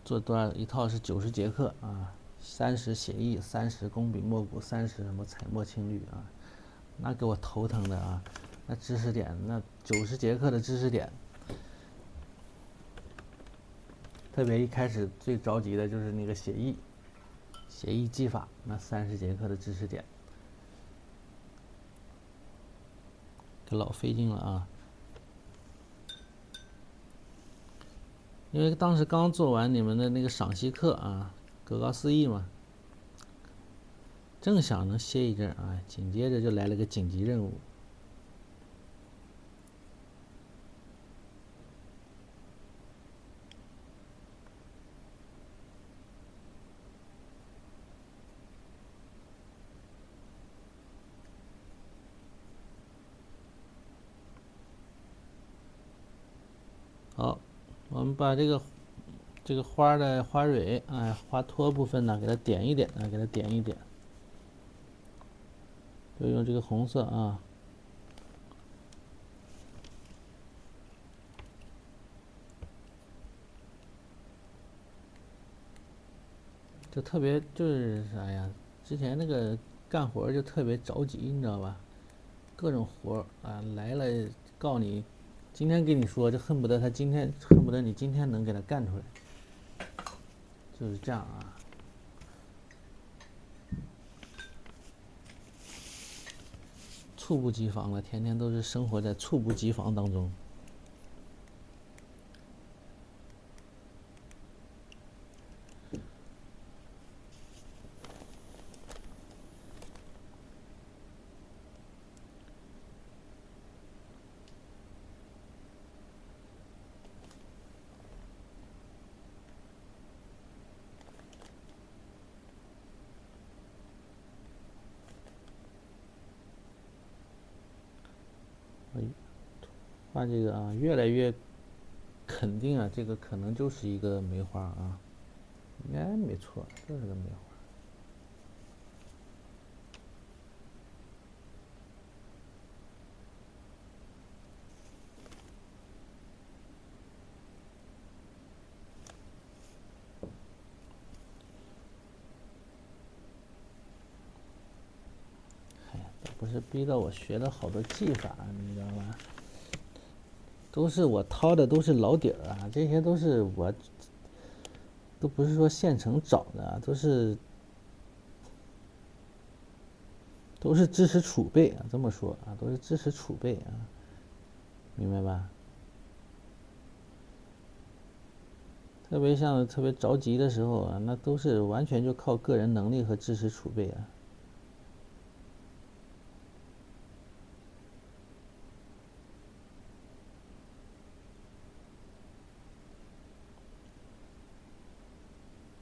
A: 做多少一套是90节课啊，30写意，30工笔墨骨，30什么彩墨青绿啊，那给我头疼的啊！那知识点，那90节课的知识点，特别一开始最着急的就是那个写意技法，那30节课的知识点，可老费劲了啊！因为当时刚做完你们的那个赏析课啊，格高四翼嘛，正想能歇一阵啊，紧接着就来了个紧急任务。好，我们把这个花的花蕊，花托部分呢，给它点一点啊，给它点一点，就用这个红色啊，就特别就是啥呀？之前那个干活就特别着急，你知道吧？各种活啊来了，告诉你，今天跟你说，就恨不得你今天能给他干出来，就是这样啊。猝不及防了，天天都是生活在猝不及防当中。画这个啊，越来越肯定啊，这个可能就是一个梅花啊，应该没错，就是个梅花。不是逼到我学了好多技法，你知道吗？都是我掏的，都是老底儿啊，这些都是我，都不是说现成找的，都是知识储备啊，这么说啊，都是知识储备啊，明白吧？特别像特别着急的时候啊，那都是完全就靠个人能力和知识储备啊。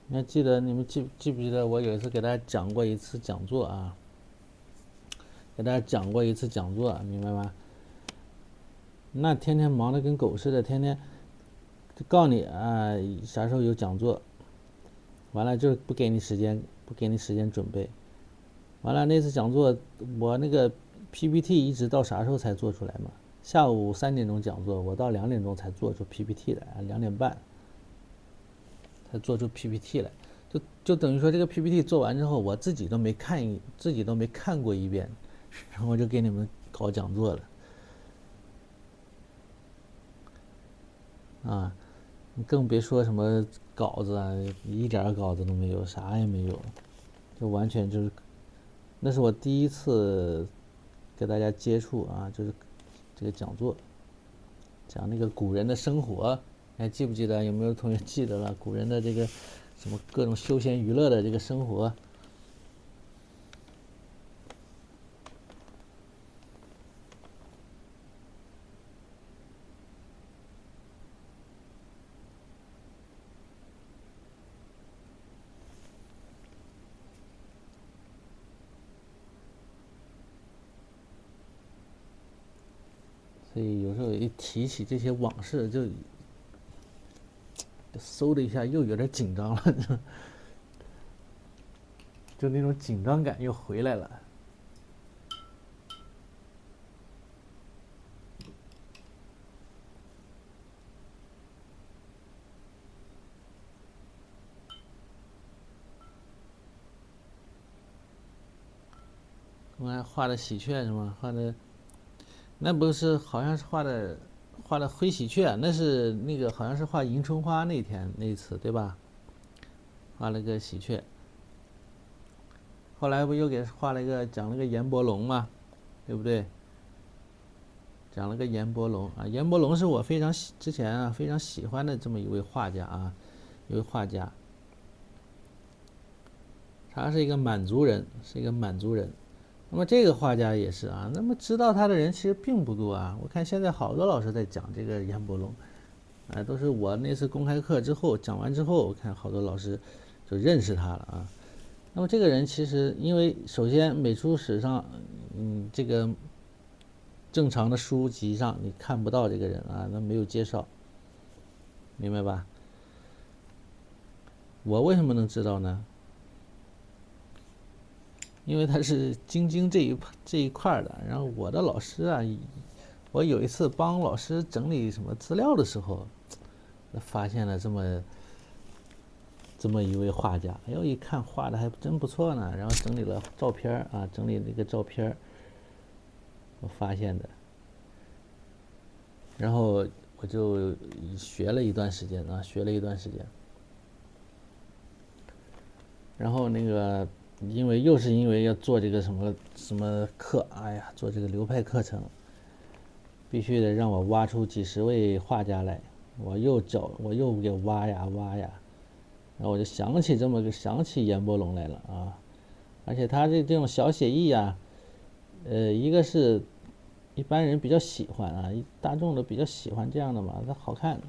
A: 你还记得你们记不记得我有一次给大家讲过一次讲座啊？给大家讲过一次讲座，明白吗？那天天忙得跟狗似的，天天就告诉你啊，啥时候有讲座，完了就不给你时间，不给你时间准备。完了那次讲座，我那个 PPT 一直到啥时候才做出来嘛？下午3点钟讲座，我到2点钟才做出 PPT 来，2点半才做出 PPT 来，就等于说这个 PPT 做完之后，我自己都没看过一遍，然后我就给你们搞讲座了。啊，你更别说什么稿子啊，一点稿子都没有，啥也没有，就完全就是，那是我第一次给大家接触啊，就是这个讲座，讲那个古人的生活，还记不记得？有没有同学记得了？古人的这个什么各种休闲娱乐的这个生活。所以有时候一提起这些往事，就嗖的一下又有点紧张了，就那种紧张感又回来了。我还画的喜鹊是吗？画的那不是好像是画的灰喜鹊，那是那个好像是画迎春花那天那次对吧？画了个喜鹊，后来不又给画了一个讲了个阎伯龙嘛，对不对？讲了个阎伯龙啊，阎伯龙是我之前啊非常喜欢的这么一位画家啊，一位画家，他是一个满族人，是一个满族人。那么这个画家也是啊，那么知道他的人其实并不多啊。我看现在好多老师在讲这个阎伯龙，啊，都是我那次公开课之后讲完之后，我看好多老师就认识他了啊。那么这个人其实，因为首先美术史上，这个正常的书籍上你看不到这个人啊，那没有介绍，明白吧？我为什么能知道呢？因为他是京津这一块的，然后我的老师啊，我有一次帮老师整理什么资料的时候，发现了这么一位画家，哎呦，一看画的还真不错呢，然后整理了照片啊，整理那个照片，我发现的，然后我就学了一段时间啊，学了一段时间，然后那个又是因为要做这个什么课，哎呀，做这个流派课程，必须得让我挖出几十位画家来，我又给挖呀挖呀，然后我就想起阎伯龙来了啊，而且他这种小写意啊，一个是一般人比较喜欢啊，大众的比较喜欢这样的嘛，它好看，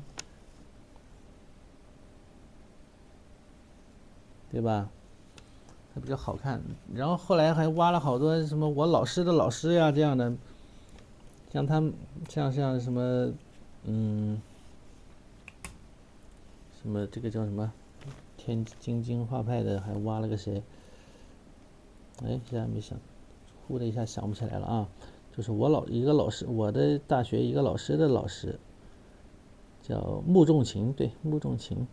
A: 对吧？它比较好看。然后后来还挖了好多什么我老师的老师呀这样的，像他们像什么，什么这个叫什么京津画派的，还挖了个谁？哎，现在没想，忽的一下想不起来了啊。就是一个老师，我的大学一个老师的老师，叫穆仲卿，对，穆仲卿，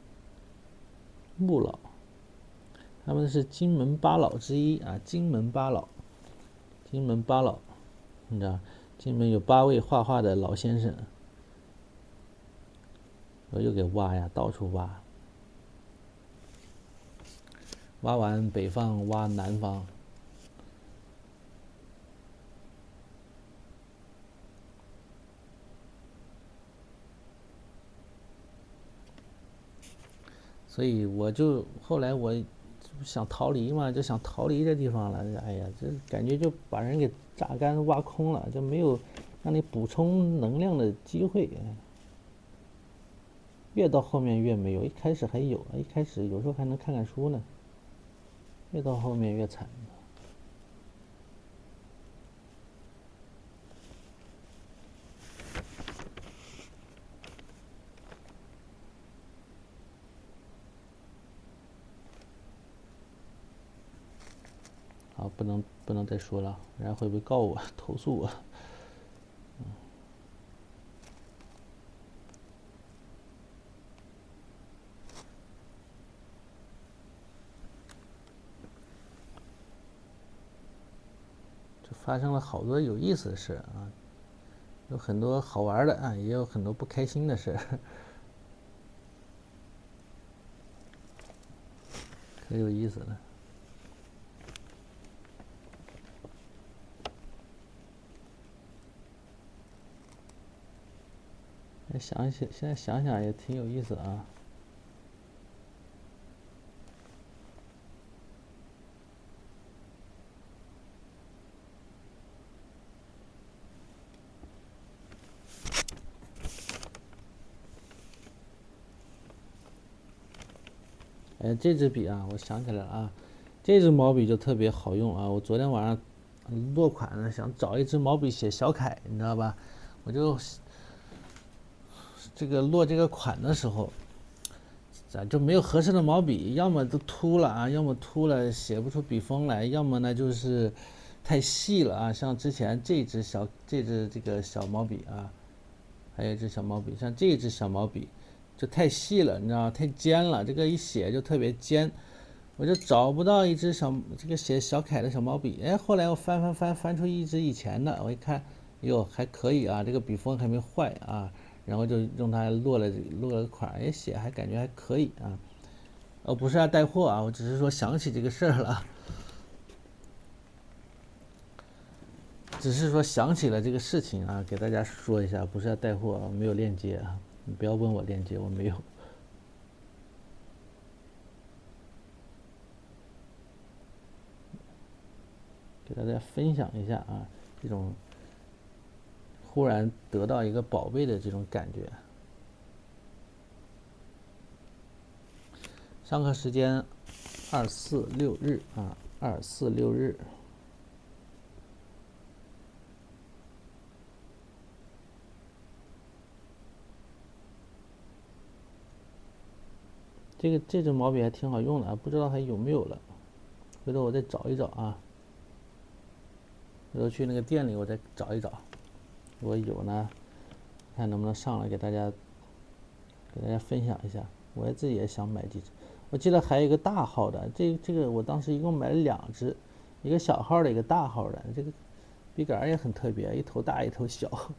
A: 穆老，他们是金门八老之一啊，金门八老，你知道，金门有8位画画的老先生，我又给挖呀，到处挖，挖完北方，挖南方。所以后来我想逃离嘛，就想逃离这地方了。哎呀，这感觉就把人给榨干挖空了，就没有让你补充能量的机会。越到后面越没有，一开始还有，一开始有时候还能看看书呢，越到后面越惨。好，不能再说了，人家会不会告我投诉我？就发生了好多有意思的事啊，有很多好玩的啊，也有很多不开心的事，可有意思了。现在想想也挺有意思啊。哎，这支笔啊，我想起来了啊，这支毛笔就特别好用啊。我昨天晚上落款呢，想找一支毛笔写小楷，你知道吧？我就这个落这个款的时候，咋就没有合适的毛笔？要么都秃了啊，要么秃了写不出笔锋来，要么呢就是太细了啊。像之前这支这个小毛笔啊，还有一支小毛笔，像这支小毛笔就太细了，你知道吗？太尖了，这个一写就特别尖。我就找不到一支这个写小楷的小毛笔。哎，后来我翻出一支以前的，我一看，哟，还可以啊，这个笔锋还没坏啊，然后就用它落了个款，哎，写还感觉还可以啊。不是要带货啊，我只是说想起这个事儿了，只是说想起了这个事情啊，给大家说一下，不是要带货，没有链接啊，你不要问我链接，我没有。给大家分享一下啊，这种忽然得到一个宝贝的这种感觉。上课时间2、4、6日啊，2、4、6日。这支毛笔还挺好用的啊，不知道还有没有了，回头我再找一找啊。回头去那个店里我再找一找，如果有呢，看能不能上来给大家分享一下。我自己也想买几支，我记得还有一个大号的，这个我当时一共买了2支，一个小号的，一个大号的。这个笔杆也很特别，一头大一头小。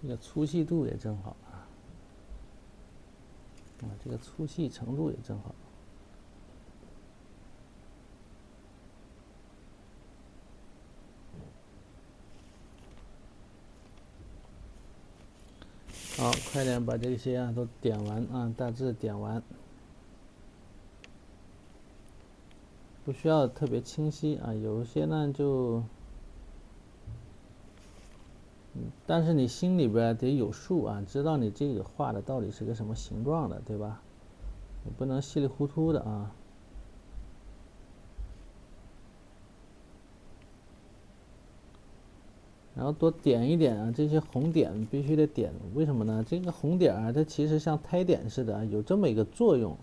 A: 这个粗细度也正好啊，这个粗细程度也正好。好，快点把这些都点完啊，大致点完，不需要特别清晰啊，有一些呢就。但是你心里边得有数啊，知道你这个画的到底是个什么形状的，对吧？你不能稀里糊涂的啊。然后多点一点啊，这些红点必须得点，为什么呢？这个红点啊，它其实像胎点似的，有这么一个作用。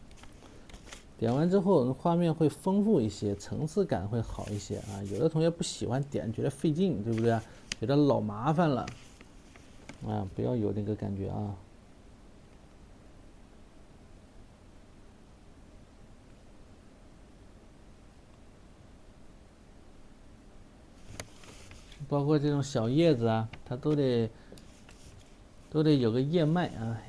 A: 点完之后，画面会丰富一些，层次感会好一些啊。有的同学不喜欢点，觉得费劲，对不对？觉得老麻烦了。啊，不要有那个感觉啊！包括这种小叶子啊，它都得有个叶脉啊，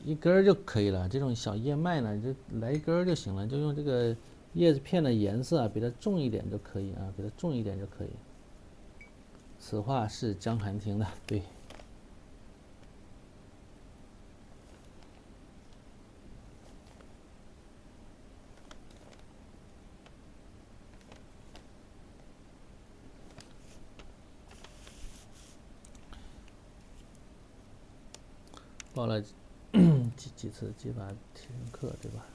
A: 一根就可以了。这种小叶脉呢，就来一根就行了，就用这个叶子片的颜色啊，比它重一点就可以啊，比它重一点就可以。此话是江寒听的，对。报了几次技法提升课，对吧？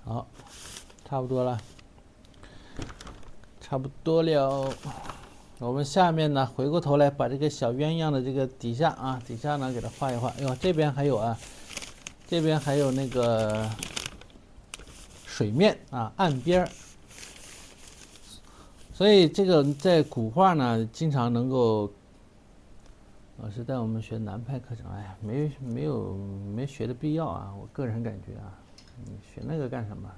A: 好，差不多了，差不多了。我们下面呢，回过头来把这个小鸳鸯的这个底下呢给它画一画。哎呦，这边还有啊，这边还有那个水面啊，岸边所以这个在古画呢，经常能够，老师带我们学南派课程，哎呀，没学的必要啊，我个人感觉啊，你学那个干什么？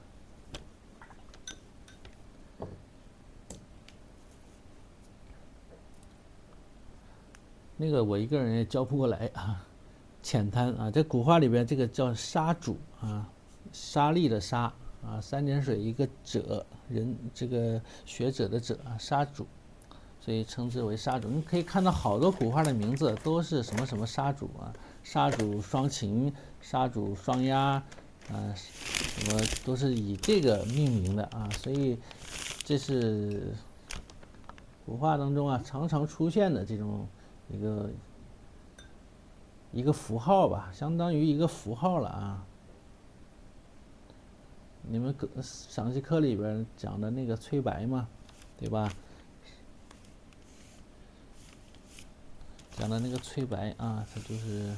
A: 那个我一个人也教不过来啊，浅滩啊，在古画里边这个叫沙主啊，沙砾的沙啊，三点水一个者，人这个学者的者啊，沙主，所以称之为沙主。你可以看到好多古画的名字都是什么什么沙主啊，沙主双琴，沙主双押，啊，什么都是以这个命名的啊，所以这是古画当中啊常常出现的这种一个符号吧，相当于一个符号了啊。你们赏析课里边讲的那个翠白嘛，对吧？讲的那个翠白啊，它就是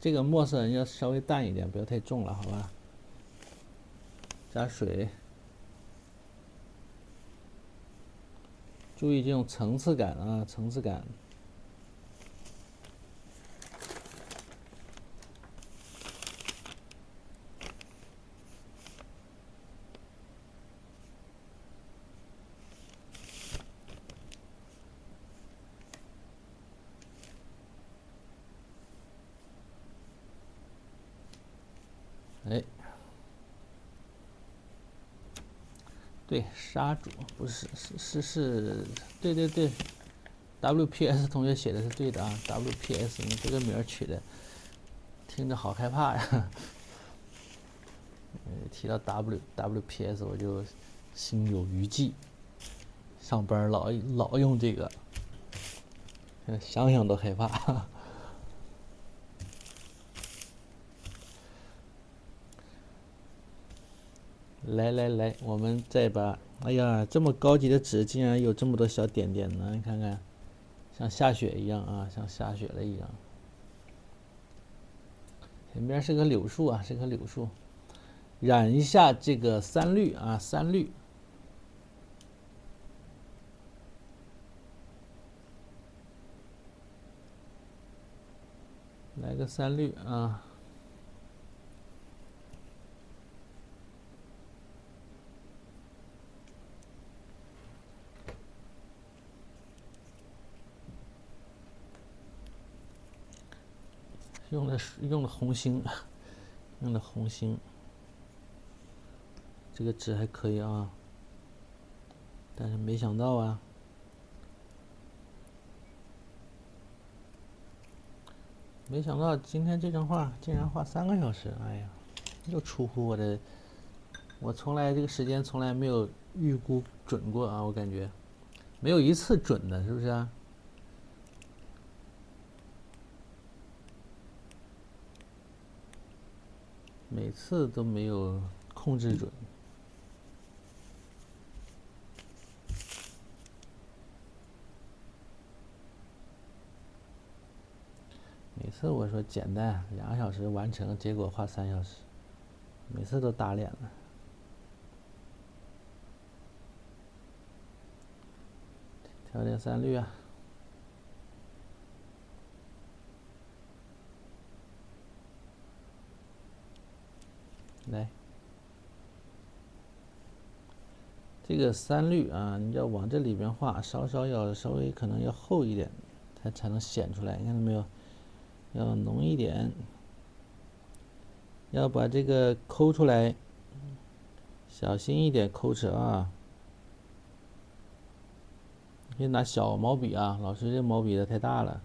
A: 这个墨色要稍微淡一点，不要太重了，好吧？加水，注意这种层次感啊，层次感。哎，对，沙主不是对对对，WPS 同学写的是对的啊，WPS 你这个名儿取的，听着好害怕呀。提到 WPS 我就心有余悸，上班老用这个，想想都害怕。来，我们再把，哎呀，这么高级的纸竟然有这么多小点点呢，你看看，像下雪一样啊，像下雪了一样。前边是个柳树啊，是棵柳树，染一下这个三绿啊，三绿。来个三绿啊，用的红星，用的红星，这个纸还可以啊，但是没想到啊，没想到今天这张画竟然画3个小时，哎呀，又出乎我的，我从来这个时间从来没有预估准过啊，我感觉没有一次准的，是不是啊？每次都没有控制准。每次我说简单2个小时完成，结果花3小时，每次都打脸了。调点三绿啊，来，这个三绿啊，你要往这里边画，稍微可能要厚一点，它才能显出来。你看到没有？要浓一点，要把这个抠出来，小心一点抠齿啊。可以拿小毛笔啊，老师这毛笔的太大了，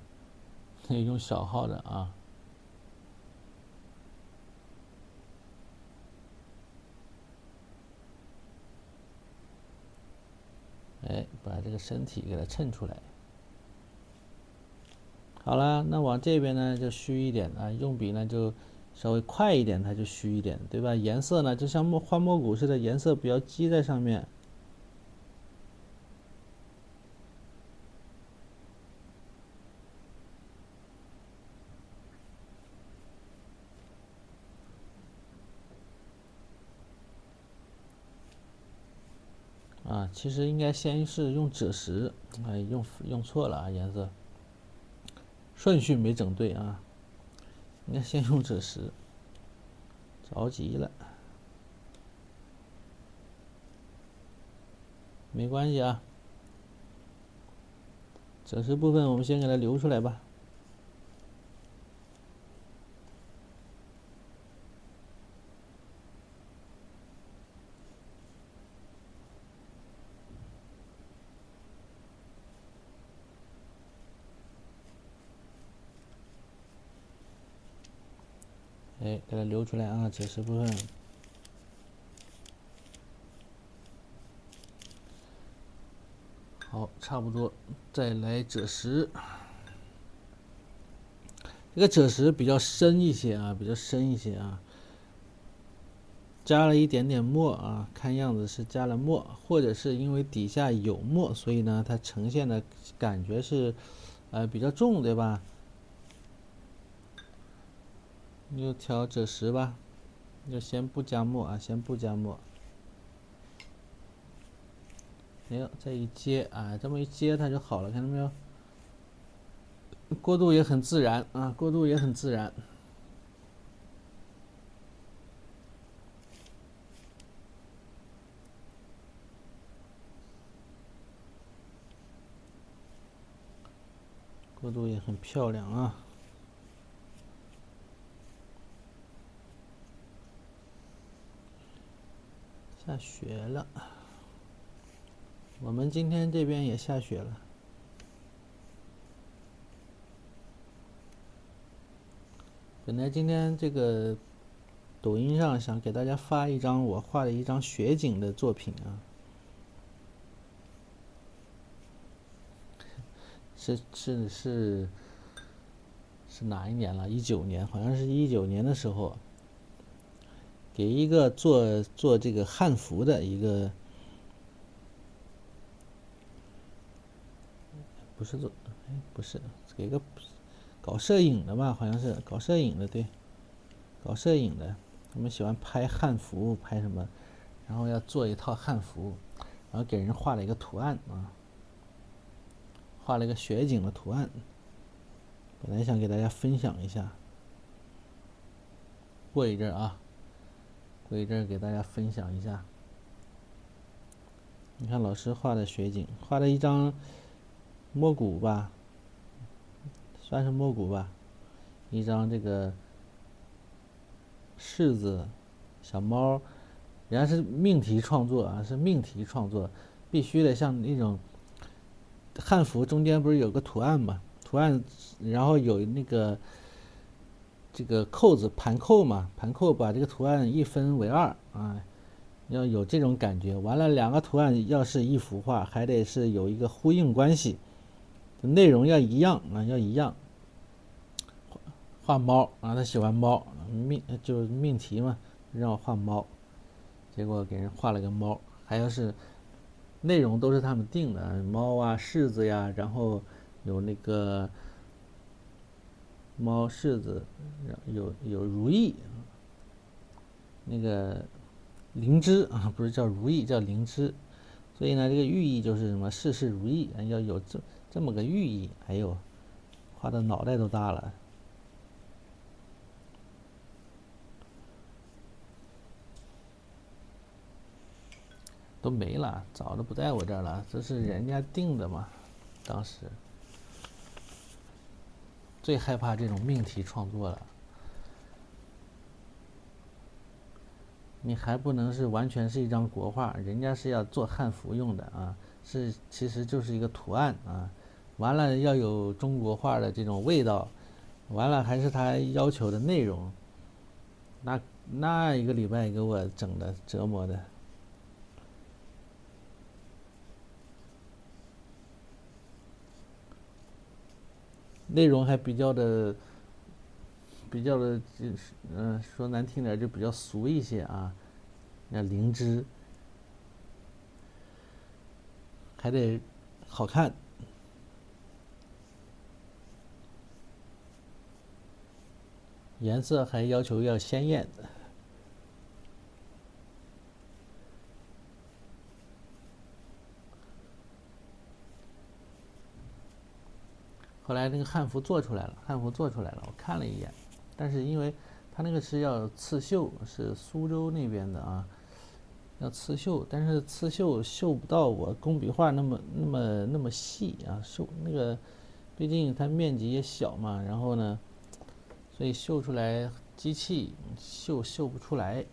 A: 可以用小号的啊。哎，把这个身体给它衬出来。好了，那往这边呢就虚一点啊，用笔呢就稍微快一点，它就虚一点，对吧？颜色呢就像花蘑菇似的，颜色比较积在上面。啊，其实应该先是用赭石，哎，用错了啊，颜色顺序没整对啊，应该先用赭石，着急了，没关系啊，赭石部分我们先给它留出来吧。哎，给它留出来啊，赭石部分。好，差不多，再来赭石。这个赭石比较深一些啊，比较深一些啊，加了一点点墨啊，看样子是加了墨，或者是因为底下有墨，所以呢，它呈现的感觉是，比较重，对吧？你就调赭石吧，就先不加墨啊，先不加墨。没有，再一接啊，这么一接它就好了，看到没有？过渡也很自然啊，过渡也很自然。过渡也很漂亮啊。下雪了，我们今天这边也下雪了。本来今天这个抖音上想给大家发一张我画的一张雪景的作品啊，是哪一年了？19年，好像是19年的时候，给一个做这个汉服的一个，不是做，不是给个搞摄影的吧？好像是搞摄影的，对，搞摄影的，他们喜欢拍汉服，拍什么，然后要做一套汉服，然后给人画了一个图案啊，画了一个雪景的图案，本来想给大家分享一下，过一阵啊，过一阵给大家分享一下。你看老师画的雪景，画了一张摸骨吧，算是摸骨吧，一张这个柿子小猫，人家是命题创作啊，是命题创作，必须得像那种汉服中间不是有个图案嘛，图案然后有那个这个扣子盘扣嘛，盘扣把这个图案一分为二啊，要有这种感觉。完了，两个图案要是一幅画，还得是有一个呼应关系，内容要一样啊，要一样。画猫啊，他喜欢猫，就是命题嘛，让我画猫，结果给人画了个猫，还要是内容都是他们定的，猫啊、柿子呀，然后有那个猫、柿子，有如意，那个灵芝啊，不是叫如意，叫灵芝，所以呢，这个寓意就是什么事事如意，要有这么个寓意。哎呦，画的脑袋都大了，都没了，早都不在我这儿了，这是人家定的嘛。当时最害怕这种命题创作了，你还不能是完全是一张国画，人家是要做汉服用的啊，其实就是一个图案啊。完了要有中国画的这种味道，完了还是他要求的内容，那一个礼拜给我整的折磨的，内容还比较的说难听点就比较俗一些啊，那灵芝还得好看，颜色还要求要鲜艳，后来那个汉服做出来了，我看了一眼，但是因为它那个是要刺绣，是苏州那边的啊，要刺绣，但是刺绣绣不到我工笔画那么细啊，那个，毕竟它面积也小嘛，然后呢，所以绣出来机器绣不出来，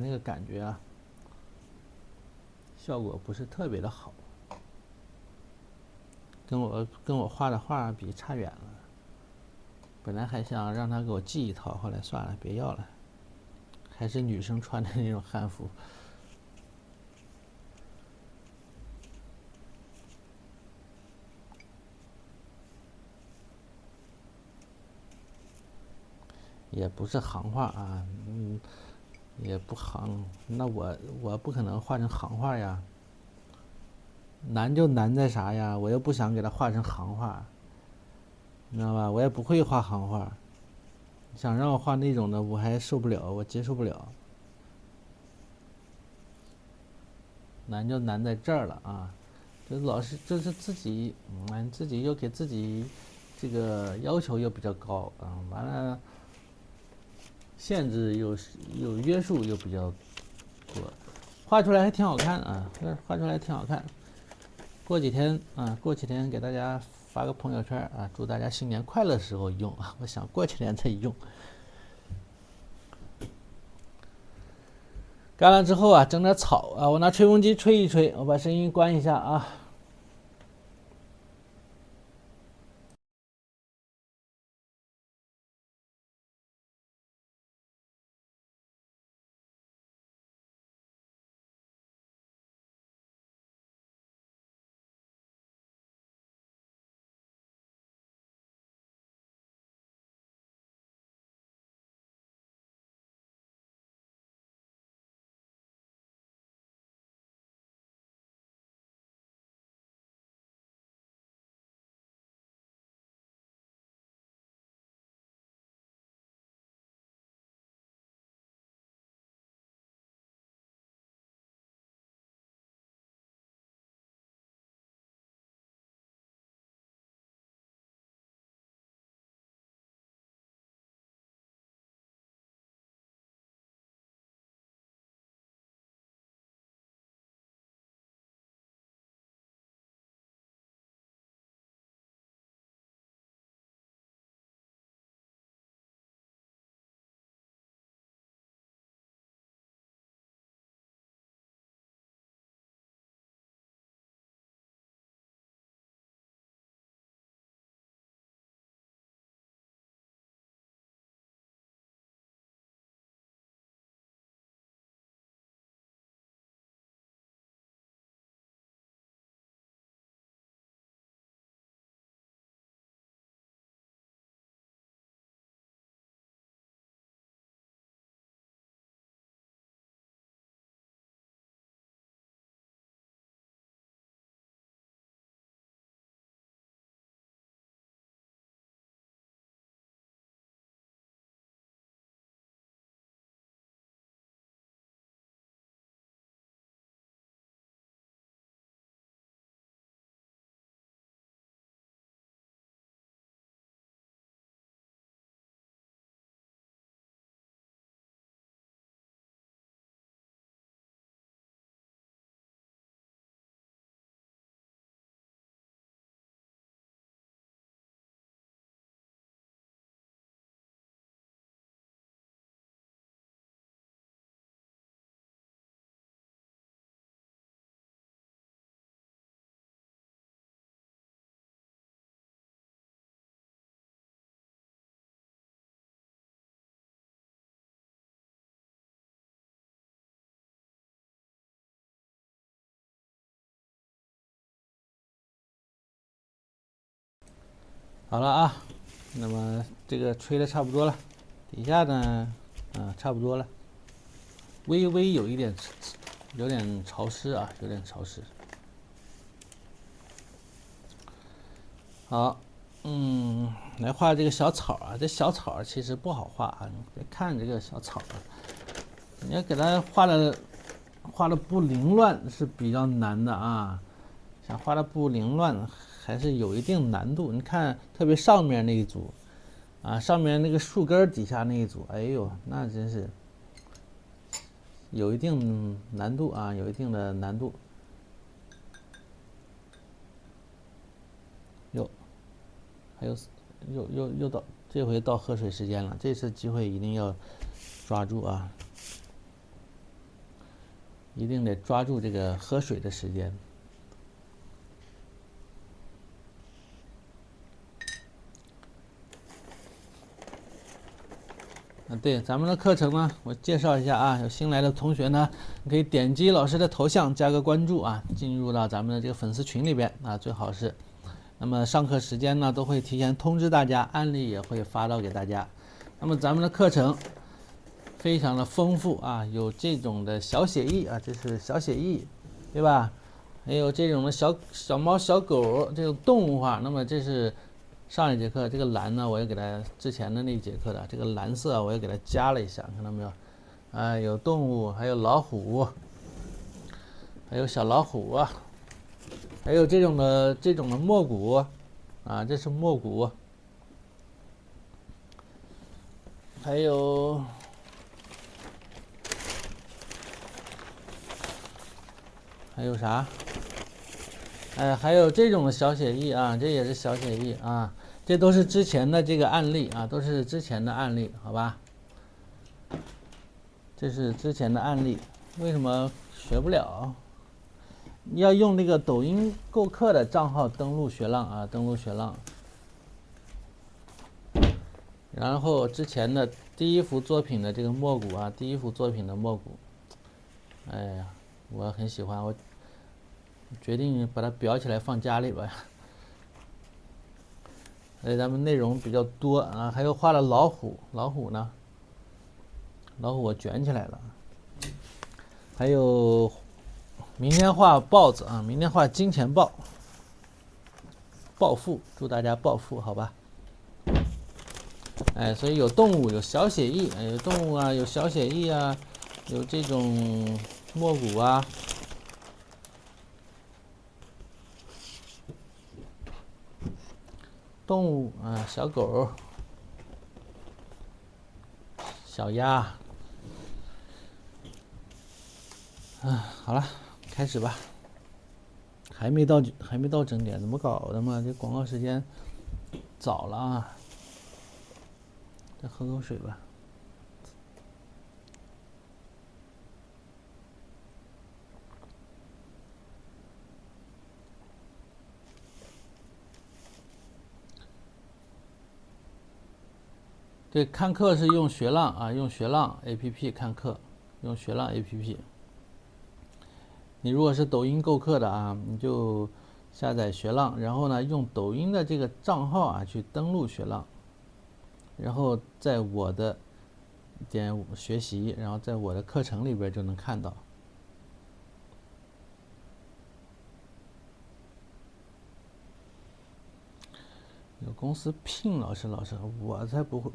A: 那个感觉啊，效果不是特别的好。跟我画的画比差远了，本来还想让他给我寄一套，后来算了，别要了，还是女生穿的那种汉服。也不是行话啊，也不行，那我不可能画成行话呀，难就难在啥呀？我又不想给它画成行话，你知道吧？我也不会画行话，想让我画那种的，我还受不了，我接受不了。难就难在这儿了啊！就老是就是自己又给自己这个要求又比较高啊，完了限制有约束又比较多，画出来还挺好看啊，画出来挺好看。过几天给大家发个朋友圈啊，祝大家新年快乐的时候用啊，我想过几天再用。干了之后啊，整点草啊，我拿吹风机吹一吹，我把声音关一下啊。好了啊，那么这个吹的差不多了，底下呢，差不多了，微微有点潮湿啊，有点潮湿。好，来画这个小草啊，这小草其实不好画啊，你别看这个小草啊，你要给它画的不凌乱是比较难的啊，想画的不凌乱还是有一定难度。你看，特别上面那一组，啊，上面那个树根底下那一组，哎呦，那真是有一定难度啊，有一定的难度。哟，还有，又到这回到喝水时间了，这次机会一定要抓住啊，一定得抓住这个喝水的时间。对，咱们的课程呢，我介绍一下啊，有新来的同学呢，你可以点击老师的头像加个关注啊，进入到咱们的这个粉丝群里边啊，最好是。那么上课时间呢，都会提前通知大家，案例也会发到给大家。那么咱们的课程非常的丰富啊，有这种的小写意啊，这是小写意，对吧？还有这种的小猫、小狗这种动物化，那么这是。上一节课这个蓝呢，我也给它之前的那一节课的这个蓝色，我也给它加了一下，看到没有？啊，有动物，还有老虎，还有小老虎啊，还有这种的蘑菇，啊，这是蘑菇，还有啥？哎，还有这种的小写意啊，这也是小写意啊。这都是之前的这个案例啊，都是之前的案例，好吧？这是之前的案例，为什么学不了？要用那个抖音购课的账号登录学浪啊，登录学浪。然后之前的第一幅作品的这个蘑菇啊，第一幅作品的蘑菇，哎呀，我很喜欢，我决定把它裱起来放家里吧。咱们内容比较多啊，还有画了老虎，老虎呢？老虎我卷起来了。还有明天画豹子啊，明天画金钱豹，暴富，祝大家暴富，好吧？哎，所以有动物，有小写意，有动物啊，有小写意啊，有这种蘑菇啊。动物啊，小狗、小鸭，好了，开始吧。还没到整点，怎么搞的嘛？这广告时间早了啊！再喝口水吧。对，看课是用学浪啊，用学浪 APP 看课，用学浪 APP。你如果是抖音购课的啊，你就下载学浪，然后呢，用抖音的这个账号啊去登录学浪，然后在我的点学习，然后在我的课程里边就能看到。有公司聘老师，我才不会，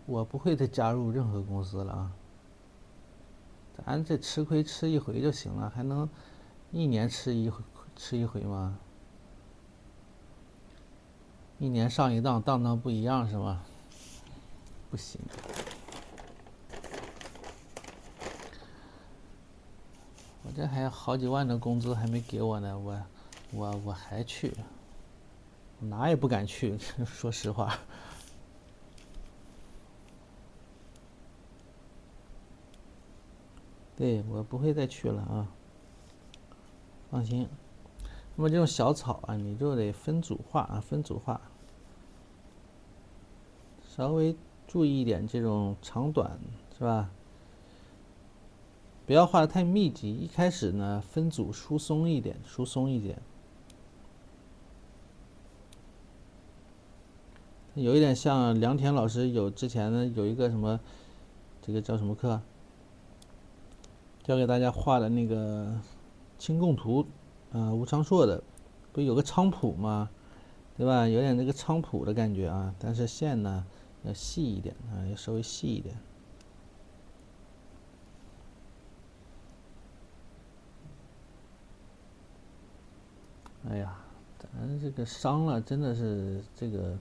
A: 我不会再加入任何公司了啊！咱这吃亏吃一回就行了，还能一年吃一回吗？一年上一当，当当不一样是吗？不行，我这还好几万的工资还没给我呢，我还去。哪也不敢去，说实话。对，我不会再去了啊，放心。那么这种小草啊，你就得分组画啊，分组画，稍微注意一点这种长短，是吧？不要画的太密集，一开始呢分组疏松一点，疏松一点。有一点像梁田老师有之前的有一个什么，这个叫什么课？教给大家画的那个清供图，吴昌硕的，不有个菖蒲吗？对吧？有点那个菖蒲的感觉啊，但是线呢要细一点啊，要稍微细一点。哎呀，咱这个伤了，真的是这个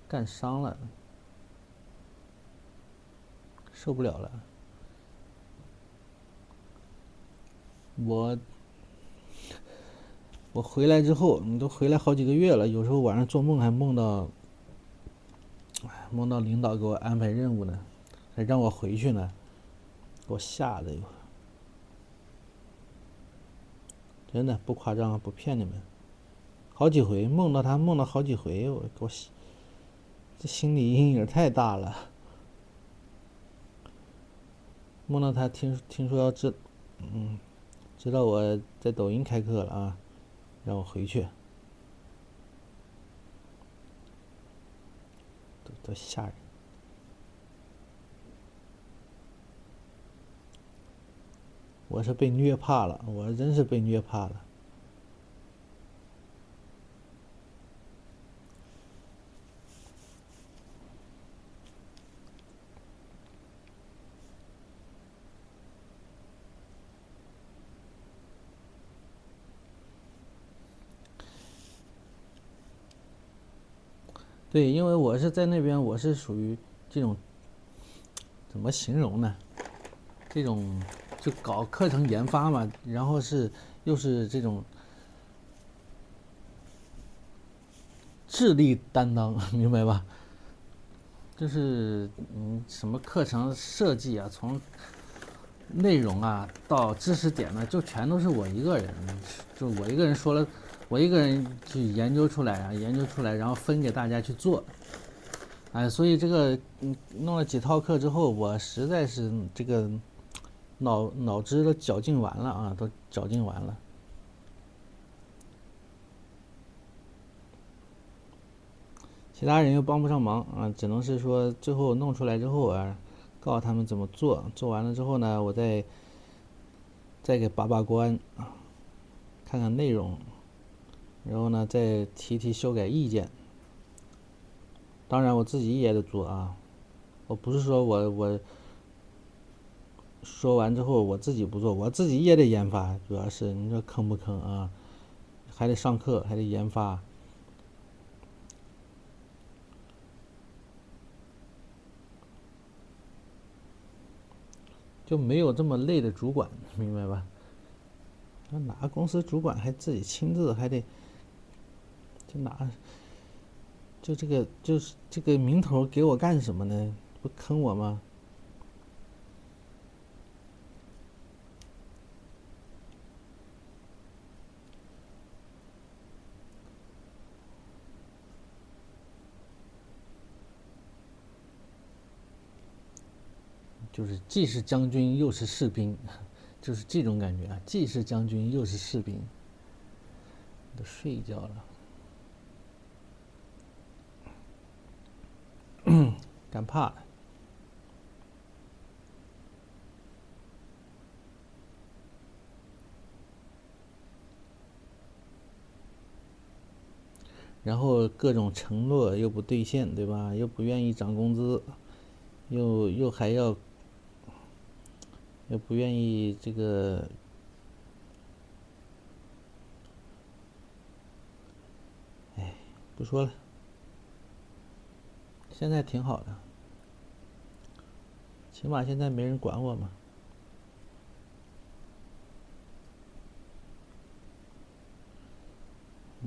A: 干伤了，受不了了。我回来之后，你都回来好几个月了，有时候晚上做梦还梦到领导给我安排任务呢，还让我回去呢，给我吓的哟。真的不夸张，不骗你们，好几回梦到他，梦到好几回，我这心理阴影太大了。梦到他听说知道我在抖音开课了啊，让我回去，多吓人。我是被虐怕了，我真是被虐怕了。对，因为我是在那边，我是属于这种怎么形容呢？这种就搞课程研发嘛，然后又是这种智力担当，明白吧？就是什么课程设计啊，从内容啊到知识点呢，就全都是我一个人，就我一个人说了，我一个人去研究出来啊，研究出来，然后分给大家去做。哎，所以这个弄了几套课之后，我实在是这个脑汁都绞尽完了啊，都绞尽完了。其他人又帮不上忙啊，只能是说最后弄出来之后啊，告诉他们怎么做，做完了之后呢，我再给把关，看看内容，然后呢再提修改意见。当然我自己也得做啊，我不是说我说完之后我自己不做，我自己也得研发，主要是你说坑不坑啊？还得上课，还得研发。就没有这么累的主管，明白吧？哪个公司主管还自己亲自还得就是这个名头给我干什么呢？不坑我吗？就是既是将军又是士兵，就是这种感觉啊，既是将军又是士兵。都睡觉了，干怕了。然后各种承诺又不兑现，对吧？又不愿意涨工资，又还要，又不愿意这个，哎，不说了。现在挺好的，起码现在没人管我嘛。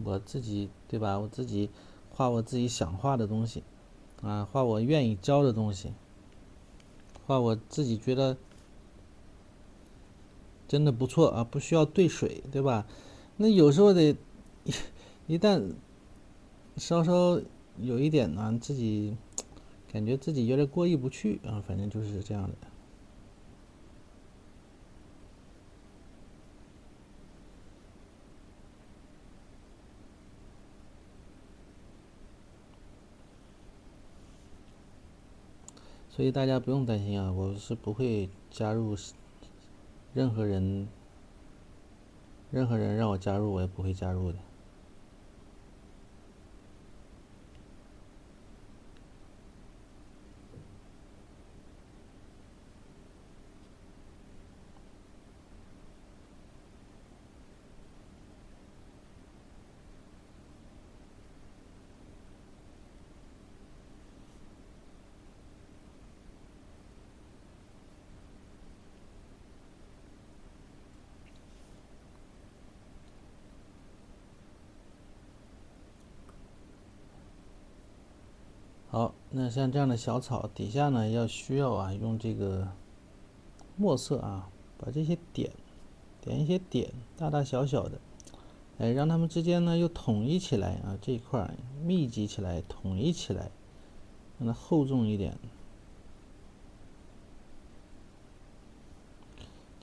A: 我自己对吧？我自己画我自己想画的东西，啊，画我愿意教的东西，画我自己觉得真的不错啊，不需要兑水，对吧？那有时候得一旦稍稍有一点呢，自己感觉自己有点过意不去啊，反正就是这样的。所以大家不用担心啊，我是不会加入任何人，任何人让我加入我也不会加入的。好，那像这样的小草底下呢，需要啊用这个墨色啊，把这些点一些点，大大小小的，哎，让它们之间呢又统一起来啊，这一块密集起来，统一起来，让它厚重一点。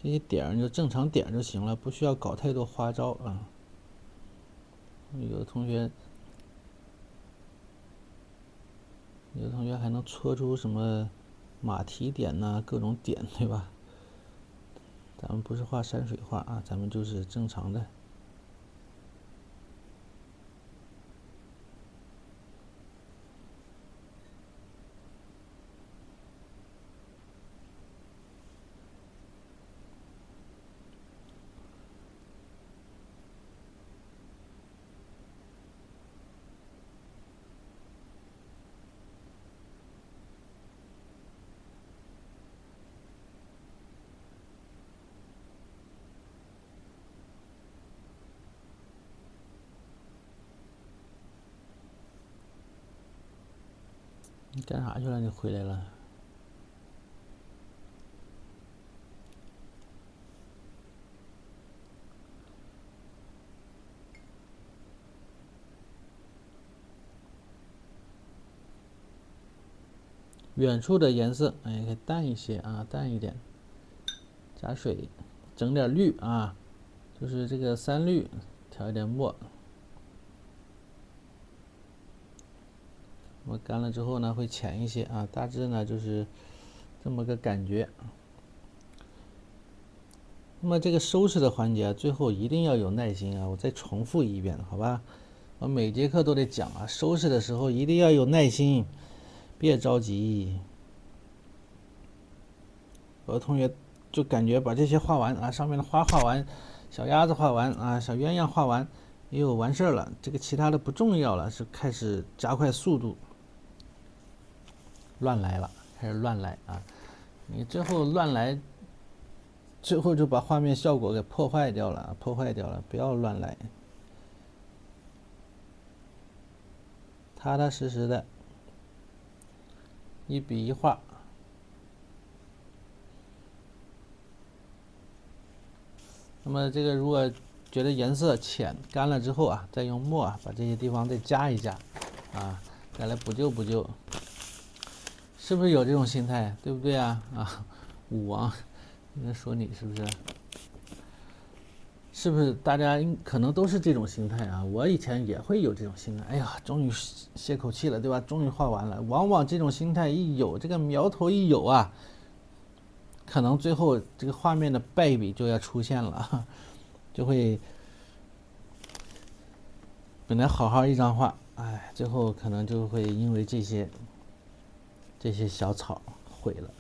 A: 这些点就正常点就行了，不需要搞太多花招啊。有的同学还能搓出什么马蹄点呐，各种点，对吧？咱们不是画山水画啊，咱们就是正常的。你干啥去了？你回来了？远处的颜色，哎，可以淡一些啊，淡一点。加水，整点绿啊，就是这个3绿，调一点墨。我干了之后呢，会浅一些啊，大致呢就是这么个感觉。那么这个收拾的环节，最后一定要有耐心啊！我再重复一遍，好吧？我每节课都得讲啊，收拾的时候一定要有耐心，别着急。有的同学就感觉把这些画完啊，上面的花画完，小鸭子画完啊，小鸳鸯画完，又完事儿了，这个其他的不重要了，是开始加快速度，乱来了，开始乱来啊！你最后乱来。最后就把画面效果给破坏掉了，不要乱来，踏踏实实的，一笔一画。那么这个如果觉得颜色浅，干了之后啊，再用墨啊把这些地方再加一加，啊，再来补救补救，是不是有这种心态？对不对啊？啊，武王，应该说你是不是？是不是大家可能都是这种心态啊？我以前也会有这种心态。哎呀，终于歇口气了，对吧？终于画完了。往往这种心态一有，这个苗头一有啊，可能最后这个画面的败笔就要出现了，就会本来好好一张画，哎，最后可能就会因为这些小草毁了。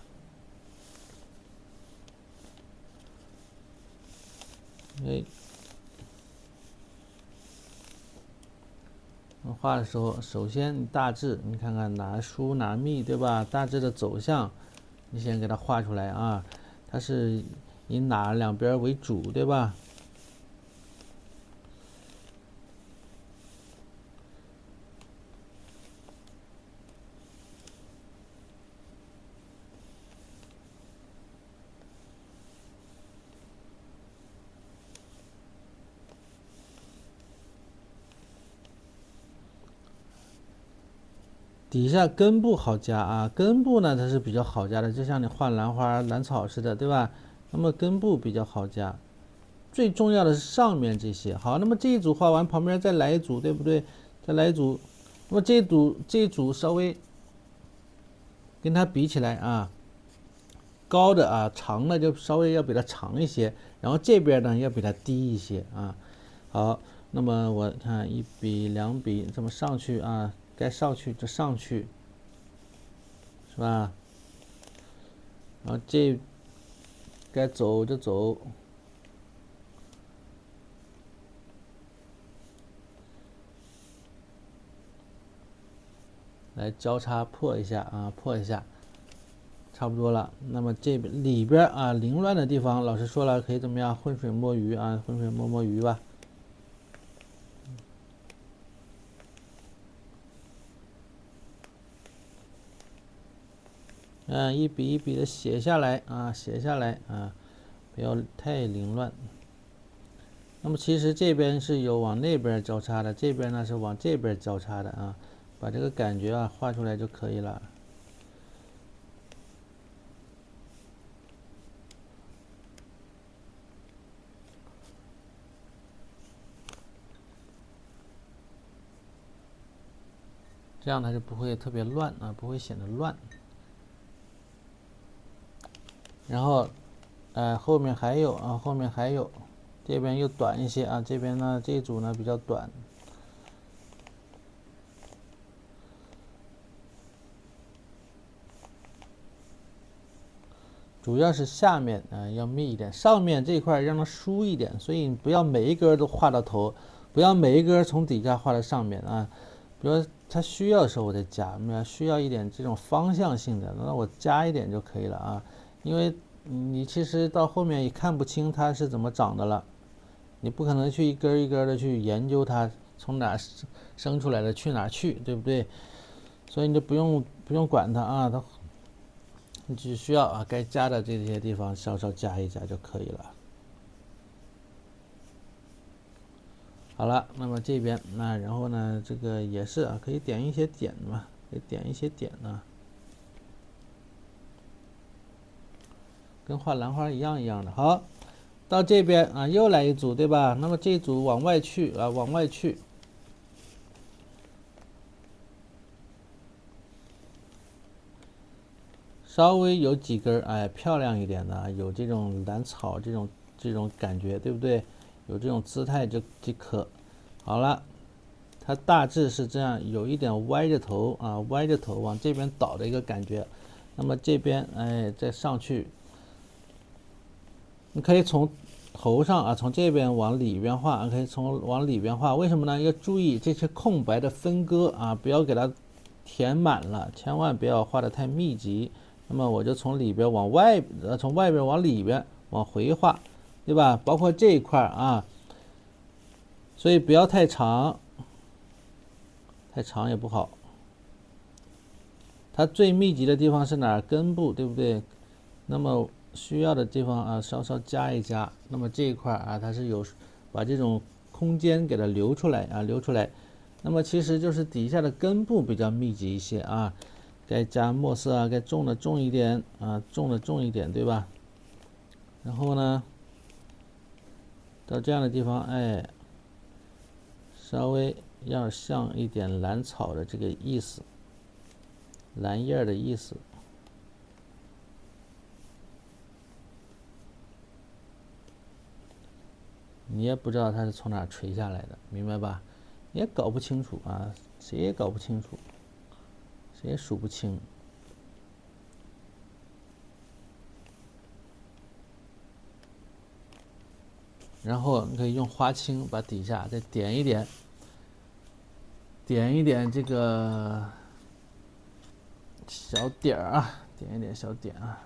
A: 哎，画的时候，首先大致你看看哪疏哪密，对吧？大致的走向，你先给它画出来啊。它是以哪两边为主，对吧？底下根部好加啊，根部呢它是比较好加的，就像你画兰花、兰草似的，对吧？那么根部比较好加，最重要的是上面这些。好，那么这一组画完，旁边再来一组，对不对？再来一组，那么这一组稍微跟它比起来啊，高的啊，长的就稍微要比它长一些，然后这边呢要比它低一些啊。好，那么我看1笔2笔这么上去啊。该上去就上去，是吧？然后这该走就走，来交叉破一下啊，破一下，差不多了。那么这里边啊凌乱的地方，老师说了可以怎么样？浑水摸鱼啊，浑水摸鱼吧。一笔一笔的写下来啊，写下来啊，不要太凌乱。那么其实这边是有往那边交叉的，这边呢是往这边交叉的啊，把这个感觉啊画出来就可以了。这样它就不会特别乱啊，不会显得乱。然后，后面还有啊，后面还有，这边又短一些啊，这边呢这一组呢比较短。主要是下面要密一点，上面这块让它疏一点，所以你不要每一根都画到头，不要每一根从底下画到上面啊。比如它需要的时候我再加，需要一点这种方向性的，那我加一点就可以了啊。因为你其实到后面也看不清它是怎么长的了，你不可能去一根一根的去研究它从哪生出来的去哪去，对不对？所以你就不用管它啊，它。你只需要啊，该加的这些地方稍稍加一加就可以了。好了，那么这边然后呢，这个也是啊，可以点一些点嘛，可以点一些点呢，跟画兰花一样的。好，到这边啊，又来一组，对吧？那么这一组往外去啊，往外去。稍微有几根漂亮一点的，有这种兰草这种感觉，对不对？有这种姿态就可。好了，它大致是这样，有一点歪着头啊，歪着头往这边倒的一个感觉。那么这边再上去，你可以从头上啊，从这边往里边画，可以往里边画。为什么呢？要注意这些空白的分割啊，不要给它填满了，千万不要画得太密集。那么我就从里边往外，从外边往里边往回画，对吧？包括这一块啊，所以不要太长，太长也不好。它最密集的地方是哪儿？根部，对不对？那么需要的地方啊，稍稍加一加。那么这一块啊，它是有把这种空间给它留出来啊，留出来。那么其实就是底下的根部比较密集一些啊。该加墨色啊，该重的重一点啊，重的重一点，对吧？然后呢，到这样的地方，稍微要像一点兰草的这个意思，兰叶的意思。你也不知道它是从哪垂下来的，明白吧？你也搞不清楚啊，谁也搞不清楚，谁也数不清。然后你可以用花青把底下再点一点，点一点这个小点儿啊，点一点小点啊。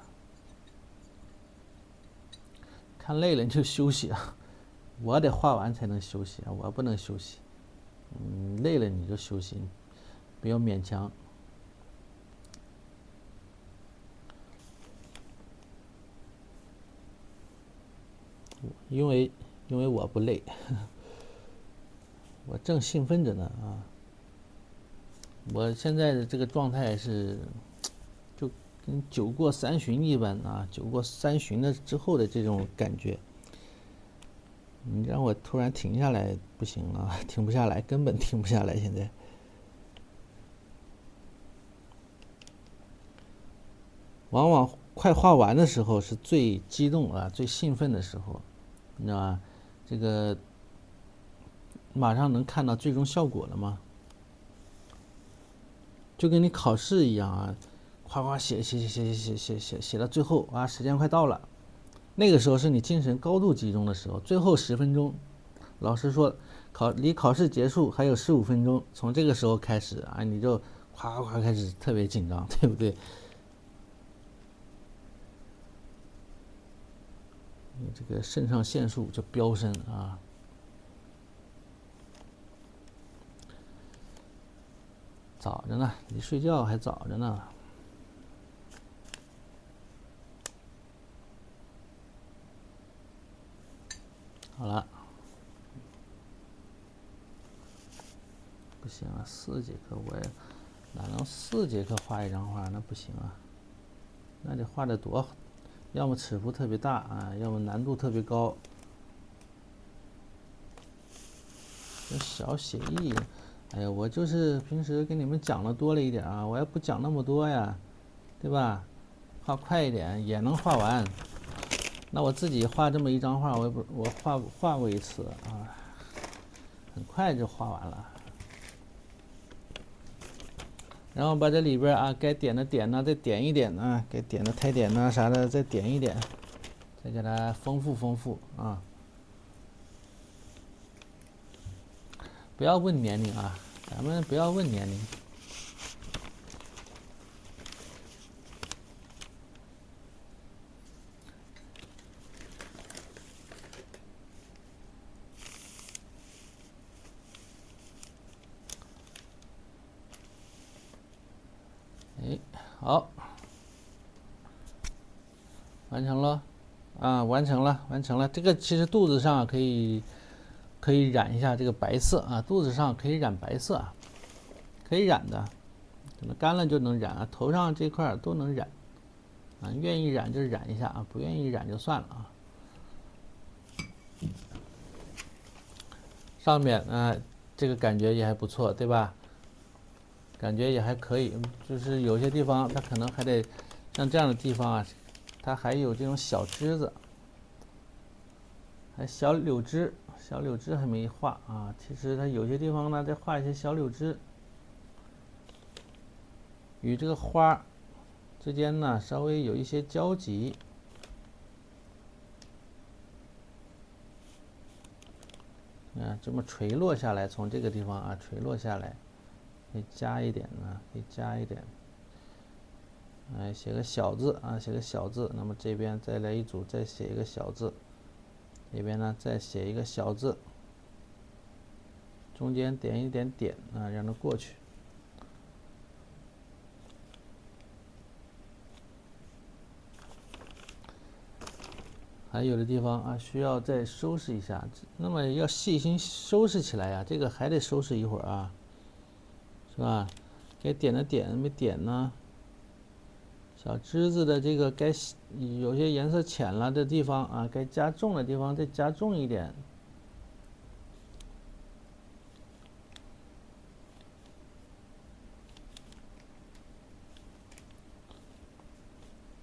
A: 看累了你就休息啊，我得画完才能休息啊，我不能休息。累了你就休息，不要勉强。因为我不累，我正兴奋着呢啊！我现在的这个状态是，就跟酒过三巡一般啊，酒过三巡的之后的这种感觉。你让我突然停下来不行啊，停不下来，根本停不下来。现在，往往快画完的时候是最激动啊、最兴奋的时候，你知道吧？这个马上能看到最终效果了吗？就跟你考试一样啊，夸夸写到最后啊，时间快到了，那个时候是你精神高度集中的时候，最后10分钟，老师说离考试结束还有15分钟，从这个时候开始啊，你就夸夸开始特别紧张，对不对？你这个肾上腺素就飙升啊。早着呢，离睡觉还早着呢。好了，不行啊，4节课我也哪能4节课画一张画？那不行啊，那得画的多，要么尺幅特别大啊，要么难度特别高。这小写意，哎呀，我就是平时给你们讲的多了一点啊，我要不讲那么多呀，对吧？画快一点也能画完。那我自己画这么一张画，我画过一次啊，很快就画完了。然后把这里边啊该点的点呢再点一点呢，该点的抬点呢啥的再点一点，再给它丰富啊。不要问年龄啊，咱们不要问年龄。哎，好，完成了，啊，完成了。这个其实肚子上可以染一下这个白色啊，肚子上可以染白色啊，可以染的，等它干了就能染啊。头上这块都能染啊，愿意染就染一下啊，不愿意染就算了啊。上面这个感觉也还不错，对吧？感觉也还可以，就是有些地方它可能还得像这样的地方啊，它还有这种小枝子，还小柳枝还没画啊。其实它有些地方呢，再画一些小柳枝，与这个花之间呢稍微有一些交集。这么垂落下来，从这个地方啊垂落下来，可以加一点呢，可以加一点。写个小字啊，写个小字。那么这边再来一组，再写一个小字。这边呢再写一个小字，中间点一点点啊，让它过去。还有的地方啊需要再收拾一下，那么要细心收拾起来呀，这个还得收拾一会儿啊，是吧？该点的点没点呢，小枝子的这个该有些颜色浅了的地方啊，该加重的地方再加重一点。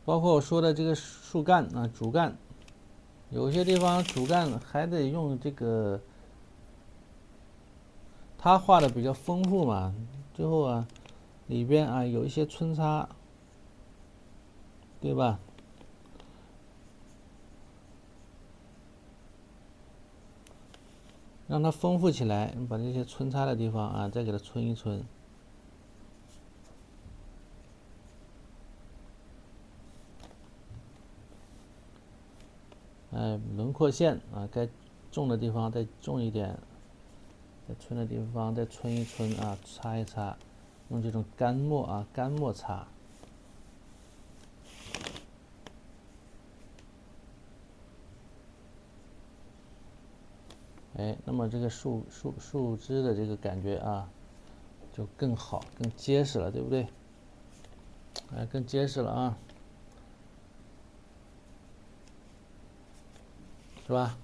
A: 包括我说的这个树干啊，主干，有些地方主干还得用这个，他画的比较丰富嘛，最后啊，里边啊有一些穿插，对吧？让它丰富起来，把这些穿插的地方啊，再给它穿一穿。轮廓线啊，该重的地方再重一点，该穿的地方再穿一穿啊，擦一擦，用这种干墨啊，干墨擦。那么这个树枝的这个感觉啊，就更好、更结实了，对不对？更结实了啊，是吧？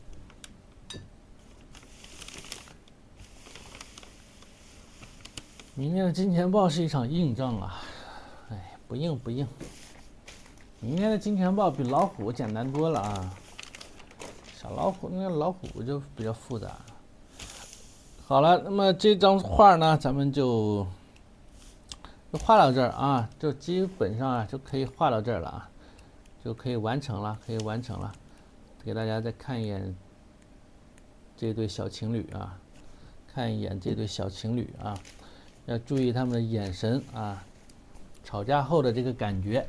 A: 明天的金钱豹是一场硬仗啊，不硬。明天的金钱豹比老虎简单多了啊，小老虎那个老虎就比较复杂。好了，那么这张画呢，咱们就画到这儿啊，就基本上啊就可以画到这儿了啊，就可以完成了，给大家再看一眼这对小情侣啊，要注意他们的眼神啊，吵架后的这个感觉，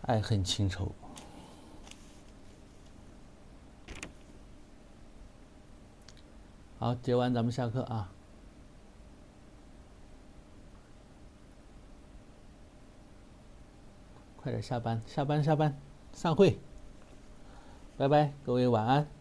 A: 爱恨情仇。好，结完咱们下课啊。快点下班，散会。拜拜，各位晚安。